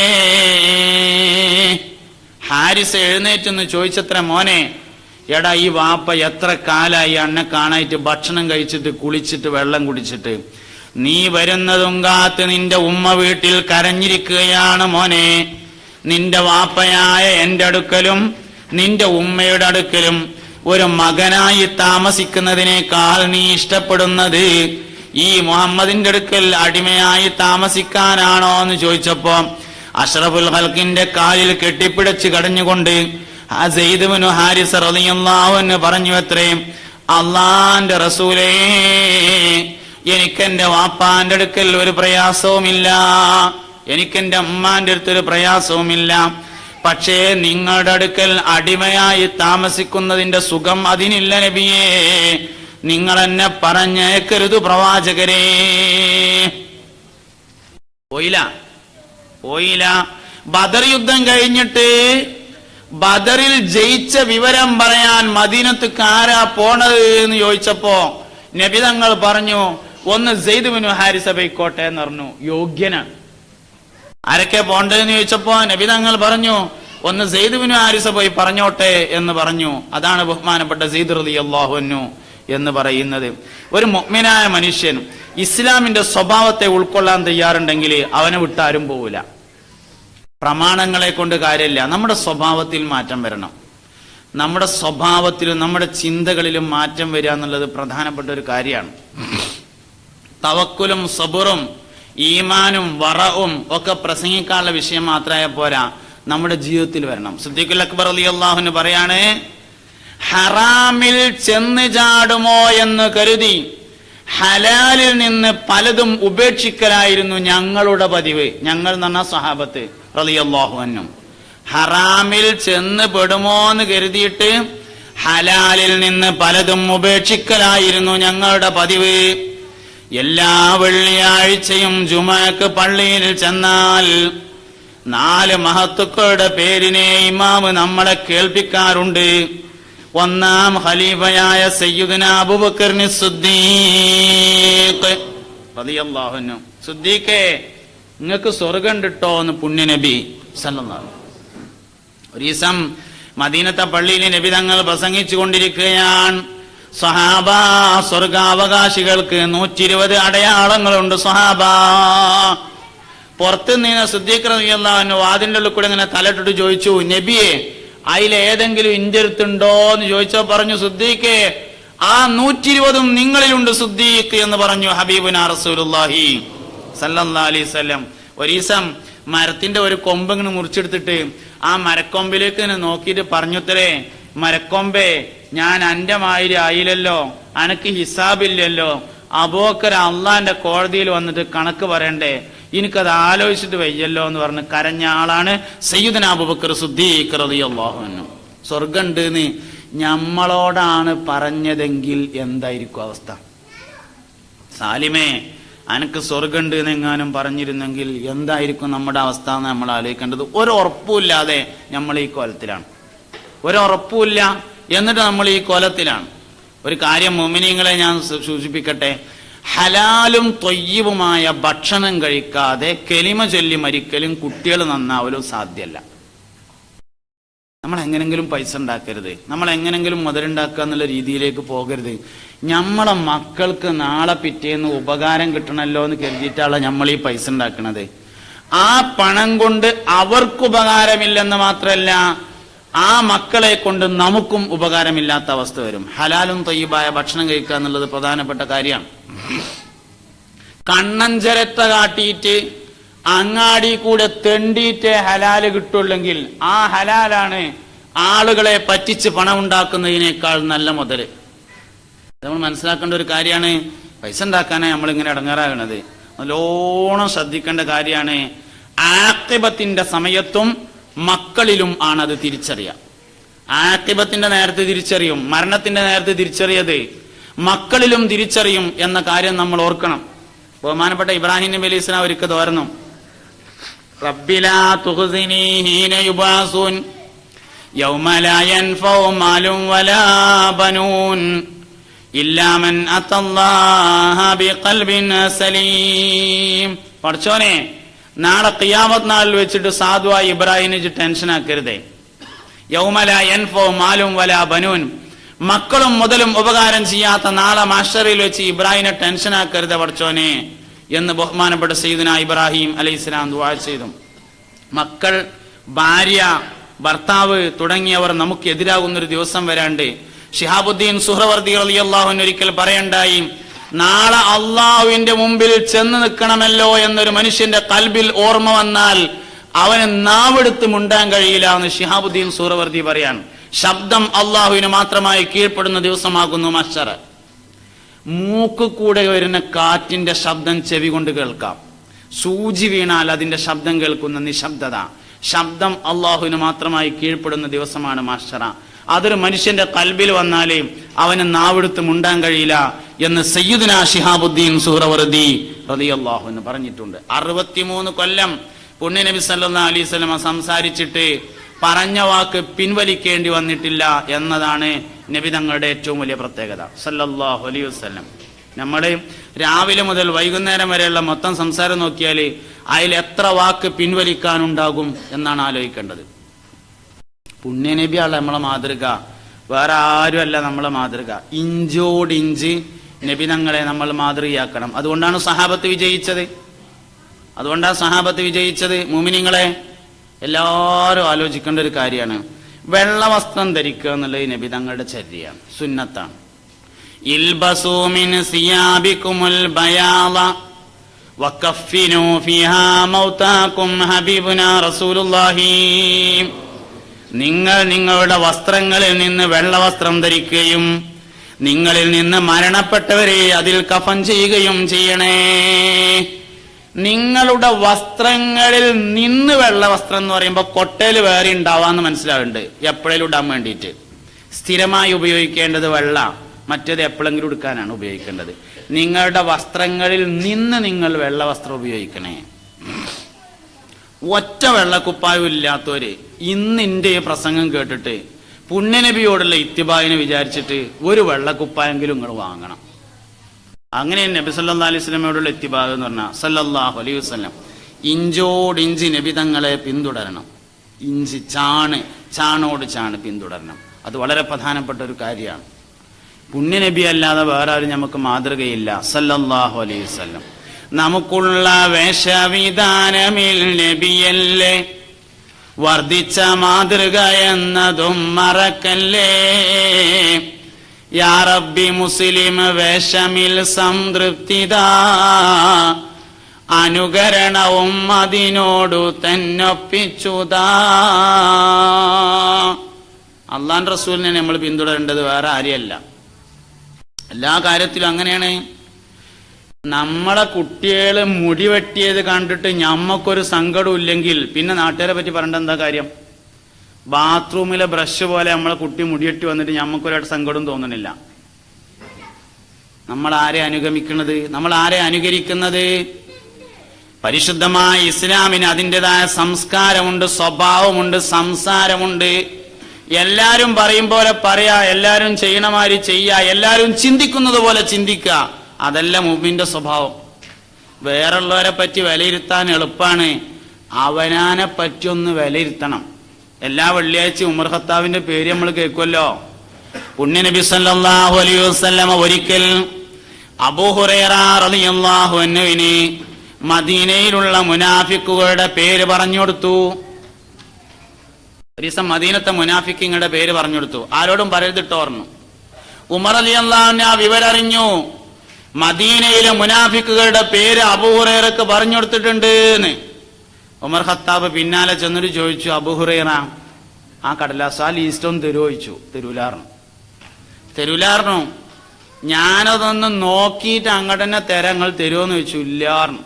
ഹാരിസ എഴുന്നേറ്റെന്ന് ചോദിച്ചത്ര, മോനെ എടാ, ഈ വാപ്പ എത്ര കാലായി എന്നെ കാണായിട്ട് ഭക്ഷണം കഴിച്ചിട്ട് കുളിച്ചിട്ട് വെള്ളം കുടിച്ചിട്ട് നീ വരുന്നതും കാത്ത് നിന്റെ ഉമ്മ വീട്ടിൽ കരഞ്ഞിരിക്കുകയാണ് മോനെ. നിന്റെ വാപ്പയായ എന്റെ അടുക്കലും നിന്റെ ഉമ്മയുടെ അടുക്കലും ഒരു മകനായി താമസിക്കുന്നതിനേക്കാൾ നീ ഇഷ്ടപ്പെടുന്നത് ഈ മുഹമ്മദിന്റെ അടുക്കൽ അടിമയായി താമസിക്കാനാണോ എന്ന് ചോദിച്ചപ്പോ അഷ്റഫുൽ ഖൽഖിന്റെ കാലിൽ കെട്ടിപ്പിടിച്ച് കടഞ്ഞുകൊണ്ട് ആ സെയ്ദ് ഇബ്നു ഹാരിസ റളിയല്ലാഹു അൻഹു പറഞ്ഞു അത്രേ, അള്ളാന്റെ റസൂലേ, എനിക്കെന്റെ വാപ്പാന്റെ അടുക്കൽ ഒരു പ്രയാസവുമില്ല, എനിക്കെന്റെ അമ്മാന്റെ അടുത്തൊരു പ്രയാസവുമില്ല. പക്ഷേ നിങ്ങളുടെ അടുക്കൽ അടിമയായി താമസിക്കുന്നതിന്റെ സുഖം അതിനില്ല നബിയേ. നിങ്ങൾ എന്നെ പറഞ്ഞേക്കരുത് പ്രവാചകരേ. പോയില്ല. ബദർ യുദ്ധം കഴിഞ്ഞിട്ട് ബദറിൽ ജയിച്ച വിവരം പറയാൻ മദീനത്തേക്ക് ആരാ പോണത് എന്ന് ചോദിച്ചപ്പോ നബി തങ്ങൾ പറഞ്ഞു, ഒന്ന് സെയ്ദ് ഇബ്നു ഹാരിസ പോയിക്കോട്ടെ എന്ന് പറഞ്ഞു. യോഗ്യനാണ്. ആരൊക്കെ പോണ്ടതെന്ന് ചോദിച്ചപ്പോ നബി തങ്ങൾ പറഞ്ഞു, ഒന്ന് സെയ്ദ് ഇബ്നു ഹാരിസ പോയി പറഞ്ഞോട്ടെ എന്ന് പറഞ്ഞു. അതാണ് ബഹുമാനപ്പെട്ട സെയ്ദ് റളിയല്ലാഹു അൻഹു എന്ന് പറയുന്നത്. ഒരു മുഅ്മിനായ മനുഷ്യൻ ഇസ്ലാമിന്റെ സ്വഭാവത്തെ ഉൾക്കൊള്ളാൻ തയ്യാറുണ്ടെങ്കിൽ അവനെ വിട്ടാരും പോവില്ല. പ്രമാണങ്ങളെ കൊണ്ട് കാര്യമില്ല. നമ്മുടെ സ്വഭാവത്തിൽ മാറ്റം വരണം. നമ്മുടെ സ്വഭാവത്തിലും നമ്മുടെ ചിന്തകളിലും മാറ്റം വരിക എന്നുള്ളത് പ്രധാനപ്പെട്ട ഒരു കാര്യമാണ്. തവക്കുലും സബറും ഈമാനും വറവും ഒക്കെ പ്രസംഗിക്കാനുള്ള വിഷയം മാത്രമായ പോരാ, നമ്മുടെ ജീവിതത്തിൽ വരണം. സിദ്ദീഖുൽ അക്ബർ റളിയല്ലാഹു അൻഹു പറയാണ്, ഹറാമിൽ ചെന്ന് ചാടുമോ എന്ന് കരുതി ഹലാലിൽ നിന്ന് പലതും ഉപേക്ഷിക്കലായിരുന്നു ഞങ്ങളുടെ പതിവ്. ഞങ്ങൾ എന്ന് പറഞ്ഞ സ്വഹാബത്ത് റളിയല്ലാഹു അൻഹു. ഹറാമിൽ ചെന്ന് പെടുമോ എന്ന് കരുതിയിട്ട് ഹലാലിൽ നിന്ന് പലതും ഉപേക്ഷിക്കലായിരുന്നു ഞങ്ങളുടെ പതിവ്. എല്ലാ വെള്ളിയാഴ്ചയും ജുമഅക്ക് പള്ളിയിൽ ചെന്നാൽ 4 മഹത്തുക്കളുടെ പേരിനെ ഇമാമ് നമ്മളെ കേൾപ്പിക്കാറുണ്ട്. ഒന്നാം ഖലീഫയായ സയ്യിദുനാ അബൂബക്കർ സിദ്ദീഖ് റളിയല്ലാഹു അൻഹു. സിദ്ദീഖേ, നിങ്ങൾക്ക് സ്വർഗം കിട്ടോ എന്ന് പുണ്യനബി സല്ലല്ലാഹു അലൈഹി വസല്ലം. ഒരു ദിവസം മദീനത്തെ പള്ളിയിൽ നബി തങ്ങൾ പ്രസംഗിച്ചു കൊണ്ടിരിക്കുകയാണ്. സ്വഹാബ, സ്വർഗാവകാശികൾക്ക് 120 അടയാളങ്ങളുണ്ട്. സ്വഹാബ, പുറത്ത് നിന്ന് സിദ്ദീഖ് റളിയല്ലാഹു അൻഹു വാതിന്റെ ഉള്ളിൽ കൂടെ ഇങ്ങനെ തലട്ടിട്ട് ചോദിച്ചു, നബിയെ, അതിലേതെങ്കിലും ഇന്റെ അടുത്തുണ്ടോ എന്ന് ചോദിച്ചോ പറഞ്ഞു, സിദ്ദീഖേ, ആ 120ഉം നിങ്ങളിലുണ്ട് സിദ്ദീഖ് എന്ന് പറഞ്ഞു ഹബീബുനാ റസൂലുള്ളാഹി സല്ലല്ലാഹു അലൈഹി വസല്ലം. ഒരു ദിവസം മരത്തിന്റെ ഒരു കൊമ്പ് ഇങ്ങനെ മുറിച്ചെടുത്തിട്ട് ആ മരക്കൊമ്പിലേക്ക് നോക്കിയിട്ട് പറഞ്ഞുത്തരേ, മരക്കൊമ്പേ, ഞാൻ അന്റെ മാതിരി ആയില്ലല്ലോ, അനക്ക് ഹിസാബില്ലല്ലോ, അബൂബക്കർ അള്ളാന്റെ കോടതിയിൽ വന്നിട്ട് കണക്ക് പറയണ്ടേ, എനിക്കത് ആലോചിച്ചിട്ട് വയ്യല്ലോ എന്ന് പറഞ്ഞ് കരഞ്ഞ ആളാണ് സയ്യിദുനാ അബൂബക്കർ സിദ്ദീഖ് റളിയല്ലാഹു അൻഹു. സ്വർഗമുണ്ട് എന്ന് നമ്മളോടാണ് പറഞ്ഞതെങ്കിൽ എന്തായിരിക്കും അവസ്ഥ? സാലിമേ, അനക്ക് സ്വർഗമുണ്ട് എന്നെങ്ങാനും പറഞ്ഞിരുന്നെങ്കിൽ എന്തായിരിക്കും നമ്മുടെ അവസ്ഥ എന്ന് നമ്മൾ ആലോചിക്കേണ്ടത്. ഒരു ഉറപ്പുമില്ലാതെ നമ്മൾ ഈ കോലത്തിലാണ്. ഒരുറപ്പുമില്ല, എന്നിട്ട് നമ്മൾ ഈ കോലത്തിലാണ്. ഒരു കാര്യം മുഅ്മിനീങ്ങളെ ഞാൻ സൂചിപ്പിക്കട്ടെ, ഹലാലും ത്വയ്യിബുമായ ഭക്ഷണം കഴിക്കാതെ കലിമ ചൊല്ലി മരിക്കലും കുട്ടികൾ നന്നാവലും സാധ്യമല്ല. നമ്മൾ എങ്ങനെങ്കിലും പൈസ ഉണ്ടാക്കരുത്, നമ്മൾ എങ്ങനെങ്കിലും മുതലുണ്ടാക്കുക എന്നുള്ള രീതിയിലേക്ക് പോകരുത്. നമ്മളെ മക്കൾക്ക് നാളെ പിറ്റേന്ന് ഉപകാരം കിട്ടണമല്ലോ എന്ന് കരുതിയിട്ടാണ് നമ്മൾ ഈ പൈസ ഉണ്ടാക്കുന്നത്. ആ പണം കൊണ്ട് അവർക്ക് ഉപകാരമില്ലെന്ന് മാത്രമല്ല, ആ മക്കളെ കൊണ്ട് നമുക്കും ഉപകാരമില്ലാത്ത അവസ്ഥ വരും. ഹലാലും ത്വയ്യിബായ ഭക്ഷണം കഴിക്കുക എന്നുള്ളത് പ്രധാനപ്പെട്ട കാര്യമാണ്. കണ്ണഞ്ചരത്ത കാട്ടിയിട്ട് അങ്ങാടി കൂടെ തെണ്ടിയിട്ട് ഹലാല് കിട്ടുള്ളെങ്കിൽ ആ ഹലാലാണ് ആളുകളെ പറ്റിച്ച് പണം ഉണ്ടാക്കുന്നതിനേക്കാൾ നല്ല മുതല്. നമ്മൾ മനസ്സിലാക്കേണ്ട ഒരു കാര്യമാണ്. പൈസ ഉണ്ടാക്കാനാണ് നമ്മളിങ്ങനെ ഇടങ്ങേറാകണത്. നല്ലോണം ശ്രദ്ധിക്കേണ്ട കാര്യമാണ്. ആഖിബത്തിന്റെ സമയത്തും മക്കളിലും ആണത് തിരിച്ചറിയുക. ആഖിബത്തിന്റെ നേരത്തെ തിരിച്ചറിയും, മരണത്തിന്റെ നേരത്തെ തിരിച്ചറിയത് മക്കളിലും തിരിച്ചറിയും എന്ന കാര്യം നമ്മൾ ഓർക്കണം. ബഹുമാനപ്പെട്ട ഇബ്രാഹിം നബി അലൈഹി സ്വലാം ഒരിക്കൽ തോർന്നു, റബ്ബി ലാ തുഖ്സിനി ഹീന യുബാസുൻ യൗമ ലാ യൻഫഉ മാലും വലാ ബനൂൻ ഇല്ലാ മൻ അത്തല്ലാഹ ബിഖൽബിൻ സലീം. പഠിച്ചോനെ, നാളെ ഖിയാമത്ത് നാളിൽ വെച്ചിട്ട് സാധുവായി ഇബ്രാഹിമിനെ ടെൻഷൻ ആക്കരുതേ. യൗമ ലാ യൻഫഉ മാലും വലാ ബനൂൻ, മക്കളും മുതലും ഉപകാരം ചെയ്യാത്ത നാളെ മഹ്ശറിൽ വെച്ച് ഇബ്രാഹിമിനെ ടെൻഷൻ ആക്കരുത് പഠിച്ചോനെ. എന്ന് ബഹുമാനപ്പെട്ട സയ്യിദുനാ ഇബ്രാഹിം അലൈഹിസ്സലാം ദുആ ചെയ്തു. മക്കൾ, ഭാര്യ, ഭർത്താവ് തുടങ്ങിയവർ നമുക്ക് എതിരാകുന്നൊരു ദിവസം വരാണ്ട് ശിഹാബുദ്ദീൻ സുഹ്റവർദി റളിയല്ലാഹു അൻഹു ഒരിക്കൽ പറയണ്ടായി, നാളെ അള്ളാഹുവിന്റെ മുമ്പിൽ ചെന്ന് നിൽക്കണമല്ലോ എന്നൊരു മനുഷ്യന്റെ കൽബിൽ ഓർമ്മ വന്നാൽ അവന് നാവെടുത്ത് മുണ്ടാൻ കഴിയില്ല എന്ന് ശിഹാബുദ്ദീൻ സുഹ്റവർദി പറയാൻ. ശബ്ദം അള്ളാഹുവിന് മാത്രമായി കീഴ്പ്പെടുന്ന ദിവസമാകുന്നു മഹ്ശർ. മൂക്ക് കൂടെ വരുന്ന കാറ്റിന്റെ ശബ്ദം ചെവി കൊണ്ട് കേൾക്കാം. സൂചി വീണാൽ അതിന്റെ ശബ്ദം കേൾക്കുന്ന നിശബ്ദത. ശബ്ദം അള്ളാഹുവിന് മാത്രമായി കീഴ്പ്പെടുന്ന ദിവസമാണ് മഹ്ശർ. അതൊരു മനുഷ്യന്റെ കൽബിൽ വന്നാലേ അവന് നാവെടുത്ത് മുണ്ടാൻ കഴിയില്ല എന്ന് സയ്യിദുനാ ശിഹാബുദ്ദീൻ സുഹ്റവർദി റളിയല്ലാഹു അൻഹു പറഞ്ഞിട്ടുണ്ട്. 63 കൊല്ലം പുണ്യനബി സല്ലല്ലാഹു അലൈഹി വസല്ലം സംസാരിച്ചിട്ട് പറഞ്ഞ വാക്ക് പിൻവലിക്കേണ്ടി വന്നിട്ടില്ല എന്നതാണ് നബി തങ്ങളുടെ ഏറ്റവും വലിയ പ്രത്യേകത സല്ലല്ലാഹു അലൈഹി വസല്ലം. നമ്മൾ രാവിലെ മുതൽ വൈകുന്നേരം വരെയുള്ള മൊത്തം സംസാരം നോക്കിയാൽ അതിൽ എത്ര വാക്ക് പിൻവലിക്കാനുണ്ടാകും എന്നാണ് ആലോചിക്കേണ്ടത്. പുണ്യനബിയാണ് നമ്മളെ മാതൃക, വേറെ ആരുമല്ല നമ്മളെ മാതൃക. ഇഞ്ചോടിഞ്ച് നബി തങ്ങളെ നമ്മൾ മാതൃകയാക്കണം. അതുകൊണ്ടാണ് സഹാബത്ത് വിജയിച്ചത്. മുഅ്മിനീങ്ങളെ, എല്ലാവരും ആലോചിക്കേണ്ട ഒരു കാര്യമാണ്. വെള്ള വസ്ത്രം ധരിക്കുക എന്നുള്ളത് നബി തങ്ങളുടെ ചര്യയാണ്, സുന്നത്താണ്. ഇൽബസൂ മിൻ സിയാബികുമുൽ ബയാള വകഫിനൂ ഫിഹാ മൗതാകും ഹബീബുനാ റസൂലുള്ളാഹി. നിങ്ങൾ നിങ്ങളുടെ വസ്ത്രങ്ങളിൽ നിന്ന് വെള്ളവസ്ത്രം ധരിക്കുകയും നിങ്ങളിൽ നിന്ന് മരണപ്പെട്ടവരെ അതിൽ കഫൻ ചെയ്യുകയും ചെയ്യണേ. നിങ്ങളുടെ വസ്ത്രങ്ങളിൽ നിന്ന് വെള്ളവസ്ത്രം എന്ന് പറയുമ്പോൾ കൊട്ടയിൽ വേറെ ഉണ്ടാവാന്ന് മനസ്സിലാവുന്നുണ്ട്. എപ്പോഴേലും ഇടാൻ വേണ്ടിയിട്ട് സ്ഥിരമായി ഉപയോഗിക്കേണ്ടത് വെള്ള, മറ്റേത് എപ്പോഴെങ്കിലും എടുക്കാനാണ് ഉപയോഗിക്കേണ്ടത്. നിങ്ങളുടെ വസ്ത്രങ്ങളിൽ നിന്ന് നിങ്ങൾ വെള്ളവസ്ത്രം ഉപയോഗിക്കണേ. ഒറ്റ വെള്ളക്കുപ്പായും ഇല്ലാത്തവര് ഇന്ന് എന്റെ ഈ പ്രസംഗം കേട്ടിട്ട് പുണ്യനബിയോടുള്ള ഇത്തിബായിനെ വിചാരിച്ചിട്ട് ഒരു വെള്ളക്കുപ്പായെങ്കിലും നിങ്ങൾ വാങ്ങണം. അങ്ങനെ നബി സല്ലല്ലാഹു അലൈഹി വസല്ലമയോടുള്ള ഇത്തിബാഗ് എന്ന് പറഞ്ഞാൽ സല്ലല്ലാഹു അലൈഹി വസല്ലം ഇഞ്ചോടിഞ്ച് നബി തങ്ങളെ പിന്തുടരണം. ഇഞ്ച് ചാണോട് ചാണ് പിന്തുടരണം. അത് വളരെ പ്രധാനപ്പെട്ട ഒരു കാര്യമാണ്. പുണ്യനബി അല്ലാതെ വേറെ ആരും നമുക്ക് മാതൃകയില്ല സല്ലല്ലാഹു അലൈഹി വസല്ലം. നമുക്കുള്ള വേഷവിധാനമിൽ നബിയല്ലേ വർദ്ധിച്ച മാതൃക എന്നതും മറക്കല്ലേ. യാ റബ്ബി മുസ്ലിം വേഷമിൽ സംതൃപ്തിതാ അനുകരണവും അതിനോടു തന്നൊപ്പിച്ചുതാ. അള്ളാഹുവിന്റെ റസൂലിനെ നമ്മൾ പിന്തുടരേണ്ടത് വേറെ ആരെയല്ല. എല്ലാ കാര്യത്തിലും അങ്ങനെയാണ്. നമ്മളെ കുട്ടികള് മുടി വെട്ടിയത് കണ്ടിട്ട് ഞമ്മക്കൊരു സങ്കടം ഇല്ലെങ്കിൽ പിന്നെ നാട്ടുകാരെ പറ്റി പറഞ്ഞിട്ട് എന്താ കാര്യം? ബാത്റൂമിലെ ബ്രഷ് പോലെ നമ്മളെ കുട്ടി മുടിയെട്ടി വന്നിട്ട് ഞമ്മക്കൊരു സങ്കടം തോന്നണില്ല. നമ്മൾ ആരെ അനുകരിക്കുന്നത്? പരിശുദ്ധമായ ഇസ്ലാമിന് അതിൻ്റെതായ സംസ്കാരമുണ്ട്, സ്വഭാവമുണ്ട്, സംസാരമുണ്ട്. എല്ലാരും പറയും പോലെ പറയാ, എല്ലാരും ചെയ്യണമാതിരി ചെയ്യാ, എല്ലാരും ചിന്തിക്കുന്നത് പോലെ ചിന്തിക്കുക. അതല്ല മുഅ്മിന്റെ സ്വഭാവം. വേറുള്ളവരെ പറ്റി വിലയിരുത്താൻ എളുപ്പമാണ്, അവനാനെ പറ്റി ഒന്ന് വിലയിരുത്തണം. എല്ലാ വെള്ളിയാഴ്ചയും ഉമർ ഖത്താബിന്റെ പേര് നമ്മൾ കേൾക്കുമല്ലോ. പുണ്യനബി സല്ലല്ലാഹു അലൈഹി വസല്ലമ ഒരിക്കൽ അബൂ ഹുറൈറ റളിയല്ലാഹു അൻഹുവിന് മദീനയിലുള്ള മുനാഫിക്കുകളുടെ പേര് പറഞ്ഞു കൊടുത്തു. ഒരു ദിവസം മദീനത്തെ മുനാഫിക്കുകളുടെ പേര് പറഞ്ഞു കൊടുത്തു. ആരോടും പറയരുതിട്ടോർന്നു. ഉമർ റളിയല്ലാഹു അൻഹു ആ വിവരറിഞ്ഞു. മദീനയിലെ മുനാഫിക്കുകളുടെ പേര് അബൂ ഹുറൈറക്ക് പറഞ്ഞു കൊടുത്തിട്ടുണ്ട് എന്ന്. ഉമർ ഖത്താബ് പിന്നാലെ ചെന്നിട്ട് ചോദിച്ചു, അബൂ ഹുറൈറ ആ കടലാസ് ആ ലീസ്റ്റ് ഒന്ന് തരുമോദിച്ചു. തരൂലാർന്നു. ഞാനതൊന്ന് നോക്കിയിട്ട് അങ്ങോട്ട് തന്നെ തരങ്ങൾ തരുമോന്ന് ചോദിച്ചു. ഇല്ലാർന്നു.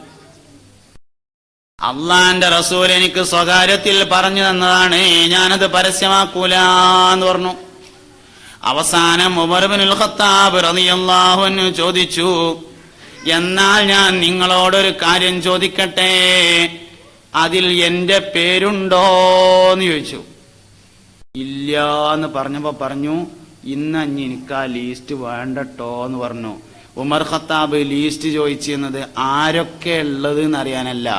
അള്ളാന്റെ റസൂൽ എനിക്ക് സ്വകാര്യത്തിൽ പറഞ്ഞു തന്നതാണ്, ഞാനത് പരസ്യമാക്കൂലെന്ന് പറഞ്ഞു. അവസാനം ഉമർ ഇബ്നുൽ ഖത്താബ് റളിയല്ലാഹു അൻഹു ചോദിച്ചു, എന്നാൽ ഞാൻ നിങ്ങളോടൊരു കാര്യം ചോദിക്കട്ടെ, അതിൽ എന്റെ പേരുണ്ടോന്ന് ചോദിച്ചു. ഇല്ല എന്ന് പറഞ്ഞപ്പോ പറഞ്ഞു, ഇന്ന് എനിക്ക് ആ ലീസ്റ്റ് വേണ്ടട്ടോ എന്ന് പറഞ്ഞു. ഉമർ ഖത്താബ് ലീസ്റ്റ് ചോദിച്ചിരുന്നത് ആരൊക്കെ ഉള്ളത് എന്നറിയാനല്ല,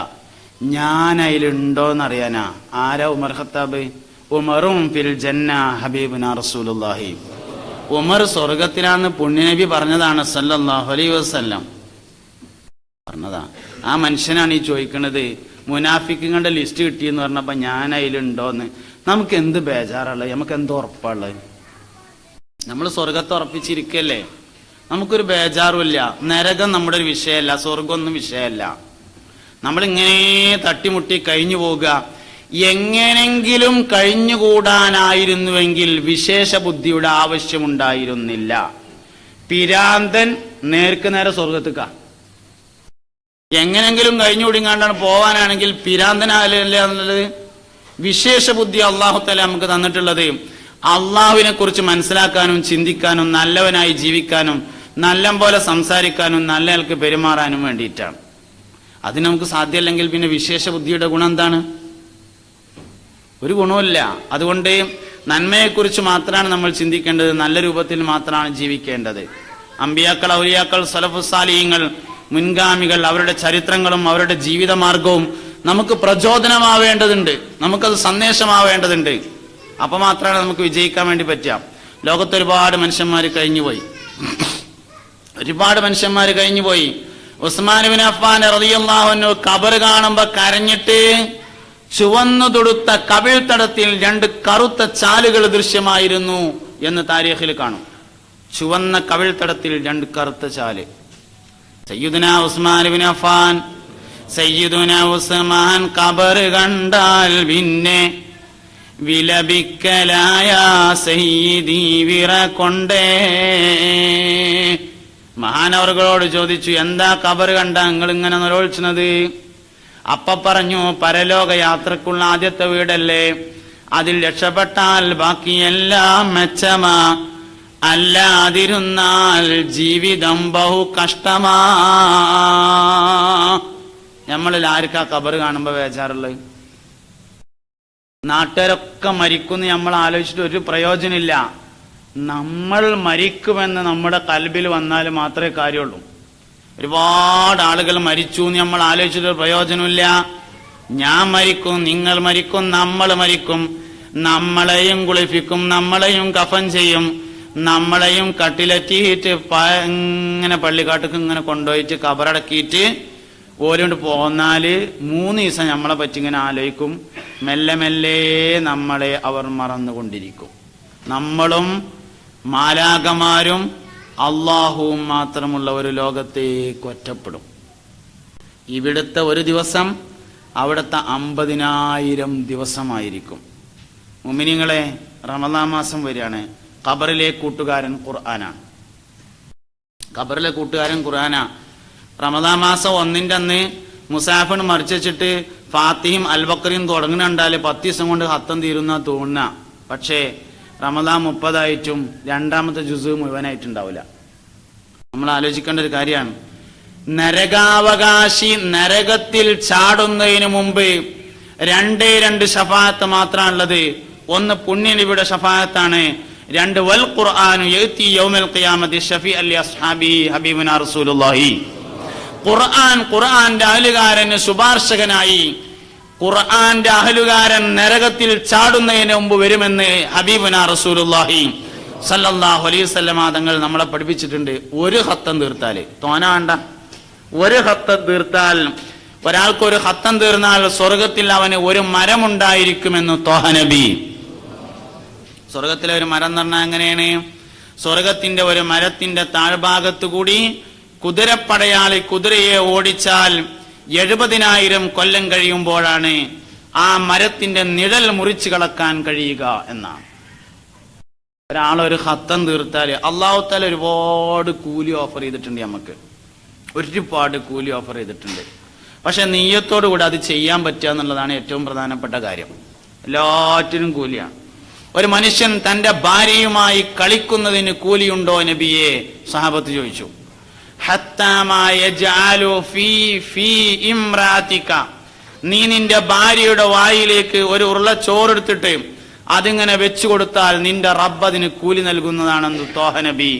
ഞാൻ അതിലുണ്ടോന്നറിയാനാ. ആരാ ഉമർ ഖത്താബ്? ഉമറും ഫിൽ ജന്ന ഹബീബുനാ റസൂലുള്ളാഹി. ഉമർ സ്വർഗത്തിലാന്ന് പുണ്യനബി പറഞ്ഞതാണ് സല്ലല്ലാഹു അലൈഹി വസല്ലം. പറഞ്ഞതാ. ആ മനുഷ്യനാണ് ഈ ചോദിക്കണത്, മുനാഫിക്കുകളുടെ ലിസ്റ്റ് കിട്ടിയെന്ന് പറഞ്ഞപ്പോ ഞാൻ അതിലുണ്ടോന്ന്. നമുക്ക് എന്ത് ബേജാറുള്ളത്, നമുക്ക് എന്ത് ഉറപ്പുള്ളത്? നമ്മൾ സ്വർഗത്തെ ഉറപ്പിച്ചിരിക്കല്ലേ, നമുക്കൊരു ബേജാറുമില്ല. നരകം നമ്മുടെ ഒരു വിഷയമല്ല, സ്വർഗമൊന്നും വിഷയമല്ല. നമ്മളിങ്ങനെ തട്ടിമുട്ടി കഴിഞ്ഞു പോവുക. എങ്ങനെങ്കിലും കഴിഞ്ഞുകൂടാനായിരുന്നുവെങ്കിൽ വിശേഷ ബുദ്ധിയുടെ ആവശ്യമുണ്ടായിരുന്നില്ല. പിരാന്തൻ നേർക്ക് നേരെ സ്വർഗത്തുക്ക. എങ്ങനെങ്കിലും കഴിഞ്ഞുകൂടിങ്ങാണ്ടാണ് പോവാനാണെങ്കിൽ പിരാന്തനല്ല എന്നുള്ളത്. വിശേഷ ബുദ്ധി അള്ളാഹു തആല നമുക്ക് തന്നിട്ടുള്ളത് അള്ളാഹുവിനെ കുറിച്ച് മനസ്സിലാക്കാനും ചിന്തിക്കാനും നല്ലവനായി ജീവിക്കാനും നല്ല പോലെ സംസാരിക്കാനും നല്ല ആൾക്ക് പെരുമാറാനും വേണ്ടിയിട്ടാണ്. അതിന് നമുക്ക് സാധ്യമല്ലെങ്കിൽ പിന്നെ വിശേഷ ബുദ്ധിയുടെ ഗുണം എന്താണ്? ഒരു ഗുണവുമില്ല. അതുകൊണ്ട് നന്മയെക്കുറിച്ച് മാത്രമാണ് നമ്മൾ ചിന്തിക്കേണ്ടത്, നല്ല രൂപത്തിൽ മാത്രമാണ് ജീവിക്കേണ്ടത്. അമ്പിയാക്കൾ, ഔലിയാക്കൾ, സലഫുസ് സാലിഹീങ്ങൾ, മുൻഗാമികൾ, അവരുടെ ചരിത്രങ്ങളും അവരുടെ ജീവിതമാർഗവും നമുക്ക് പ്രചോദനമാവേണ്ടതുണ്ട്, നമുക്കത് സന്ദേശമാവേണ്ടതുണ്ട്. അപ്പൊ മാത്രമാണ് നമുക്ക് വിജയിക്കാൻ വേണ്ടി പറ്റുക. ലോകത്ത് ഒരുപാട് മനുഷ്യന്മാർ കഴിഞ്ഞുപോയി, ഒരുപാട് മനുഷ്യന്മാർ കഴിഞ്ഞുപോയി. ഉസ്മാൻ ഇബ്നു അഫ്ഫാൻ റളിയല്ലാഹു അൻഹു ഖബർ കാണുമ്പോ കരഞ്ഞിട്ട് ചുവന്നു തൊടുത്ത കവിൾ തടത്തിൽ 2 കറുത്ത ചാലുകൾ ദൃശ്യമായിരുന്നു എന്ന് താരീഖിൽ കാണും. ചുവന്ന കവിൾ തടത്തിൽ 2 കറുത്ത ചാല്. സയ്യിദുനാ ഉസ്മാൻ ഇബ്നു അഫ്ഫാൻ, സയ്യിദുനാ ഉസ്മാൻ ഖബർ കണ്ടാൽ പിന്നെ വിലപിക്കലായ സയ്യിദി വിറ കൊണ്ടേ. മഹാനവറുകളോട് ചോദിച്ചു, എന്താ ഖബർ കണ്ട നിങ്ങൾ ഇങ്ങനെ നിലവിളിച്ചത്? അപ്പ പറഞ്ഞു, പരലോക യാത്രക്കുള്ള ആദ്യത്തെ വീടല്ലേ, അതിൽ രക്ഷപ്പെട്ടാൽ ബാക്കിയെല്ലാം മെച്ചമാ, അല്ലാതിരുന്നാൽ ജീവിതം ബഹു കഷ്ടമാ. നമ്മളിൽ ആർക്കാ ഖബർ കാണുമ്പോ ബേജാറുള്ളത്? നാട്ടുകാരൊക്കെ മരിക്കുന്നു നമ്മൾ ആലോചിച്ചിട്ട് ഒരു പ്രയോജനമില്ല. നമ്മൾ മരിക്കുമെന്ന് നമ്മുടെ കൽബിൽ വന്നാൽ മാത്രമേ കാര്യമുള്ളൂ. ഒരുപാട് ആളുകൾ മരിച്ചു എന്ന് നമ്മൾ ആലോചിച്ചിട്ട് പ്രയോജനമില്ല. ഞാൻ മരിക്കും, നിങ്ങൾ മരിക്കും, നമ്മൾ മരിക്കും, നമ്മളെയും കുളിപ്പിക്കും, നമ്മളെയും കഫൻ ചെയ്യും, നമ്മളെയും കട്ടിലെറ്റിയിട്ട് ഇങ്ങനെ പള്ളിക്കാട്ടേക്ക് ഇങ്ങനെ കൊണ്ടുപോയിട്ട് കബറടക്കിയിട്ട് ഓരോണ്ട് പോന്നാല് 3 ദിവസം നമ്മളെ പറ്റി ഇങ്ങനെ ആലോചിക്കും. മെല്ലെ മെല്ലെ നമ്മളെ അവർ മറന്നുകൊണ്ടിരിക്കും. നമ്മളും മാലാകമാരും അള്ളാഹുവും മാത്രമുള്ള ഒരു ലോകത്തേക്ക് ഒറ്റപ്പെടും. ഇവിടുത്തെ ഒരു ദിവസം അവിടുത്തെ 50,000 ദിവസമായിരിക്കും. മുഅ്മിനീങ്ങളെ, റമദാൻ മാസം വരികയാണ്. ഖബറിലെ കൂട്ടുകാരൻ ഖുർആനാണ്. ഖബറിലെ കൂട്ടുകാരൻ ഖുർആനാ. റമദാൻ മാസം 1-ന്റെ അന്ന് മുസാഫിന് മറിച്ച് വെച്ചിട്ട് ഫാത്തിഹയും അൽബക്കറിയും തുടങ്ങുന്നുണ്ടാല് 10 ദിവസം കൊണ്ട് ഹത്തം തീരുന്ന തോന്നുന്ന. പക്ഷേ റമദാൻ 30 രണ്ടാമത്തെ ജുസ് മുഴുവനായിട്ടുണ്ടാവില്ല. നമ്മൾ ആലോചിക്കേണ്ട ഒരു കാര്യമാണ്. നരകാവകാശി നരകത്തിൽ ചാടുന്നതിന് മുമ്പ് 2 ശഫാഅത്ത് മാത്രമാണുള്ളത്. 1 പുണ്യനബിയുടെ ശഫാഅത്താണ്. 2 വൽ ഖുർആനു യഅതി യൗമൽ ഖിയാമത്തി ശഫീഅൻ ലി അസ്ഹാബി ഹബീബുനാ റസൂലുള്ളാഹി. ഖുർആന്റെ അഹലുകാരന് ശുപാർശകനായി ഖുർആന്റെ അഹലുകാരൻ നരകത്തിൽ ചാടുന്നതിന് മുമ്പ് വരുമെന്ന് ഹബീബുനാ റസൂലുള്ളാഹി സല്ലല്ലാഹു അലൈഹി വസല്ലമ തങ്ങൾ നമ്മളെ പഠിപ്പിച്ചിട്ടുണ്ട്. 1 ഖത്തം തീർത്താല് തോനാണ്ട, 1 ഖത്തം തീർത്താൽ, ഒരാൾക്കൊരു ഖത്തം തീർന്നാൽ സ്വർഗത്തിൽ അവന് 1 മരമുണ്ടായിരിക്കുമെന്ന് ത്വാഹ നബി. സ്വർഗത്തിലെ ഒരു മരം എന്ന് പറഞ്ഞാൽ എങ്ങനെയാണ്? സ്വർഗത്തിന്റെ ഒരു മരത്തിന്റെ താഴ്ഭാഗത്തു കൂടി കുതിരപ്പടയാളി കുതിരയെ ഓടിച്ചാൽ 70,000 കൊല്ലം കഴിയുമ്പോഴാണ് ആ മരത്തിന്റെ നിഴൽ മുറിച്ചു കളക്കാൻ കഴിയുക എന്നാണ്. ഒരാളൊരു ഖത്തം തീർത്താല് അല്ലാഹു തആല ഒരുപാട് കൂലി ഓഫർ ചെയ്തിട്ടുണ്ട്. നമുക്ക് ഒരുപാട് കൂലി ഓഫർ ചെയ്തിട്ടുണ്ട്. പക്ഷെ നിയ്യത്തോടു കൂടി അത് ചെയ്യാൻ പറ്റുക എന്നുള്ളതാണ് ഏറ്റവും പ്രധാനപ്പെട്ട കാര്യം. എല്ലാറ്റിനും കൂലിയാണ്. ഒരു മനുഷ്യൻ തന്റെ ഭാര്യയുമായി കളിക്കുന്നതിന് കൂലിയുണ്ടോ നബിയെ? സഹാബത്ത് ചോദിച്ചു. നീ നിന്റെ ഭാര്യയുടെ വായിലേക്ക് ഒരു ഉരുള ചോറെടുത്തിട്ട് അതിങ്ങനെ വെച്ചു കൊടുത്താൽ നിന്റെ റബ്ബ് അതിന് കൂലി നൽകുന്നതാണെന്ന് ത്വാഹ നബി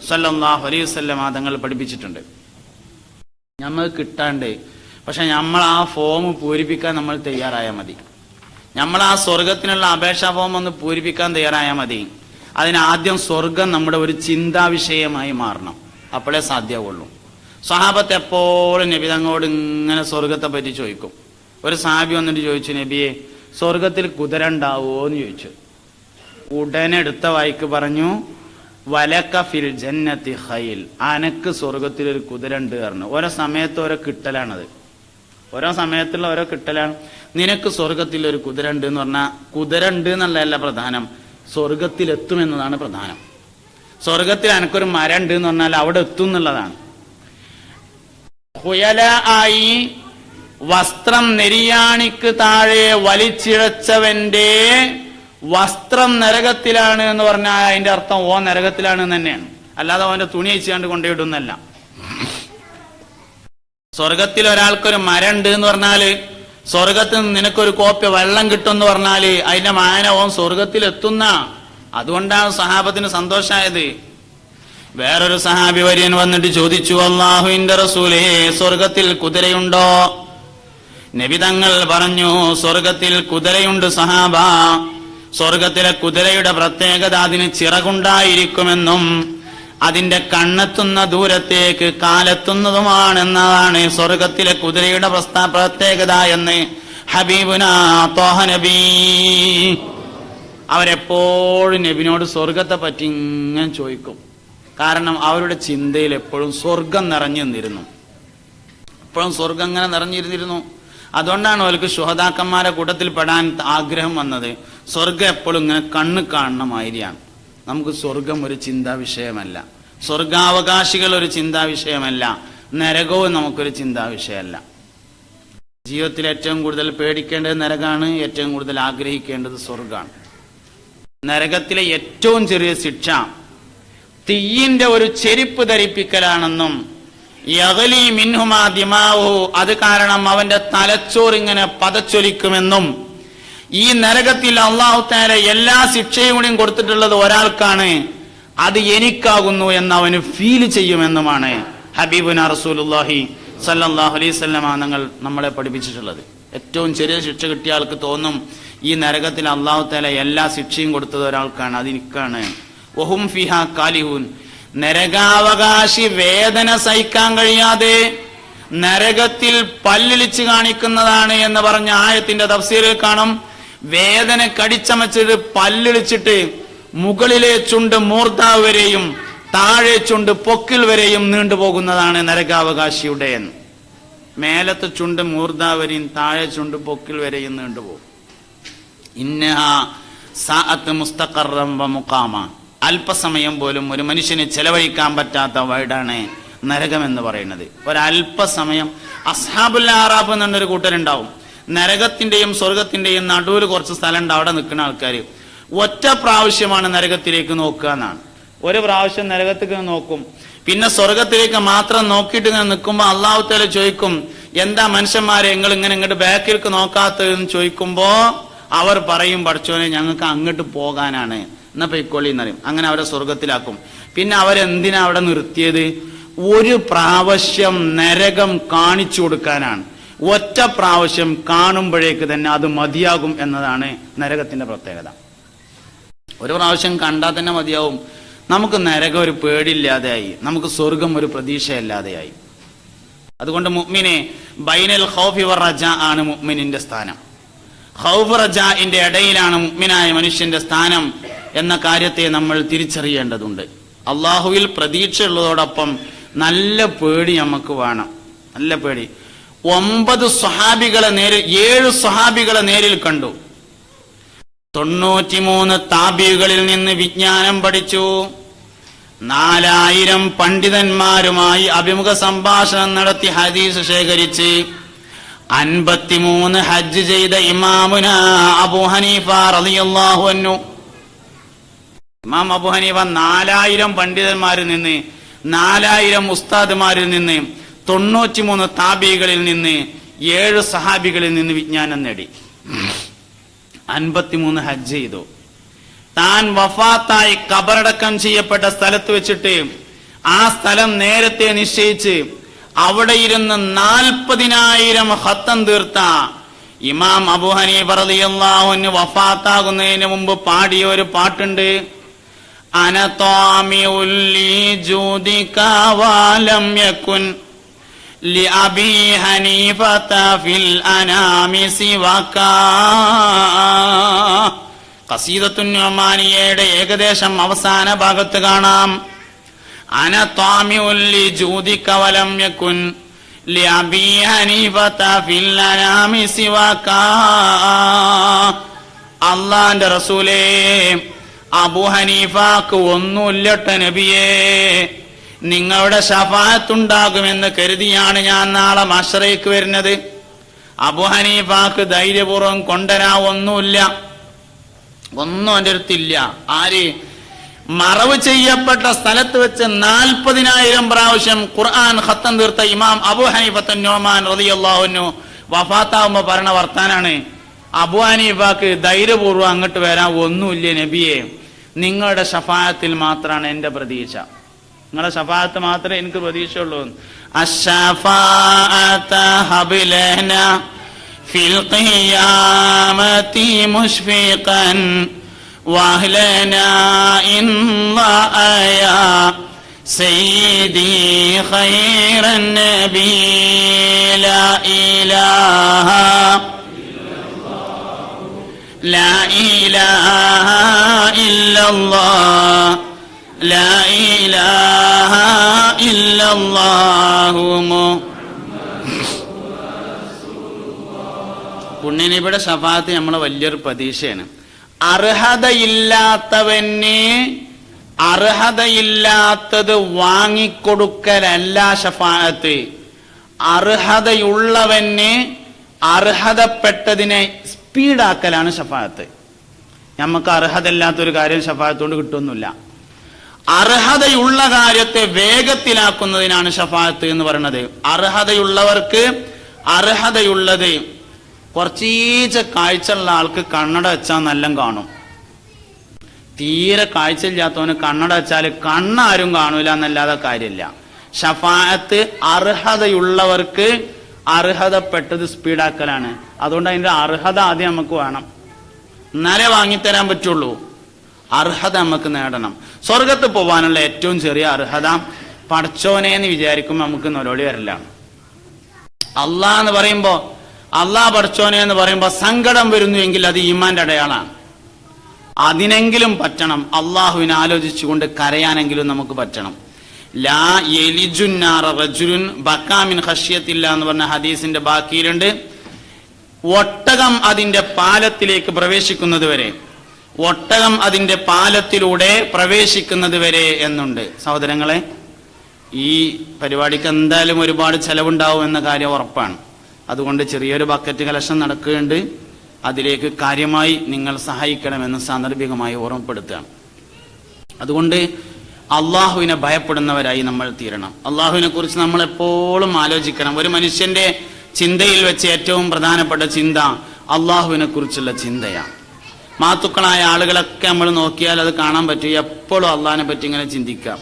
സല്ലല്ലാഹു അലൈഹി വസല്ലം തങ്ങൾ പഠിപ്പിച്ചിട്ടുണ്ട്. നമ്മൾ കിട്ടാണ്ട്, പക്ഷെ നമ്മൾ ആ ഫോം പൂരിപ്പിക്കാൻ നമ്മൾ തയ്യാറായാൽ മതി. നമ്മൾ ആ സ്വർഗത്തിനുള്ള അപേക്ഷാ ഫോം ഒന്ന് പൂരിപ്പിക്കാൻ തയ്യാറായാൽ മതി. അതിനാദ്യം സ്വർഗം നമ്മുടെ ഒരു ചിന്താ വിഷയമായി മാറണം. അപ്പോഴേ സാധ്യമാവുള്ളൂ. സ്വഹാബത്ത് എപ്പോഴും നബി തങ്ങളോട് ഇങ്ങനെ സ്വർഗത്തെ പറ്റി ചോദിക്കും. ഒരു സഹാബി വന്നിട്ട് ചോദിച്ചു, നബിയെ സ്വർഗത്തിൽ കുതിര ഉണ്ടാവോ എന്ന് ചോദിച്ചു. ഉടനെ എടുത്ത വായിക്ക് പറഞ്ഞു, വലക ഫിൽ ജന്നത്തി ഖൈൽ, അനക്ക് സ്വർഗത്തിൽ ഒരു കുതിര ഉണ്ട് പറഞ്ഞു. ഓരോ സമയത്ത് ഓരോ കിട്ടലാണത്, ഓരോ സമയത്തുള്ള ഓരോ കിട്ടലാണ്. നിനക്ക് സ്വർഗത്തിൽ ഒരു കുതിര ഉണ്ട് എന്ന് പറഞ്ഞാൽ കുതിര ഉണ്ട് എന്നുള്ളതല്ല പ്രധാനം, സ്വർഗത്തിലെത്തുമെന്നതാണ് പ്രധാനം. സ്വർഗത്തിൽ എനക്കൊരു മരം ഉണ്ട് എന്ന് പറഞ്ഞാൽ അവിടെ എത്തും എന്നുള്ളതാണ്. ഹുയല ആയി വസ്ത്രം നെരിയാണിക്ക് താഴെ വലിച്ചിഴച്ചവന്റെ വസ്ത്രം നരകത്തിലാണ് എന്ന് പറഞ്ഞാൽ അതിന്റെ അർത്ഥം ഓ നരകത്തിലാണ് എന്ന് തന്നെയാണ്, അല്ലാതെ അവന്റെ തുണി അയച്ചുകൊണ്ട് കൊണ്ടുപോയിടുന്നല്ല. സ്വർഗത്തിൽ ഒരാൾക്കൊരു മരം ഉണ്ട് എന്ന് പറഞ്ഞാല്, സ്വർഗത്തിൽ നിന്ന് നിനക്കൊരു കോപ്പ വെള്ളം കിട്ടും എന്ന് പറഞ്ഞാല് അതിന്റെ മാന ഓൻ സ്വർഗത്തിൽ എത്തുന്ന. അതുകൊണ്ടാണ് സഹാബത്തിന് സന്തോഷമായത്. വേറൊരു സഹാബി വര്യൻ വന്നിട്ട് ചോദിച്ചു, അല്ലാഹുവിന്റെ റസൂലേ സ്വർഗത്തിൽ കുതിരയുണ്ടോ? നബി തങ്ങൾ പറഞ്ഞു, സ്വർഗത്തിൽ കുതിരയുണ്ട് സഹാബ. സ്വർഗത്തിലെ കുതിരയുടെ പ്രത്യേകത അതിന് ചിറകുണ്ടായിരിക്കുമെന്നും അതിന്റെ കണ്ണെത്തുന്ന ദൂരത്തേക്ക് കാലെത്തുന്നതുമാണെന്നതാണ് സ്വർഗത്തിലെ കുതിരയുടെ പ്രത്യേകത എന്ന് ഹബീബുനാ ത്വാഹ നബി. അവരെപ്പോഴും നബിനോട് സ്വർഗത്തെ പറ്റി ഇങ്ങനെ ചോദിക്കും. കാരണം അവരുടെ ചിന്തയിൽ എപ്പോഴും സ്വർഗം നിറഞ്ഞു നിന്നിരുന്നു, എപ്പോഴും സ്വർഗം ഇങ്ങനെ നിറഞ്ഞിരുന്നിരുന്നു. അതുകൊണ്ടാണ് അവർക്ക് ശുഹദാക്കന്മാരെ കൂട്ടത്തിൽ പെടാൻ ആഗ്രഹം വന്നത്. സ്വർഗം എപ്പോഴും ഇങ്ങനെ കണ്ണ് കാണുന്ന മാതിരിയാണ്. നമുക്ക് സ്വർഗം ഒരു ചിന്താ വിഷയമല്ല, സ്വർഗാവകാശികൾ ഒരു ചിന്താ വിഷയമല്ല, നരകവും നമുക്കൊരു ചിന്താ വിഷയമല്ല. ജീവിതത്തിൽ ഏറ്റവും കൂടുതൽ പേടിക്കേണ്ടത് നരകമാണ്, ഏറ്റവും കൂടുതൽ ആഗ്രഹിക്കേണ്ടത് സ്വർഗമാണ്. നരകത്തിലെ ഏറ്റവും ചെറിയ ശിക്ഷ തീയിന്റെ ഒരു ചെരിപ്പ് ധരിപ്പിക്കലാണെന്നും യഗ്ലി മിൻഹുമാ ദിമാഉഹു, അത് കാരണം അവന്റെ തലച്ചോറ് ഇങ്ങനെ പതച്ചൊലിക്കുമെന്നും, ഈ നരകത്തിൽ അല്ലാഹു തആല എല്ലാ ശിക്ഷയും കൂടിയും കൊടുത്തിട്ടുള്ളത് ഒരാൾക്കാണ്, അത് എനിക്കാകുന്നു എന്ന് അവന് ഫീൽ ചെയ്യുമെന്നുമാണ് ഹബീബുനാ റസൂലുള്ളാഹി സല്ലല്ലാഹു അലൈഹി വസല്ലം തങ്ങൾ നമ്മളെ പഠിപ്പിച്ചിട്ടുള്ളത്. ഏറ്റവും ചെറിയ ശിക്ഷ കിട്ടിയ ആൾക്ക് തോന്നും ഈ നരകത്തിൽ അല്ലാഹു തആല എല്ലാ ശിക്ഷയും കൊടുത്തത് ഒരാൾക്കാണ്, അത് എനിക്കാണ്. വഹും ഫിഹാ കാലിഹൂൻ, നരകാവകാശി വേദന സഹിക്കാൻ കഴിയാതെ നരകത്തിൽ പല്ലിളിച്ച് കാണിക്കുന്നതാണ് എന്ന് പറഞ്ഞ ആയത്തിന്റെ തഫ്സീറിൽ കാണും. വേദന കടിച്ചമച്ചിട്ട് പല്ലിളിച്ചിട്ട് മുകളിലെ ചുണ്ട് മൂർധാവ് വരെയും താഴെ ചുണ്ട് പൊക്കിൽ വരെയും നീണ്ടുപോകുന്നതാണ് നരകാവകാശിയുടെ. മേലത്തെ ചുണ്ട് മൂർധാവ് വരെയും താഴെ ചുണ്ട് പൊക്കിൽ വരെയും നീണ്ടുപോകും. ഇന്നഹാ സഅത്ത് മുസ്തഖറൻ വ മുഖാമ, അല്പസമയം പോലും ഒരു മനുഷ്യന് ചെലവഴിക്കാൻ പറ്റാത്ത വീടാണ് നരകം എന്ന് പറയുന്നത്. ഒരല്പസമയം അസ്ഹാബുൽ ആറാഫ് എന്നൊരു കൂട്ടരുണ്ടാവും. നരകത്തിന്റെയും സ്വർഗത്തിന്റെയും നടുവിൽ കുറച്ച് സ്ഥലം ഉണ്ട്, അവിടെ നിൽക്കുന്ന ആൾക്കാർ ഒറ്റ പ്രാവശ്യമാണ് നരകത്തിലേക്ക് നോക്കുക എന്നാണ്. ഒരു പ്രാവശ്യം നരകത്തിലേക്ക് നോക്കും, പിന്നെ സ്വർഗത്തിലേക്ക് മാത്രം നോക്കിയിട്ട് ഇങ്ങനെ നിൽക്കുമ്പോൾ അല്ലാഹു തആല ചോദിക്കും, എന്താ മനുഷ്യന്മാരെ നിങ്ങൾ ഇങ്ങനെ ഇങ്ങോട്ട് ബാക്കിലേക്ക് നോക്കാത്തതെന്ന് ചോദിക്കുമ്പോ അവർ പറയും, പഠിച്ചോനെ ഞങ്ങൾക്ക് അങ്ങോട്ട് പോകാനാണ്, എന്നാ പൊയ്ക്കോളി എന്നറിയും. അങ്ങനെ അവരെ സ്വർഗത്തിലാക്കും. പിന്നെ അവരെന്തിനാ അവിടെ നിർത്തിയത്? ഒരു പ്രാവശ്യം നരകം കാണിച്ചു കൊടുക്കാനാണ്. ഒറ്റ പ്രാവശ്യം കാണുമ്പോഴേക്ക് തന്നെ അത് മതിയാകും എന്നതാണ് നരകത്തിന്റെ പ്രത്യേകത. ഒരു പ്രാവശ്യം കണ്ടാൽ തന്നെ മതിയാവും. നമുക്ക് നരകം ഒരു പേടിയില്ലാതെയായി, നമുക്ക് സ്വർഗം ഒരു പ്രതീക്ഷയില്ലാതെയായി. അതുകൊണ്ട് മുഅ്മിനെ ബൈനൽ ഖൗഫി വർ റജാ ആണ് മുഅ്മിനിന്റെ സ്ഥാനം. ഖൗഫ് റജാഇന്റെ ഇടയിലാണ് മുഅ്മിനായ മനുഷ്യന്റെ സ്ഥാനം എന്ന കാര്യത്തെ നമ്മൾ തിരിച്ചറിയേണ്ടതുണ്ട്. അള്ളാഹുവിൽ പ്രതീക്ഷയുള്ളതോടൊപ്പം നല്ല പേടി നമുക്ക് വേണം, നല്ല പേടി. 7 സ്വഹാബികളെ നേരിൽ കണ്ടു. 93 താബികളിൽ നിന്ന് വിജ്ഞാനം പഠിച്ചു. 4000 പണ്ഡിതന്മാരുമായി അഭിമുഖ സംഭാഷണം നടത്തി ഹദീസ് ശേഖരിച്ച് 53 ഹജ്ജ് ചെയ്ത ഇമാമുന അബൂ ഹനീഫ റളിയല്ലാഹു അൻഹു. ഇമാം അബൂ ഹനീഫ 4000 പണ്ഡിതന്മാരിൽ നിന്ന്, 4000 ഉസ്താദുമാരിൽ നിന്ന്, 93 താബികളിൽ നിന്ന്, 7 സഹാബികളിൽ നിന്ന് വിജ്ഞാനം നേടി. 53 ഹജ്ജ് ചെയ്തു. താൻ വഫാത്തായി ഖബറടക്കം ചെയ്യപ്പെട്ട സ്ഥലത്ത് വെച്ചിട്ട് ആ സ്ഥലം നേരത്തെ നിശ്ചയിച്ച് അവിടെ ഇരുന്ന് 40,000 ഖത്തം തീർത്ത ഇമാം അബൂ ഹനീഫ റളിയല്ലാഹു അൻഹു വഫാത്താകുന്നതിന് മുമ്പ് പാടിയ ഒരു പാട്ടുണ്ട്. അന ത്വാമിഉൽ ലി ജൂദിക വലം യകുൻ لأبي حنيفة في الأنام سواك. ഖസീദത്തുൻ നുഅ്മാനിയയുടെ ഏകദേശം അവസാന ഭാഗത്ത് കാണാം, അന ത്വാമിഉൻ ലിജൂദിക വലം യകുൻ ലിഅബി ഹനീഫത ഫിൽ അനാമി സിവാക. അല്ലാഹുവിന്റെ റസൂലേ, അബൂ ഹനീഫക്ക് ഒന്നുമില്ലട്ട നബിയേ, നിങ്ങളുടെ ശഫാഅത്തുണ്ടാകുമെന്ന് കരുതിയാണ് ഞാൻ നാളെ മശ്റയ്ക്ക് വരുന്നത്. അബൂ ഹനീഫക്ക് ധൈര്യപൂർവ്വം കൊണ്ടുവരാ ഒന്നുമില്ല, ഒന്നും എൻ്റെ അടുത്തില്ല. ആര്? മറവ് ചെയ്യപ്പെട്ട സ്ഥലത്ത് വെച്ച് 40,000 പ്രാവശ്യം ഖുർആൻ ഖത്തം തീർത്ത ഇമാം അബൂ ഹനീഫത്തുൻ നുഅ്മാൻ റളിയല്ലാഹു അൻഹു വഫാത്താവുമ്പോ പറഞ്ഞ വർത്താനാണ്, അബൂ ഹനീഫക്ക് ധൈര്യപൂർവ്വം അങ്ങോട്ട് വരാൻ ഒന്നുമില്ല നബിയെ, നിങ്ങളുടെ ശഫാഅത്തിൽ മാത്രമാണ് എന്റെ പ്രതീക്ഷ, നിങ്ങളുടെ ശഫാഅത്ത് മാത്രമേ എനിക്ക് പ്രതീക്ഷയുള്ളൂ. അശ്ശഫാഅത ഹബ്ലന ഫിൽ ഖിയാമത്തി മുശ്ഫിഖൻ വഹ്ലനാ ഇൻ ളഅയാ സയ്യിദി ഖൈറൻ നബി ലാ ഇലാഹ لا إله إلا الله لا إله إلا الله. പുണ്യനബിയുടെ ശഫാഅത്ത് നമ്മളെ വലിയൊരു പ്രതീക്ഷയാണ്. അർഹതയില്ലാത്തത് വാങ്ങിക്കൊടുക്കലല്ല ശഫാഅത്ത്. അർഹതയുള്ളവന് അർഹതപ്പെട്ടതിനെ സ്പീഡാക്കലാണ് ശഫാഅത്ത്. നമുക്ക് അർഹതയില്ലാത്തൊരു കാര്യം ശഫാഅത്ത് കൊണ്ട് കിട്ടുന്നില്ല. അർഹതയുള്ള കാര്യത്തെ വേഗത്തിലാക്കുന്നതിനാണ് ശഫാഅത്ത് എന്ന് പറയുന്നത്. അർഹതയുള്ളവർക്ക് അർഹതയുള്ളത്, കുറച്ചീച്ച കാഴ്ചയുള്ള ആൾക്ക് കണ്ണട വെച്ചാൽ നല്ല കാണും, തീരെ കാഴ്ചയില്ലാത്തവന് കണ്ണട വെച്ചാൽ കണ്ണാരും കാണൂല എന്നല്ലാതെ കാര്യമില്ല. ശഫാഅത്ത് അർഹതയുള്ളവർക്ക് അർഹതപ്പെട്ടത് സ്പീഡാക്കലാണ്. അതുകൊണ്ട് അതിന്റെ അർഹത ആദ്യം നമുക്ക് വേണം, എന്നാലേ വാങ്ങിത്തരാൻ പറ്റുള്ളൂ. അർഹത നമുക്ക് നേടണം. സ്വർഗത്ത് പോവാനുള്ള ഏറ്റവും ചെറിയ അർഹത പടച്ചോനെ എന്ന് വിചാരിക്കുമ്പോൾ നമുക്ക് നൊലോടി വരില്ല. അള്ളാഹ് എന്ന് പറയുമ്പോ, അള്ളാഹ് പടച്ചോനെ എന്ന് പറയുമ്പോ സങ്കടം വരുന്നു എങ്കിൽ അത് ഈമാന്റെ അടയാളാണ്. അതിനെങ്കിലും പറ്റണം, അള്ളാഹുവിനെ ആലോചിച്ചുകൊണ്ട് കരയാനെങ്കിലും നമുക്ക് പറ്റണം. ലാ യലിജുന്നാറ റജുലുൻ ബക്കാ മിൻ ഖശ്യത്തില്ല എന്ന് പറഞ്ഞ ഹദീസിന്റെ ബാക്കിയിലുണ്ട്, ഒട്ടകം അതിന്റെ പാലത്തിലേക്ക് പ്രവേശിക്കുന്നത് വരെ, ഒട്ടകം അതിന്റെ പാലത്തിലൂടെ പ്രവേശിക്കുന്നത് വരെ എന്നുണ്ട്. സഹോദരങ്ങളെ, ഈ പരിപാടിക്ക് എന്തായാലും ഒരുപാട് ചെലവുണ്ടാവും എന്ന കാര്യം ഉറപ്പാണ്. അതുകൊണ്ട് ചെറിയൊരു ബക്കറ്റ് കലക്ഷൻ നടക്കുകയുണ്ട്, അതിലേക്ക് കാര്യമായി നിങ്ങൾ സഹായിക്കണമെന്ന് സാന്ദർഭികമായി ഓർമ്മപ്പെടുത്തുകയാണ്. അതുകൊണ്ട് അള്ളാഹുവിനെ ഭയപ്പെടുന്നവരായി നമ്മൾ തീരണം. അള്ളാഹുവിനെ കുറിച്ച് നമ്മൾ എപ്പോഴും ആലോചിക്കണം. ഒരു മനുഷ്യന്റെ ചിന്തയിൽ വെച്ച് ഏറ്റവും പ്രധാനപ്പെട്ട ചിന്ത അള്ളാഹുവിനെ കുറിച്ചുള്ള ചിന്തയാണ്. മാത്തുക്കളായ ആളുകളൊക്കെ നമ്മൾ നോക്കിയാൽ അത് കാണാൻ പറ്റും. എപ്പോഴും അള്ളാഹിനെ പറ്റി ഇങ്ങനെ ചിന്തിക്കാം,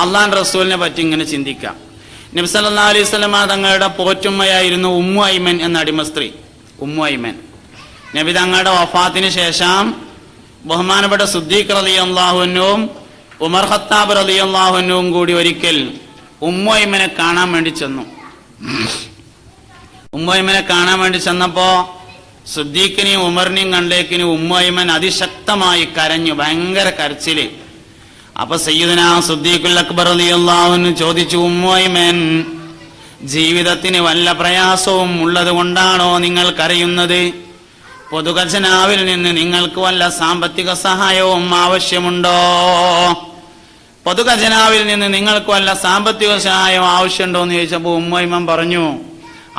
അള്ളാഹ് റസൂലിനെ പറ്റി ഇങ്ങനെ ചിന്തിക്കാം. നബി സല്ലല്ലാഹു അലൈഹി വസല്ലം തങ്ങളുടെ പോറ്റുമ്മയായിരുന്നു ഉമ്മു ഐമൻ എന്ന അടിമ സ്ത്രീ. ഉമ്മു ഐമൻ നബി തങ്ങളുടെ വഫാത്തിന് ശേഷം ബഹുമാനപ്പെട്ട സിദ്ദീഖ് റളിയല്ലാഹു അൻഹുവും ഉമർ ഖത്താബ് റളിയല്ലാഹു അൻഹുവും കൂടി ഒരിക്കൽ ഉമ്മു ഐമനെ കാണാൻ വേണ്ടി ചെന്നു. ഉമ്മു ഐമനെ കാണാൻ വേണ്ടി ചെന്നപ്പോ സിദ്ദീഖിനെയും ഉമറിനെയും കണ്ടേക്കിന് ഉമ്മു ഐമൻ അതിശക്തമായി കരഞ്ഞു, ഭയങ്കര കരച്ചില്. അപ്പൊ സയ്യിദുനാ സിദ്ദീഖുൽ അക്ബർ റളിയല്ലാഹു അൻഹു ചോദിച്ചു, ഉമ്മു ഐമൻ, ജീവിതത്തിന് വല്ല പ്രയാസവും ഉള്ളത് കൊണ്ടാണോ നിങ്ങൾ കരയുന്നത്? പൊതുഖജനാവിൽ നിന്ന് നിങ്ങൾക്ക് വല്ല സാമ്പത്തിക സഹായവും ആവശ്യമുണ്ടോ? പൊതുഖജനാവിൽ നിന്ന് നിങ്ങൾക്ക് വല്ല സാമ്പത്തിക സഹായം ആവശ്യമുണ്ടോ എന്ന് ചോദിച്ചപ്പോ ഉമ്മു ഐമൻ പറഞ്ഞു,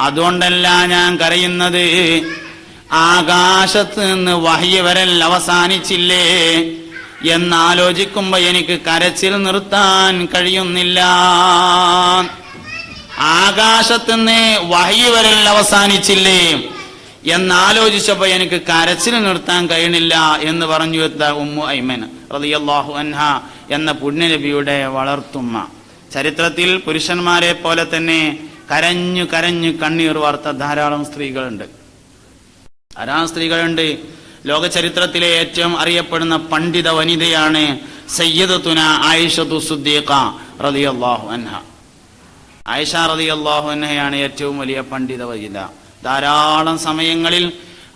അതുകൊണ്ടല്ല ഞാൻ കരയുന്നത്, ആകാശത്ത് നിന്ന് വഹ്യ് വരൽ അവസാനിച്ചില്ലേ എന്നാലോചിക്കുമ്പോ എനിക്ക് കരച്ചിൽ നിർത്താൻ കഴിയുന്നില്ല. ആകാശത്തുനിന്ന് വഹ്യ് വരൽ അവസാനിച്ചില്ലേ എന്നാലോചിച്ചപ്പോ എനിക്ക് കരച്ചിൽ നിർത്താൻ കഴിയണില്ല എന്ന് പറഞ്ഞു ഉമ്മു ഐമൻ റളിയല്ലാഹു അൻഹ എന്ന പുണ്യനബിയുടെ വളർത്തുമ്മ. ചരിത്രത്തിൽ പുരുഷന്മാരെ പോലെ തന്നെ കരഞ്ഞു കരഞ്ഞു കണ്ണീർ വാർത്ത ധാരാളം സ്ത്രീകളുണ്ട്. ലോക ചരിത്രത്തിലെ ഏറ്റവും അറിയപ്പെടുന്ന പണ്ഡിത വനിതയാണ് സയ്യിദത്തുന ആയിഷത്തു സിദ്ദീഖ റളിയല്ലാഹു അൻഹ. ആയിഷ റളിയല്ലാഹു അൻഹയാണ് ഏറ്റവും വലിയ പണ്ഡിത വനിത. ധാരാളം സമയങ്ങളിൽ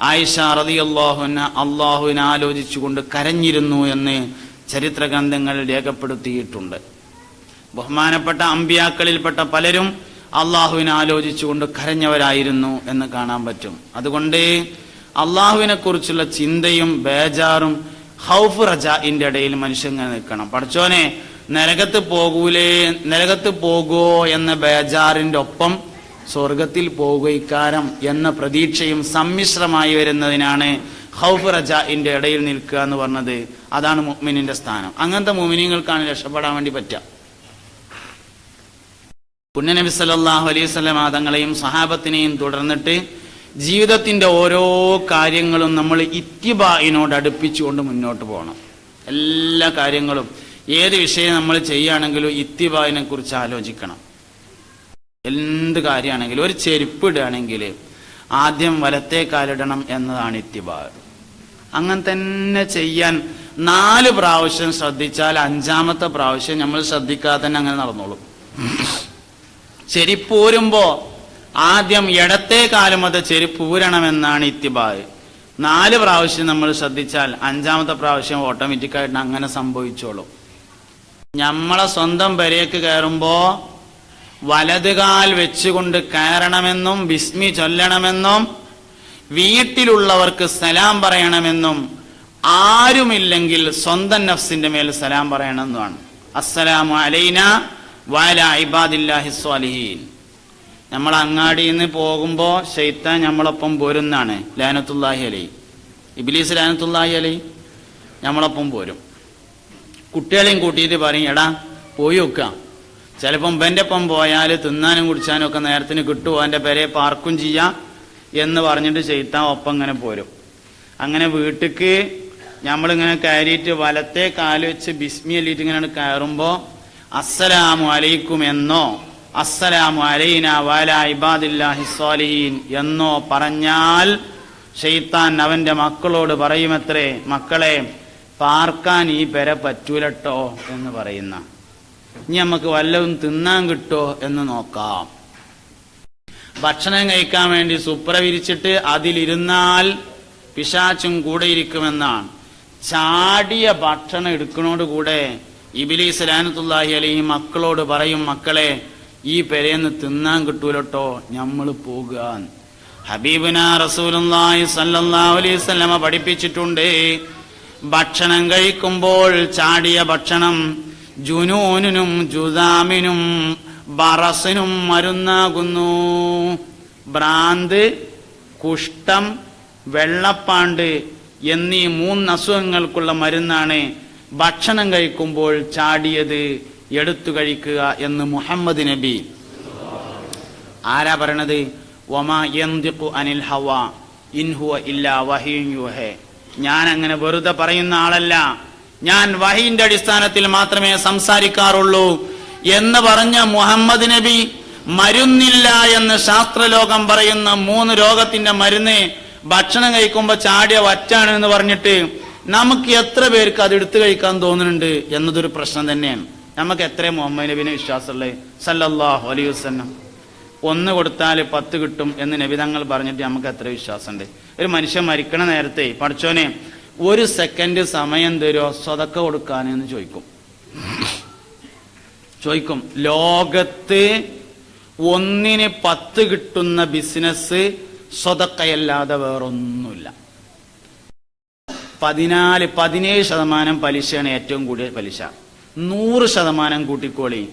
ആയിഷ റളിയല്ലാഹു അൻഹ അള്ളാഹുവിനെ ആലോചിച്ചുകൊണ്ട് കരഞ്ഞിരുന്നു എന്ന് ചരിത്ര ഗ്രന്ഥങ്ങൾ രേഖപ്പെടുത്തിയിട്ടുണ്ട്. ബഹുമാനപ്പെട്ട അമ്പിയാക്കളിൽപ്പെട്ട പലരും അള്ളാഹുവിനെ ആലോചിച്ചുകൊണ്ട് കരഞ്ഞവരായിരുന്നു എന്ന് കാണാൻ പറ്റും. അതുകൊണ്ട് അള്ളാഹുവിനെ കുറിച്ചുള്ള ചിന്തയും ബേജാറും ഖൗഫ് റജാഇന്റെ ഇടയിൽ മനുഷ്യൻ നിൽക്കണം. പടച്ചോനെ നരകത്ത് പോകുമോ എന്ന ബേജാറിന്റെ ഒപ്പം സ്വർഗത്തിൽ പോകുകയിക്കാരം എന്ന പ്രതീക്ഷയും സമ്മിശ്രമായി വരുന്നതിനാണ് ഖൗഫ് റജാഇന്റെ ഇടയിൽ നിൽക്കുക എന്ന് പറഞ്ഞത്. അതാണ് മുഅ്മിനിന്റെ സ്ഥാനം. അങ്ങനത്തെ മുഅ്മിനീങ്ങൾക്കാണ് രക്ഷപ്പെടാൻ വേണ്ടി പറ്റുക. പുണ്യനബി സല്ലല്ലാഹു അലൈഹി വസല്ലം തങ്ങളെയും സഹാബത്തിനെയും തുടർന്നിട്ട് ജീവിതത്തിന്റെ ഓരോ കാര്യങ്ങളും നമ്മൾ ഇത്തിബാഇനോട് അടുപ്പിച്ചുകൊണ്ട് മുന്നോട്ട് പോകണം. എല്ലാ കാര്യങ്ങളും ഏത് വിഷയം നമ്മൾ ചെയ്യുകയാണെങ്കിലും ഇത്തിബാഇനെ കുറിച്ച് ആലോചിക്കണം. എന്ത് കാര്യമാണെങ്കിലും ഒരു ചെരുപ്പ് ഇടുകയാണെങ്കിൽ ആദ്യം വലത്തേ കാലിടണം എന്നതാണ് ഇത്തിബാ. അങ്ങനെ തന്നെ ചെയ്യാൻ 4 പ്രാവശ്യം ശ്രദ്ധിച്ചാൽ 5-ാമത്തെ പ്രാവശ്യം നമ്മൾ ശ്രദ്ധിക്കാതെ തന്നെ അങ്ങനെ നടന്നോളും. ചെരിപ്പൂരുമ്പോ ആദ്യം ഇടത്തെ കാലും അത് ചെരിപ്പൂരണമെന്നാണ് ഇത്തിബാ. 4 പ്രാവശ്യം നമ്മൾ ശ്രദ്ധിച്ചാൽ 5-ാമത്തെ പ്രാവശ്യം ഓട്ടോമാറ്റിക്കായിട്ട് അങ്ങനെ സംഭവിച്ചോളും. നമ്മളെ സ്വന്തം പെരേക്ക് കയറുമ്പോ വലതുകാൽ വെച്ചുകൊണ്ട് കയറണമെന്നും ബിസ്മി ചൊല്ലണമെന്നും വീട്ടിലുള്ളവർക്ക് സലാം പറയണമെന്നും ആരുമില്ലെങ്കിൽ സ്വന്തം നഫ്സിന്റെ മേൽ സലാം പറയണമെന്നുമാണ്. അസ്സലാമു അലൈനാ വഅലാ ഇബാദില്ലാഹി സ്വാലിഹീൻ. നമ്മൾ അങ്ങാടിയിൽ നിന്ന് പോകുമ്പോ ശൈത്താൻ നമ്മളൊപ്പം പോരുന്നാണ്. ലാനത്തുല്ലാഹി അലൈഹി, ഇബ്ലീസ് ലാനത്തുല്ലാഹി അലൈഹി നമ്മളൊപ്പം പോരും. കുട്ടികളെയും കൂട്ടിയിട്ട് പറയും, എടാ പോയി വെക്കാം. ചിലപ്പം ഇവന്റെ ഒപ്പം പോയാൽ തിന്നാനും കുടിച്ചാനും ഒക്കെ നേരത്തിന് കിട്ടുമോ, എൻ്റെ പെരെ പാർക്കും ചെയ്യാം എന്ന് പറഞ്ഞിട്ട് ശൈത്താൻ ഒപ്പം ഇങ്ങനെ പോരും. അങ്ങനെ വീട്ടിക്ക് നമ്മളിങ്ങനെ കയറിയിട്ട് വലത്തെ കാല് വെച്ച് ബിസ്മി അല്ലിയിട്ട് ഇങ്ങനെ കയറുമ്പോ അസ്സലാമു അലൈക്കും എന്നോ അസ്സലാമു അലൈനാ വഅലാ ഇബാദില്ലാഹി സ്വാലിഹീൻ എന്നോ പറഞ്ഞാൽ ശൈത്താൻ അവന്റെ മക്കളോട് പറയുമത്രേ, മക്കളെ പാർക്കാൻ ഈ പെര പറ്റൂലട്ടോ എന്ന് പറയുന്ന. ഇനി നമുക്ക് വല്ലതും തിന്നാൻ കിട്ടോ എന്ന് നോക്കാം. ഭക്ഷണം കഴിക്കാൻ വേണ്ടി സുപ്ര വിരിച്ചിട്ട് അതിലിരുന്നാൽ പിശാചും കൂടെ ഇരിക്കുമെന്നാണ്. ചാടിയ ഭക്ഷണം എടുക്കുന്നതോടുകൂടെ ഇബ്ലീസ് ലഅനത്തുല്ലാഹി അലൈഹി മക്കളോട് പറയും, മക്കളെ ഈ പെരേന്ന് തിന്നാൻ കിട്ടൂലട്ടോ, നമ്മൾ പോകുക. ഹബീബുനാ റസൂലുള്ളാഹി സ്വല്ലല്ലാഹു അലൈഹി വസല്ലമ പഠിപ്പിച്ചിട്ടുണ്ട്, ഭക്ഷണം കഴിക്കുമ്പോൾ ചാടിയ ഭക്ഷണം ജുനൂനും ജുദാമിനും ബറസിനും മരുന്നാകുന്നു. ഭ്രാന്ത്, കുഷ്ഠം, വെള്ളപ്പാണ്ട് എന്നീ 3 അസുഖങ്ങൾക്കുള്ള മരുന്നാണ് ഭക്ഷണം കഴിക്കുമ്പോൾ ചാടിയത് എടുത്തു കഴിക്കുക എന്ന് മുഹമ്മദ് നബി. ആരാ പറയണത്? വമാ യന്തിഖു അനിൽ ഹവാ ഇൻ ഹുവ ഇല്ലാ വഹ്യുൻ യൂഹേ. ഞാൻ അങ്ങനെ വെറുതെ പറയുന്ന ആളല്ല, ഞാൻ വഹീന്റെ അടിസ്ഥാനത്തിൽ മാത്രമേ സംസാരിക്കാറുള്ളൂ എന്ന് പറഞ്ഞ മുഹമ്മദ് നബി മരുന്നില്ല എന്ന് ശാസ്ത്രലോകം പറയുന്ന 3 രോഗത്തിന്റെ മരുന്ന് ഭക്ഷണം കഴിക്കുമ്പോ ചാടിയ വറ്റാണ് എന്ന് പറഞ്ഞിട്ട് നമുക്ക് എത്ര പേർക്ക് അത് എടുത്തു കഴിക്കാൻ തോന്നുന്നുണ്ട് എന്നതൊരു പ്രശ്നം തന്നെയാണ്. നമുക്ക് എത്ര മുഹമ്മദ് നബിനെ വിശ്വാസമുള്ളത് സല്ലല്ലാഹു അലൈഹി വസല്ലം? 1 കൊടുത്താൽ 10 കിട്ടും എന്ന് നബി തങ്ങൾ പറഞ്ഞിട്ട് നമുക്ക് എത്ര വിശ്വാസമുണ്ട്? ഒരു മനുഷ്യൻ മരിക്കണ നേരത്തെ പടച്ചോനെ 1 സെക്കൻഡ് സമയം തരുമോ സ്വതക്ക കൊടുക്കാനെന്ന് ചോദിക്കും. ലോകത്ത് 1-ന് 10 കിട്ടുന്ന ബിസിനസ് സ്വതക്കയല്ലാതെ വേറൊന്നുമില്ല. 17% പലിശയാണ് ഏറ്റവും കൂടിയ പലിശ. 100% കൂട്ടിക്കോളി,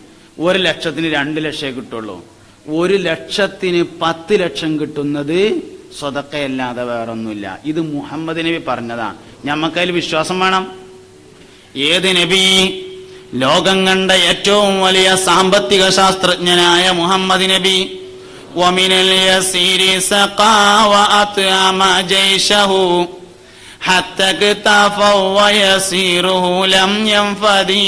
1 ലക്ഷത്തിന് 2 ലക്ഷമേ കിട്ടുള്ളൂ. 1 ലക്ഷത്തിന് 10 ലക്ഷം കിട്ടുന്നത് സ്വതക്കയല്ലാതെ വേറൊന്നുമില്ല. ഇത് മുഹമ്മദ് നബി പറഞ്ഞതാ. ഞമ്മക്കതിൽ വിശ്വാസം വേണം. ഏത് നബി? ലോകം കണ്ട ഏറ്റവും വലിയ സാമ്പത്തിക ശാസ്ത്രജ്ഞനായ മുഹമ്മദ് നബി. വമിനൽ യസീരി സഖാ വഅത്അമ ജൈശഹു ഹത്താ കതഫൗ വയസീറുഹു ലം യൻഫദി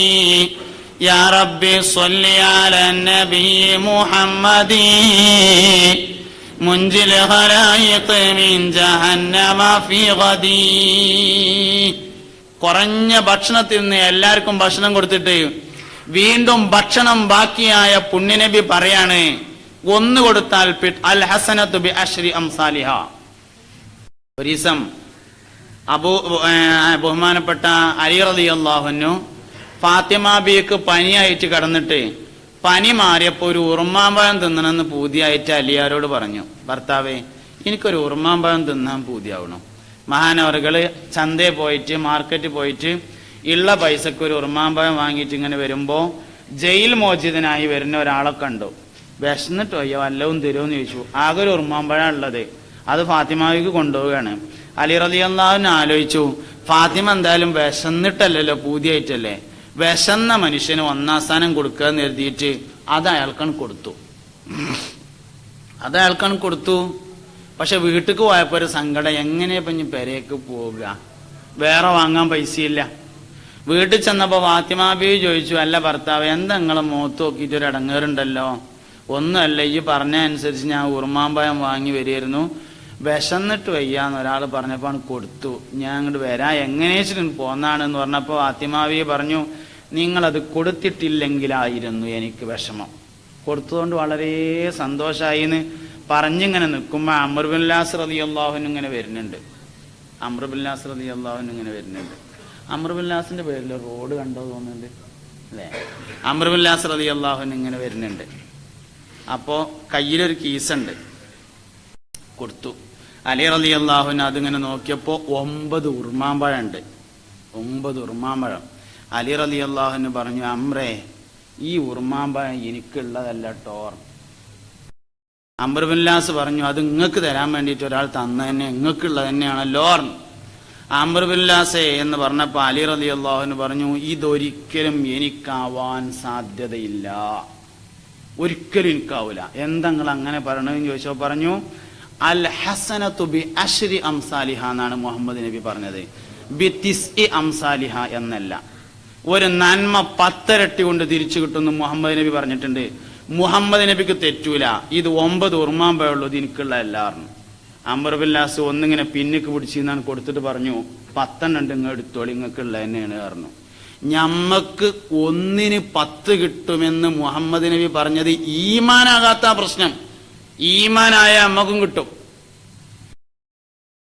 യാ റബ്ബി സ്വല്ലി അലാ നബി മുഹമ്മദി മുൻജിൽ ഖലായിഖ് മിൻ ജഹന്നമ ഫീ ഗദി. കുറഞ്ഞ ഭക്ഷണത്തിൽ നിന്ന് എല്ലാവർക്കും ഭക്ഷണം കൊടുത്തിട്ട് വീണ്ടും ഭക്ഷണം ബാക്കിയായ പുണ്യനബി പറയാണ്, ഒന്ന് കൊടുത്താൽ അൽ ഹസനത്തു ബി അശ്രി അംസാലിഹ. ഒരീസം ബഹുമാനപ്പെട്ട അലി റളിയല്ലാഹു അൻഹു ഫാത്തിമ ബിക്ക് പനിയായിട്ട് കിടന്നിട്ട് പനി മാറിയപ്പോൾ ഒരു ഉറുമാമ്പഴം തിന്നണമെന്ന് പൂതിയായിട്ട് അലിയാരോട് പറഞ്ഞു, ഭർത്താവേ എനിക്കൊരു ഉറുമാമ്പഴം തിന്നാൻ പൂതിയാവണം. മഹാനവറുകള് ചന്തയിൽ പോയിട്ട് മാർക്കറ്റിൽ പോയിട്ട് ഉള്ള പൈസക്ക് ഒരു ഉറുമാമ്പഴം വാങ്ങിയിട്ട് ഇങ്ങനെ വരുമ്പോ ജയിൽ മോചിതനായി വരുന്ന ഒരാളെ കണ്ടു. വിശന്നിട്ടോ അയ്യോ വല്ലവും തരുമെന്ന് ചോദിച്ചു. ആകെ ഒരു ഉറുമാമ്പഴം ഉള്ളത്, അത് ഫാത്തിമാവിക്ക് കൊണ്ടുപോവുകയാണ്. അലി റളിയല്ലാഹു അൻഹു ആലോചിച്ചു, ഫാത്തിമ എന്തായാലും വിശന്നിട്ടല്ലല്ലോ, പൂതിയായിട്ടല്ലേ, വിശന്ന മനുഷ്യന് ഒന്നാം സ്ഥാനം കൊടുക്കുക എന്ന് കരുതിയിട്ട് അത് അയാൾക്കാണ് കൊടുത്തു. പക്ഷെ വീട്ടിക്ക് പോയപ്പോ ഒരു സങ്കടം, എങ്ങനെ ഇനി പെരേക്ക് പോവുക, വേറെ വാങ്ങാൻ പൈസയില്ല. വീട്ടിൽ ചെന്നപ്പോ ഫാത്തിമ ബീവി ചോദിച്ചു, അല്ല ഭർത്താവ് എന്താ നിങ്ങളെ മുഖത്ത് നോക്കിയിട്ട് ഒരു അടങ്ങേറുണ്ടല്ലോ? ഒന്നുമല്ല, ഈ പറഞ്ഞ അനുസരിച്ച് ഞാൻ ഉറുമാമ്പഴം വാങ്ങി വരികയായിരുന്നു, വിശന്നിട്ട് വയ്യാന്ന് ഒരാൾ പറഞ്ഞപ്പോ കൊടുത്തു, ഞാൻ അങ്ങോട്ട് വരാ എങ്ങനെയും പോന്നാണെന്ന് പറഞ്ഞപ്പോ ഫാത്തിമാവി പറഞ്ഞു, നിങ്ങളത് കൊടുത്തിട്ടില്ലെങ്കിലായിരുന്നു എനിക്ക് വിഷമം, കൊടുത്തതുകൊണ്ട് വളരെ സന്തോഷായിന്ന് പറഞ്ഞിങ്ങനെ നിൽക്കുമ്പോ അംർ ബിൻ ലാസ് റളിയല്ലാഹു അൻഹു ഇങ്ങനെ വരുന്നുണ്ട്. അംർ ബിൻ ലാസിന്റെ പേരിൽ റോഡ് കണ്ടോ തോന്നുന്നുണ്ട് അല്ലെ? അംർ ബിൻ ലാസ് റളിയല്ലാഹു അൻഹു ഇങ്ങനെ വരുന്നുണ്ട്. അപ്പോ കയ്യിലൊരു കീസുണ്ട്, കൊടുത്തു. അലി റളിയല്ലാഹു അൻഹു അതിങ്ങനെ നോക്കിയപ്പോ 9 ഉറുമാമ്പഴം ഉണ്ട്. 9 ഉറുമാമ്പഴം. അലി റളിയല്ലാഹു അൻഹു പറഞ്ഞു, അംറേ ഈ ഉറുമാമ്പഴം എനിക്കുള്ളതല്ല ടോർ. അംർ ബിൻ ലാസ് പറഞ്ഞു, അത് നിങ്ങൾക്ക് തരാൻ വേണ്ടിയിട്ട് ഒരാൾ തന്നെ നിങ്ങൾക്കുള്ളത് തന്നെയാണല്ലോ. അംർ ബിൻ ലാസേ എന്ന് പറഞ്ഞപ്പോ അലി റളിയല്ലാഹു അൻഹു പറഞ്ഞു, ഇതൊരിക്കലും എനിക്കാവാൻ സാധ്യതയില്ല, ഒരിക്കലും എനിക്കാവൂല. എന്താ നിങ്ങൾ അങ്ങനെ പറയണമെന്ന് ചോദിച്ചോ പറഞ്ഞു, അൽ ഹസനത്തു ബി അശ്രി അംസാലിഹ എന്നാണ് മുഹമ്മദ് നബി പറഞ്ഞത്, ബി തിസ്ഇ അംസാലിഹ എന്നല്ല. ഒരു നന്മ 10 ഇരട്ടി കൊണ്ട് തിരിച്ചു കിട്ടുന്നു മുഹമ്മദ് നബി പറഞ്ഞിട്ടുണ്ട്. മുഹമ്മദ് നബിക്ക് തെറ്റൂല, ഇത് 9 ഉറുമാമ്പഴമുള്ളൂ, ഇത് എനിക്കുള്ള എല്ലാവരും. അംർ ബിൻ ലാസ് ഒന്നിങ്ങനെ പിന്നിക്ക് പിടിച്ചിന്നാണ് കൊടുത്തിട്ട് പറഞ്ഞു, 10 നിങ്ങൾ എടുത്തോളി, നിങ്ങൾക്കുള്ള തന്നെയാണ് പറഞ്ഞു. ഞമ്മക്ക് 1ന് 10 കിട്ടുമെന്ന് മുഹമ്മദ് നബി പറഞ്ഞത് ഈമാനാകാത്ത പ്രശ്നം. ഈമാനായ അമ്മക്കും കിട്ടും.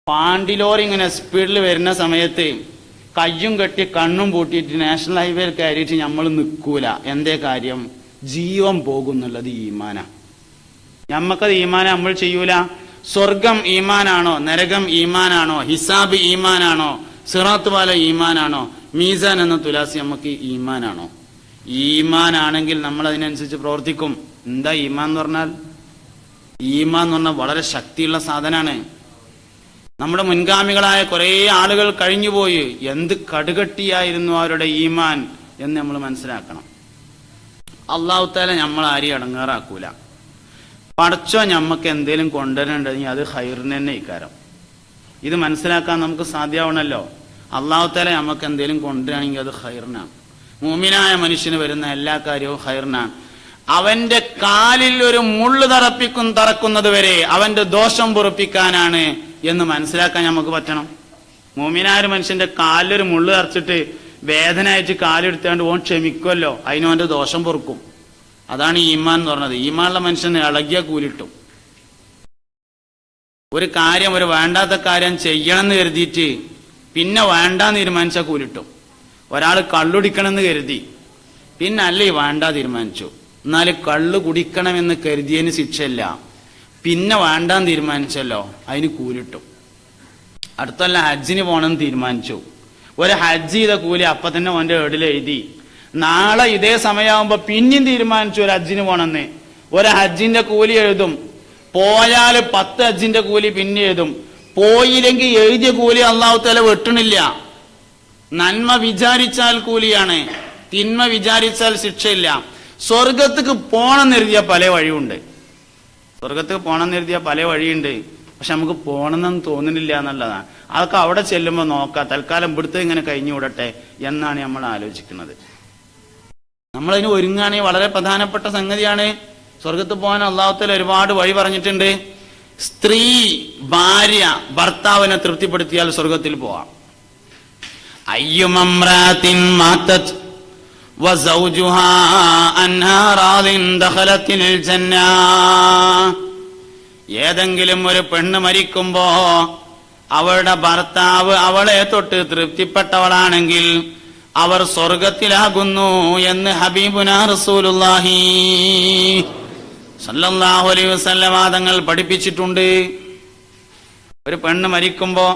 പാണ്ടിലോറി ഇങ്ങനെ സ്പീഡിൽ വരുന്ന സമയത്ത് കയ്യും കെട്ടി കണ്ണും പൂട്ടിയിട്ട് നാഷണൽ ഹൈവേയിൽ കയറിയിട്ട് നമ്മൾ നിൽക്കൂല. എന്തേ കാര്യം? ജീവൻ പോകുന്നുള്ളത് ഈമാന. ഞമ്മക്കത് ഈമാന നമ്മൾ ചെയ്യൂല. സ്വർഗം ഈമാനാണോ, നരകം ഈമാനാണോ, ഹിസാബ് ഈമാനാണോ, സിറാത്ത് പാല ഈമാനാണോ, മീസാൻ എന്ന തുലാസി നമുക്ക് ഈമാനാണോ? ഈമാനാണെങ്കിൽ നമ്മൾ അതിനനുസരിച്ച് പ്രവർത്തിക്കും. എന്താ ഈമാൻ എന്ന് പറഞ്ഞാൽ? ഈമാൻ എന്ന് പറഞ്ഞാൽ വളരെ ശക്തിയുള്ള സാധനമാണ്. നമ്മുടെ മുൻഗാമികളായ കുറെ ആളുകൾ കഴിഞ്ഞുപോയി, എന്ത് കടുകട്ടിയായിരുന്നു അവരുടെ ഈമാൻ എന്ന് നമ്മൾ മനസ്സിലാക്കണം. അല്ലാഹു തആല നമ്മൾ ആരെയും അടങ്ങാറാക്കൂല. പടച്ചോ ഞമ്മക്ക് എന്തേലും കൊണ്ടുവരണ്ടെങ്കിൽ അത് ഖൈറിന് തന്നെ ഇക്കാരം. ഇത് മനസ്സിലാക്കാൻ നമുക്ക് സാധ്യമാവണല്ലോ. അല്ലാഹു തആല നമുക്ക് എന്തേലും കൊണ്ടുവരാണെങ്കിൽ അത് ഖൈറിനാണ്. മുഅ്മിനായ മനുഷ്യന് വരുന്ന എല്ലാ കാര്യവും ഖൈറിനാണ്. അവന്റെ കാലിൽ ഒരു മുള്ളു തറക്കുന്നത് വരെ അവന്റെ ദോഷം പൊറുപ്പിക്കാനാണ് എന്ന് മനസ്സിലാക്കാൻ നമുക്ക് പറ്റണം. മുഅ്മിനായ മനുഷ്യന്റെ കാലിലൊരു മുള്ളു തറച്ചിട്ട് വേദന അയച്ച് കാലെടുത്താണ്ട് ഓൻ ക്ഷമിക്കുമല്ലോ, അതിനോന്റെ ദോഷം പൊറുക്കും. അതാണ് ഈമാൻ എന്ന് പറഞ്ഞത്. ഈമാനുള്ള മനുഷ്യന് ഇളകിയ കൂലിട്ടും. ഒരു കാര്യം, ഒരു വേണ്ടാത്ത കാര്യം ചെയ്യണം എന്ന് കരുതിയിട്ട് പിന്നെ വേണ്ടാന്ന് തീരുമാനിച്ച കൂലിട്ടും. ഒരാൾ കള്ളുടിക്കണമെന്ന് കരുതി, പിന്നെ അല്ലേ വേണ്ട തീരുമാനിച്ചു, എന്നാൽ കള്ളു കുടിക്കണമെന്ന് കരുതിയതിന് ശിക്ഷയില്ല, പിന്നെ വേണ്ടാന്ന് തീരുമാനിച്ചല്ലോ, അതിന് കൂലിട്ടും. അടുത്തല്ല ഹജ്ജിന് പോകണമെന്ന് തീരുമാനിച്ചു, ഒരു ഹജ്ജ് ചെയ്ത കൂലി അപ്പൊ തന്നെ ഓന്റെ ഏടിൽ എഴുതി. നാളെ ഇതേ സമയമാകുമ്പോ പിന്നെയും തീരുമാനിച്ചു ഒരു ഹജ്ജിന് പോണെന്ന്, ഒരു ഹജ്ജിന്റെ കൂലി എഴുതും. പോയാൽ 10 ഹജ്ജിന്റെ കൂലി പിന്നെ എഴുതും. പോയില്ലെങ്കിൽ എഴുതിയ കൂലി അല്ലാഹു തആല വെട്ടണില്ല. നന്മ വിചാരിച്ചാൽ കൂലിയാണ്, തിന്മ വിചാരിച്ചാൽ ശിക്ഷയില്ല. സ്വർഗത്തേക്ക് പോണെന്ന് എഴുതിയ പല വഴിയുണ്ട്. സ്വർഗത്തേക്ക് പോണെന്ന് എഴുതിയ പല വഴിയുണ്ട്, പക്ഷെ നമുക്ക് പോണെന്ന് തോന്നുന്നില്ല എന്നുള്ളതാണ്. അതൊക്കെ അവിടെ ചെല്ലുമ്പോൾ നോക്കാം, തൽക്കാലം ഇവിടുത്തെ ഇങ്ങനെ കഴിഞ്ഞുകൂടട്ടെ എന്നാണ് നമ്മൾ ആലോചിക്കുന്നത്. നമ്മളതിന് ഒരുങ്ങുകയാണെങ്കിൽ വളരെ പ്രധാനപ്പെട്ട സംഗതിയാണ്. സ്വർഗത്ത് പോകാൻ അല്ലാഹു തആല ഒരുപാട് വഴി പറഞ്ഞിട്ടുണ്ട്. സ്ത്രീ ഭാര്യ ഭർത്താവിനെ തൃപ്തിപ്പെടുത്തിയാൽ സ്വർഗത്തിൽ പോവാം. അയ്യുമംറാത്തിൻ മാതത് വസൗജുഹാ അൻഹാ റാദിൻ ദഖലത്തിൽ ജന്ന. ഏതെങ്കിലും ഒരു പെണ്ണ് മരിക്കുമ്പോ അവളുടെ ഭർത്താവ് അവളെ തൊട്ട് തൃപ്തിപ്പെട്ടവളാണെങ്കിൽ അവർ സ്വർഗത്തിലാകുന്നു എന്ന് ഹബീബുനാ റസൂലുള്ളാഹി സല്ലല്ലാഹു അലൈഹി വസല്ലം തങ്ങൾ പഠിപ്പിച്ചിട്ടുണ്ട്. ഒരു പെണ്ണ് മരിക്കുമ്പോ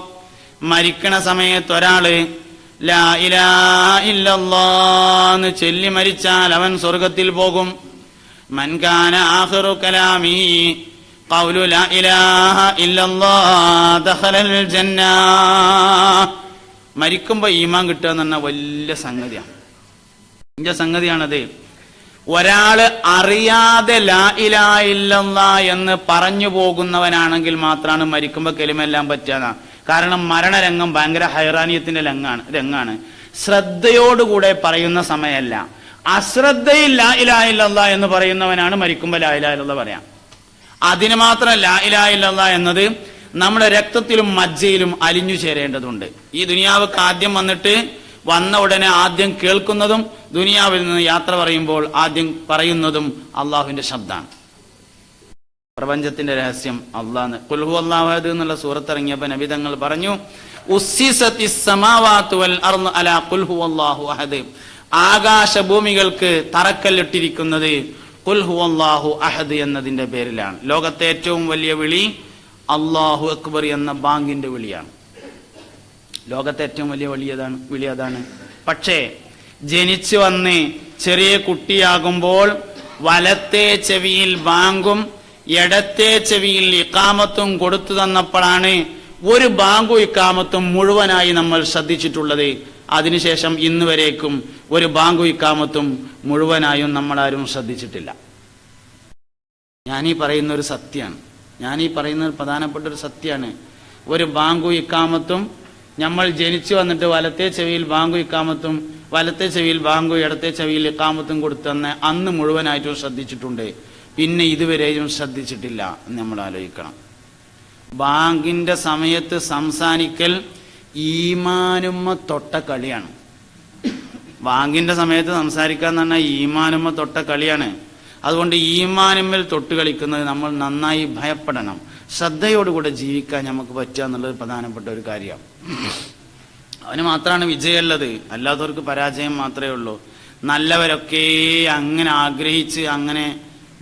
മരിക്കണ സമയത്ത് ഒരാള് ലാ ഇലാഹ ഇല്ലല്ലാഹ് എന്ന് ചൊല്ലി മരിച്ചാൽ അവൻ സ്വർഗത്തിൽ പോകും. മൻ കാന ആഖിറു കലാമി ഖൗലു ലാ ഇലാഹ ഇല്ലല്ലാഹ് ദഖലൽ ജന്ന. മരിക്കുമ്പോ ഈമാൻ കിട്ടുക എന്ന് പറഞ്ഞാൽ വലിയ സംഗതിയാണ്. വലിയ സംഗതിയാണത്. ഒരാള് അറിയാതെ ലാ ഇലാഹ ഇല്ലല്ലാഹ് എന്ന് പറഞ്ഞു പോകുന്നവനാണെങ്കിൽ മാത്രമാണ് മരിക്കുമ്പോ കലിമെല്ലാം പറ്റുക. കാരണം മരണരംഗം ഭയങ്കര ഹൈറാനിയത്തിന്റെ രംഗാണ്. ശ്രദ്ധയോടുകൂടെ പറയുന്ന സമയമല്ല. അശ്രദ്ധയിൽ ലാ ഇലാഹ ഇല്ലല്ലാഹ് എന്ന് പറയുന്നവനാണ് മരിക്കുമ്പോ ലാ ഇലാഹ ഇല്ലല്ലാഹ് പറയാം. അതിന് മാത്രം ലാ ഇലാഹ ഇല്ലല്ലാഹ് എന്നത് നമ്മുടെ രക്തത്തിലും മജ്ജയിലും അലിഞ്ഞു ചേരേണ്ടതുണ്ട്. ഈ ദുനിയാവക്ക് ആദ്യം വന്ന ഉടനെ ആദ്യം കേൾക്കുന്നതും ദുനിയാവിൽ നിന്ന് യാത്ര പറയുമ്പോൾ ആദ്യം പറയുന്നതും അള്ളാഹുവിന്റെ ശബ്ദമാണ്. പ്രപഞ്ചത്തിന്റെ രഹസ്യം അള്ളാഹ്. ഖുൽ ഹുവല്ലാഹു അഹദ് എന്നുള്ള സൂറത്ത് ഇറങ്ങിയപ്പോൾ നബി തങ്ങൾ പറഞ്ഞു, ഉസ്സിസത്തിസ് സമാവാതു വൽ അർള് അലാ ഖുൽ ഹുവല്ലാഹു അഹദ്. ആകാശഭൂമികൾക്ക് തറക്കല്ലിട്ടിരിക്കുന്നത് ഖുൽ ഹുവല്ലാഹു അഹദ് എന്നതിന്റെ പേരിലാണ്. ലോകത്തെ ഏറ്റവും വലിയ വിളി അല്ലാഹു അക്ബർ എന്ന ബാങ്കിന്റെ വിളിയാണ്. ലോകത്തെ ഏറ്റവും വലിയ വിളി അതാണ്. പക്ഷേ ജനിച്ചു വന്ന് ചെറിയ കുട്ടിയാകുമ്പോൾ വലത്തെ ചെവിയിൽ ബാങ്കും ഇടത്തെ ചെവിയിൽ ഇഖാമത്തും കൊടുത്തു തന്നപ്പോഴാണ് ഒരു ബാങ്കും ഇഖാമത്തും മുഴുവനായി നമ്മൾ ശ്രദ്ധിച്ചിട്ടുള്ളത്. അതിനുശേഷം ഇന്ന് വരേക്കും ഒരു ബാങ്കും ഇഖാമത്തും മുഴുവനായും നമ്മളാരും ശ്രദ്ധിച്ചിട്ടില്ല. ഞാനീ പറയുന്ന ഒരു സത്യമാണ്. ഞാനീ പറയുന്നത് പ്രധാനപ്പെട്ട ഒരു സത്യമാണ്. ഒരു ബാങ്കും ഇഖാമത്തും നമ്മൾ ജനിച്ചു വന്നിട്ട് വലത്തെ ചെവിയിൽ ബാങ്കും ഇഖാമത്തും വലത്തെ ചെവിയിൽ ബാങ്കും ഇടത്തെ ചെവിയിൽ ഇഖാമത്തും കൊടുത്തന്നെ അന്ന് മുഴുവനായിട്ടും ശ്രദ്ധിച്ചിട്ടുണ്ട്. പിന്നെ ഇതുവരെയും ശ്രദ്ധിച്ചിട്ടില്ല എന്ന് നമ്മൾ ആലോചിക്കണം. ബാങ്കിന്റെ സമയത്ത് സംസാരിക്കൽ ഈമാനുമ്മ തൊട്ട കളിയാണ്. ബാങ്കിന്റെ സമയത്ത് സംസാരിക്കുക എന്ന് പറഞ്ഞാൽ ഈമാനുമ്മ തൊട്ട കളിയാണ്. അതുകൊണ്ട് ഈമാനുമ്മൽ തൊട്ട് കളിക്കുന്നത് നമ്മൾ നന്നായി ഭയപ്പെടണം. ശ്രദ്ധയോടുകൂടെ ജീവിക്കാൻ നമുക്ക് പറ്റുക എന്നുള്ളത് പ്രധാനപ്പെട്ട ഒരു കാര്യമാണ്. അവന് മാത്രമാണ് വിജയമുള്ളത്, അല്ലാത്തവർക്ക് പരാജയം മാത്രമേ ഉള്ളൂ. നല്ലവരൊക്കെ അങ്ങനെ ആഗ്രഹിച്ച് അങ്ങനെ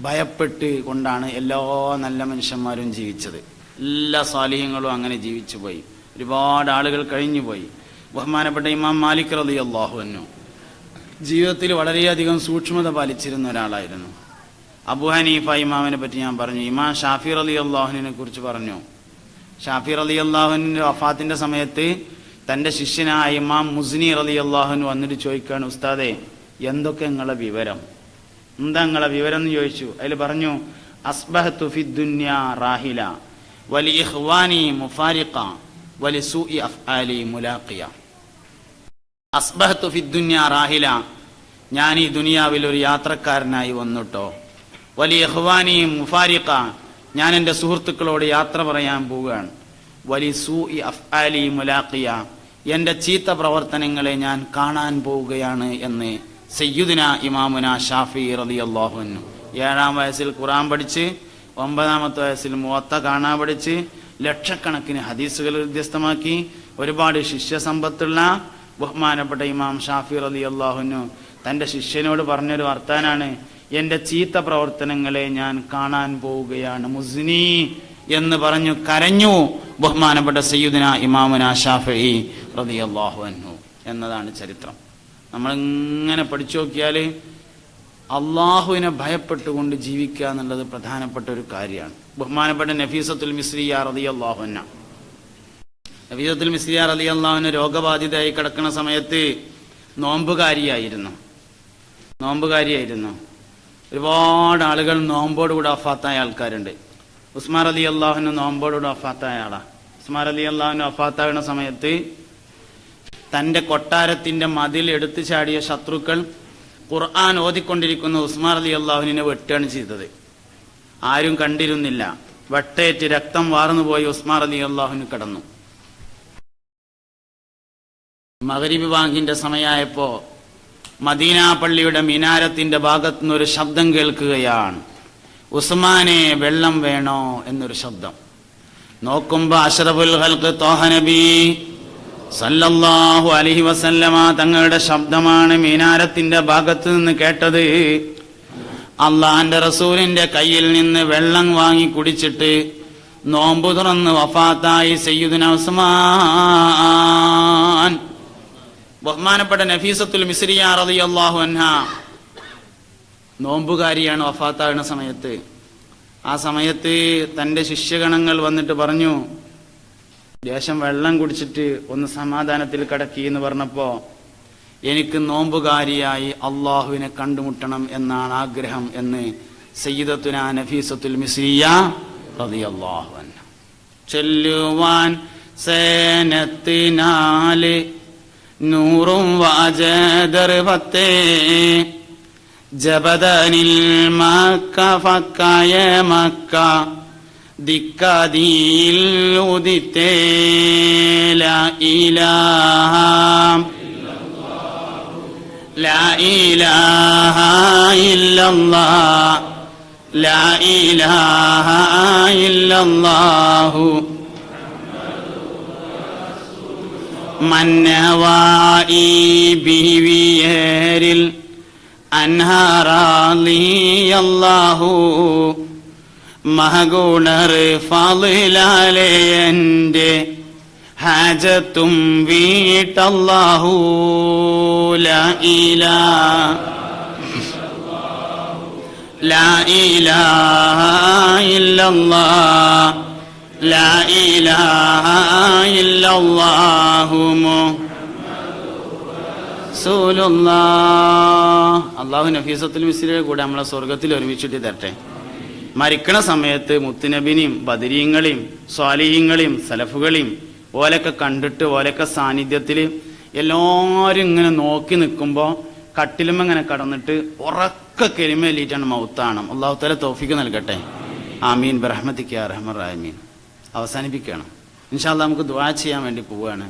ഭയപ്പെട്ട് കൊണ്ടാണ് എല്ലാ നല്ല മനുഷ്യന്മാരും ജീവിച്ചത്. എല്ലാ സാലിഹ്യങ്ങളും അങ്ങനെ ജീവിച്ചു പോയി. ഒരുപാട് ആളുകൾ കഴിഞ്ഞു പോയി. ബഹുമാനപ്പെട്ട ഇമാം മാലിക് റളിയല്ലാഹു അൻഹു ജീവിതത്തിൽ വളരെയധികം സൂക്ഷ്മത പാലിച്ചിരുന്ന ഒരാളായിരുന്നു. അബൂ ഹനീഫ ഇമാമിനെ പറ്റി ഞാൻ പറഞ്ഞു. ഇമാം ഷാഫി റളിയല്ലാഹുവിനെ കുറിച്ച് പറഞ്ഞു. ഷാഫി റളിയല്ലാഹുവിന്റെ വഫാത്തിന്റെ സമയത്ത് തന്റെ ശിഷ്യനായ ഇമാം മുസ്നി റളിയല്ലാഹു വന്നിട്ട് ചോദിക്കാണ്, ഉസ്താദെ എന്തൊക്കെ നിങ്ങളെ വിവരം, എന്താ നിങ്ങളെ വിവരം എന്ന് ചോദിച്ചു. അതിൽ പറഞ്ഞു, അസ്ബഹതു ഫിദ്ദുന്യാ റാഹില വലി ഇഖ്വാനി മുഫാരിഖ വലി സൂഇ അഫ്ആലി മുലാഖിയ. അസ്ബഹതു ഫിദ്ദുന്യാ റാഹില, ഞാൻ ഈ ദുനിയാവിൽ ഒരു യാത്രക്കാരനായി വന്നിട്ടോ. വലി ഇഖ്വാനി മുഫാരിഖ, ഞാൻ എൻ്റെ സുഹൃത്തുക്കളോട് യാത്ര പറയാൻ പോവുകയാണ്. വലി സൂഇ അഫ്ആലി മുലാഖിയ, എൻ്റെ ചീത്ത പ്രവർത്തനങ്ങളെ ഞാൻ കാണാൻ പോവുകയാണ് എന്ന് സയ്യിദുന ഇമാമുന ഷാഫി റളിയല്ലാഹു അൻഹു 7-ാം വയസ്സിൽ ഖുർആൻ പഠിച്ച് 9-ാമത്തെ വയസ്സിൽ മുവത്ത കാണാൻ പഠിച്ച് ലക്ഷക്കണക്കിന് ഹദീസുകൾ ഹൃദ്യസ്ഥമാക്കി ഒരുപാട് ശിഷ്യസമ്പത്തുള്ള ബഹുമാനപ്പെട്ട ഇമാം ഷാഫി റളിയല്ലാഹു അൻഹു തൻ്റെ ശിഷ്യനോട് പറഞ്ഞൊരു വർത്താനാണ്, എൻ്റെ ചീത്ത പ്രവർത്തനങ്ങളെ ഞാൻ കാണാൻ പോവുകയാണ് മുസ്നി എന്ന് പറഞ്ഞു കരഞ്ഞു ബഹുമാനപ്പെട്ട സയ്യിദുന ഇമാമുന ഷാഫി റളിയല്ലാഹു അൻഹു എന്നതാണ് ചരിത്രം. നമ്മളിങ്ങനെ പഠിച്ചു നോക്കിയാൽ അള്ളാഹുവിനെ ഭയപ്പെട്ടുകൊണ്ട് ജീവിക്കുക എന്നുള്ളത് പ്രധാനപ്പെട്ട ഒരു കാര്യമാണ്. ബഹുമാനപ്പെട്ട നഫീസത്തുൽ മിസ്രിയ റളിയല്ലാഹു അൻഹ, നഫീസത്തുൽ മിസ്രിയ റളിയല്ലാഹു അൻഹ രോഗബാധിതയായി കിടക്കുന്ന സമയത്ത് നോമ്പുകാരിയായിരുന്നു. ഒരുപാട് ആളുകൾ നോമ്പോടുകൂടെ വഫാത്തായ ആൾക്കാരുണ്ട്. ഉസ്മാൻ റളിയല്ലാഹു അൻഹു നോമ്പോടുകൂടെ വഫാത്തായ ആളാണ്. ഉസ്മാൻ റളിയല്ലാഹു അൻഹു വഫാത്താവുന്ന സമയത്ത് തന്റെ കൊട്ടാരത്തിന്റെ മതിൽ എടുത്തു ചാടിയ ശത്രുക്കൾ ഖുർആൻ ഓതിക്കൊണ്ടിരിക്കുന്ന ഉസ്മാൻ റളിയല്ലാഹു അൻഹുവിനെ വെട്ടുകയാണ് ചെയ്തത്. ആരും കണ്ടിരുന്നില്ല. വെട്ടേറ്റ് രക്തം വാർന്നുപോയി ഉസ്മാൻ റളിയല്ലാഹു അൻഹു കിടന്നു. മഗ്രിബ് ബാങ്കിന്റെ സമയമായപ്പോ മദീന പള്ളിയുടെ മിനാരത്തിന്റെ ഭാഗത്തുനിന്ന് ഒരു ശബ്ദം കേൾക്കുകയാണ്, ഉസ്മാനെ വെള്ളം വേണോ എന്നൊരു ശബ്ദം. നോക്കുമ്പോ അഷ്റഫുൽ ഖൽഖ് ത്വാഹ നബി സല്ലല്ലാഹു അലൈഹി വസല്ലമ തങ്ങളുടെ ശബ്ദമാണ് മിനാരത്തിന്റെ ഭാഗത്ത് നിന്ന് കേട്ടത്. അള്ളാന്റെ റസൂലിന്റെ കയ്യിൽ നിന്ന് വെള്ളം വാങ്ങി കുടിച്ചിട്ട് നോമ്പ് തുറന്ന് വഫാത്തായി സയ്യിദുന ഉസ്മാൻ. ബഹുമാനപ്പെട്ട നഫീസത്തുൽ മിസ്രിയ റളിയല്ലാഹു അൻഹാ നോമ്പുകാരിയാണ് വഫാത്താകുന്ന സമയത്ത്. ആ സമയത്ത് തന്റെ ശിഷ്യഗണങ്ങൾ വന്നിട്ട് പറഞ്ഞു, ലേശം വെള്ളം കുടിച്ചിട്ട് ഒന്ന് സമാധാനത്തിൽ കിടക്കി എന്ന് പറഞ്ഞപ്പോ, എനിക്ക് നോമ്പുകാരിയായി അള്ളാഹുവിനെ കണ്ടുമുട്ടണം എന്നാണ് ആഗ്രഹം എന്ന് സയ്യിദത്തുന നഫീസത്തുൽ മിസ്രിയ റളിയല്ലാഹു അൻഹ. ചെല്ലുവാൻ സേനത്തിനാല് നൂറും വാജദർവത്തെ ജബദനിൽ മക്ക ഫക്കായ മക്ക ദിക്കദിൽ ഉദിത്തേ ലാ ഇലാഹ ലാ ഇലാഹ ഇല്ലല്ലാഹ് ലാ ഇലാഹ ഇല്ലല്ലാഹു മന്നവായി ബിവിയേരിൽ അൻഹാറാളിയല്ലാഹു മഹഗുണർ ഫളിലാലെ എൻ്റെ ഹാജത്തും വീട്ടല്ലാഹു ലാ ഇലാഹ ലാ ഇലാഹ ഇല്ലല്ലാഹ് ലാ ഇലാഹ ഇല്ലല്ലാഹു റസൂലുള്ളാഹ്. അല്ലാഹു നഫീസത്തുൽ മിസ്രിയുടെ കൂടെ നമ്മളെ സ്വർഗത്തിൽ ഒരുമിച്ചിട്ട് തരട്ടെ. മരിക്കണ സമയത്ത് മുത്തുനബിനെയും ബദരീങ്ങളെയും സ്വാലിഹീങ്ങളെയും സലഫുകളെയും ഓലൊക്കെ കണ്ടിട്ട് ഓലൊക്കെ സാന്നിധ്യത്തിൽ എല്ലാവരും ഇങ്ങനെ നോക്കി നിൽക്കുമ്പോൾ കട്ടിലുമ ഇങ്ങനെ കടന്നിട്ട് ഉറക്ക കെലിമയിലിട്ടാണ് മൗത്താണ്. അല്ലാഹു തആല തൗഫീഖ് നൽകട്ടെ. ആമീൻ ബിറഹ്മതിക യാ അർഹമർ റഹീമീൻ. അവസാനിപ്പിക്കണം. ഇൻഷാ അല്ലാഹ് നമുക്ക് ദുആ ചെയ്യാൻ വേണ്ടി പോവുകയാണ്.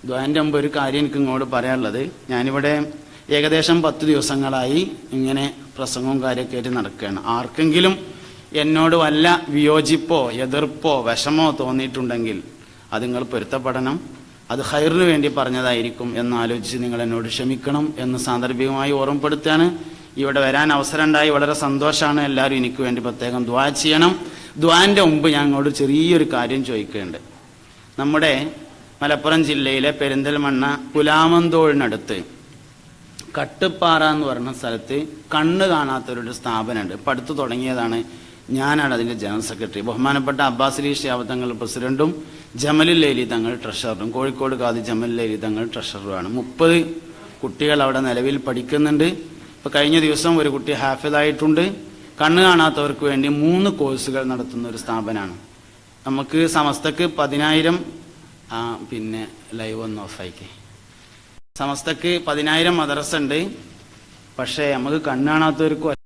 ദുആന്റെ മുമ്പ് ഒരു കാര്യം എനിക്ക് ഇങ്ങോട്ട് പറയാനുള്ളത്, ഞാനിവിടെ ഏകദേശം 10 ദിവസങ്ങളായി ഇങ്ങനെ പ്രസംഗവും കാര്യമൊക്കെ ആയിട്ട് നടക്കുകയാണ്. ആർക്കെങ്കിലും എന്നോട് വല്ല വിയോജിപ്പോ എതിർപ്പോ വിഷമോ തോന്നിയിട്ടുണ്ടെങ്കിൽ അത് നിങ്ങൾ പൊരുത്തപ്പെടണം. അത് ഖൈറിന് വേണ്ടി പറഞ്ഞതായിരിക്കും എന്നാലോചിച്ച് നിങ്ങൾ എന്നോട് ക്ഷമിക്കണം എന്ന് സാന്ദർഭികമായി ഓർമ്മപ്പെടുത്തുകയാണ്. ഇവിടെ വരാൻ അവസരം ഉണ്ടായി വളരെ സന്തോഷമാണ്. എല്ലാവരും എനിക്ക് വേണ്ടി പ്രത്യേകം ദുആ ചെയ്യണം. ദുആന്റെ മുമ്പ് ഞാൻ അങ്ങോട്ട് ചെറിയൊരു കാര്യം ചോദിക്കുന്നുണ്ട്. നമ്മുടെ മലപ്പുറം ജില്ലയിലെ പെരിന്തൽമണ്ണ പുലാമന്തോളിനടുത്ത് കട്ടുപ്പാറ എന്ന് പറയുന്ന സ്ഥലത്ത് കണ്ണ് കാണാത്തൊരു സ്ഥാപനമുണ്ട്. ഇപ്പം അടുത്ത് തുടങ്ങിയതാണ്. ഞാനാണ് അതിൻ്റെ ജനറൽ സെക്രട്ടറി. ബഹുമാനപ്പെട്ട അബ്ബാസ് അലി ശിഹാബ് തങ്ങൾ പ്രസിഡന്റും ജമലുൽ ലൈലി തങ്ങൾ ട്രഷററും, കോഴിക്കോട് ഖാദി ജമലുൽ ലൈലി തങ്ങൾ ട്രഷററുമാണ്. 30 കുട്ടികൾ അവിടെ നിലവിൽ പഠിക്കുന്നുണ്ട്. ഇപ്പം കഴിഞ്ഞ ദിവസം ഒരു കുട്ടി ഹാഫിളായിട്ടുണ്ട്. കണ്ണ് കാണാത്തവർക്ക് വേണ്ടി 3 കോഴ്സുകൾ നടത്തുന്ന ഒരു സ്ഥാപനമാണ്. നമുക്ക് സമസ്തക്ക് 10,000 പിന്നെ ലൈവ് ഒന്ന് ഓഫായിക്കേ. സമസ്തക്ക് 10,000 മദ്രസ ഉണ്ട്. പക്ഷേ നമുക്ക് കണ്ണ് കാണാത്തവർക്ക്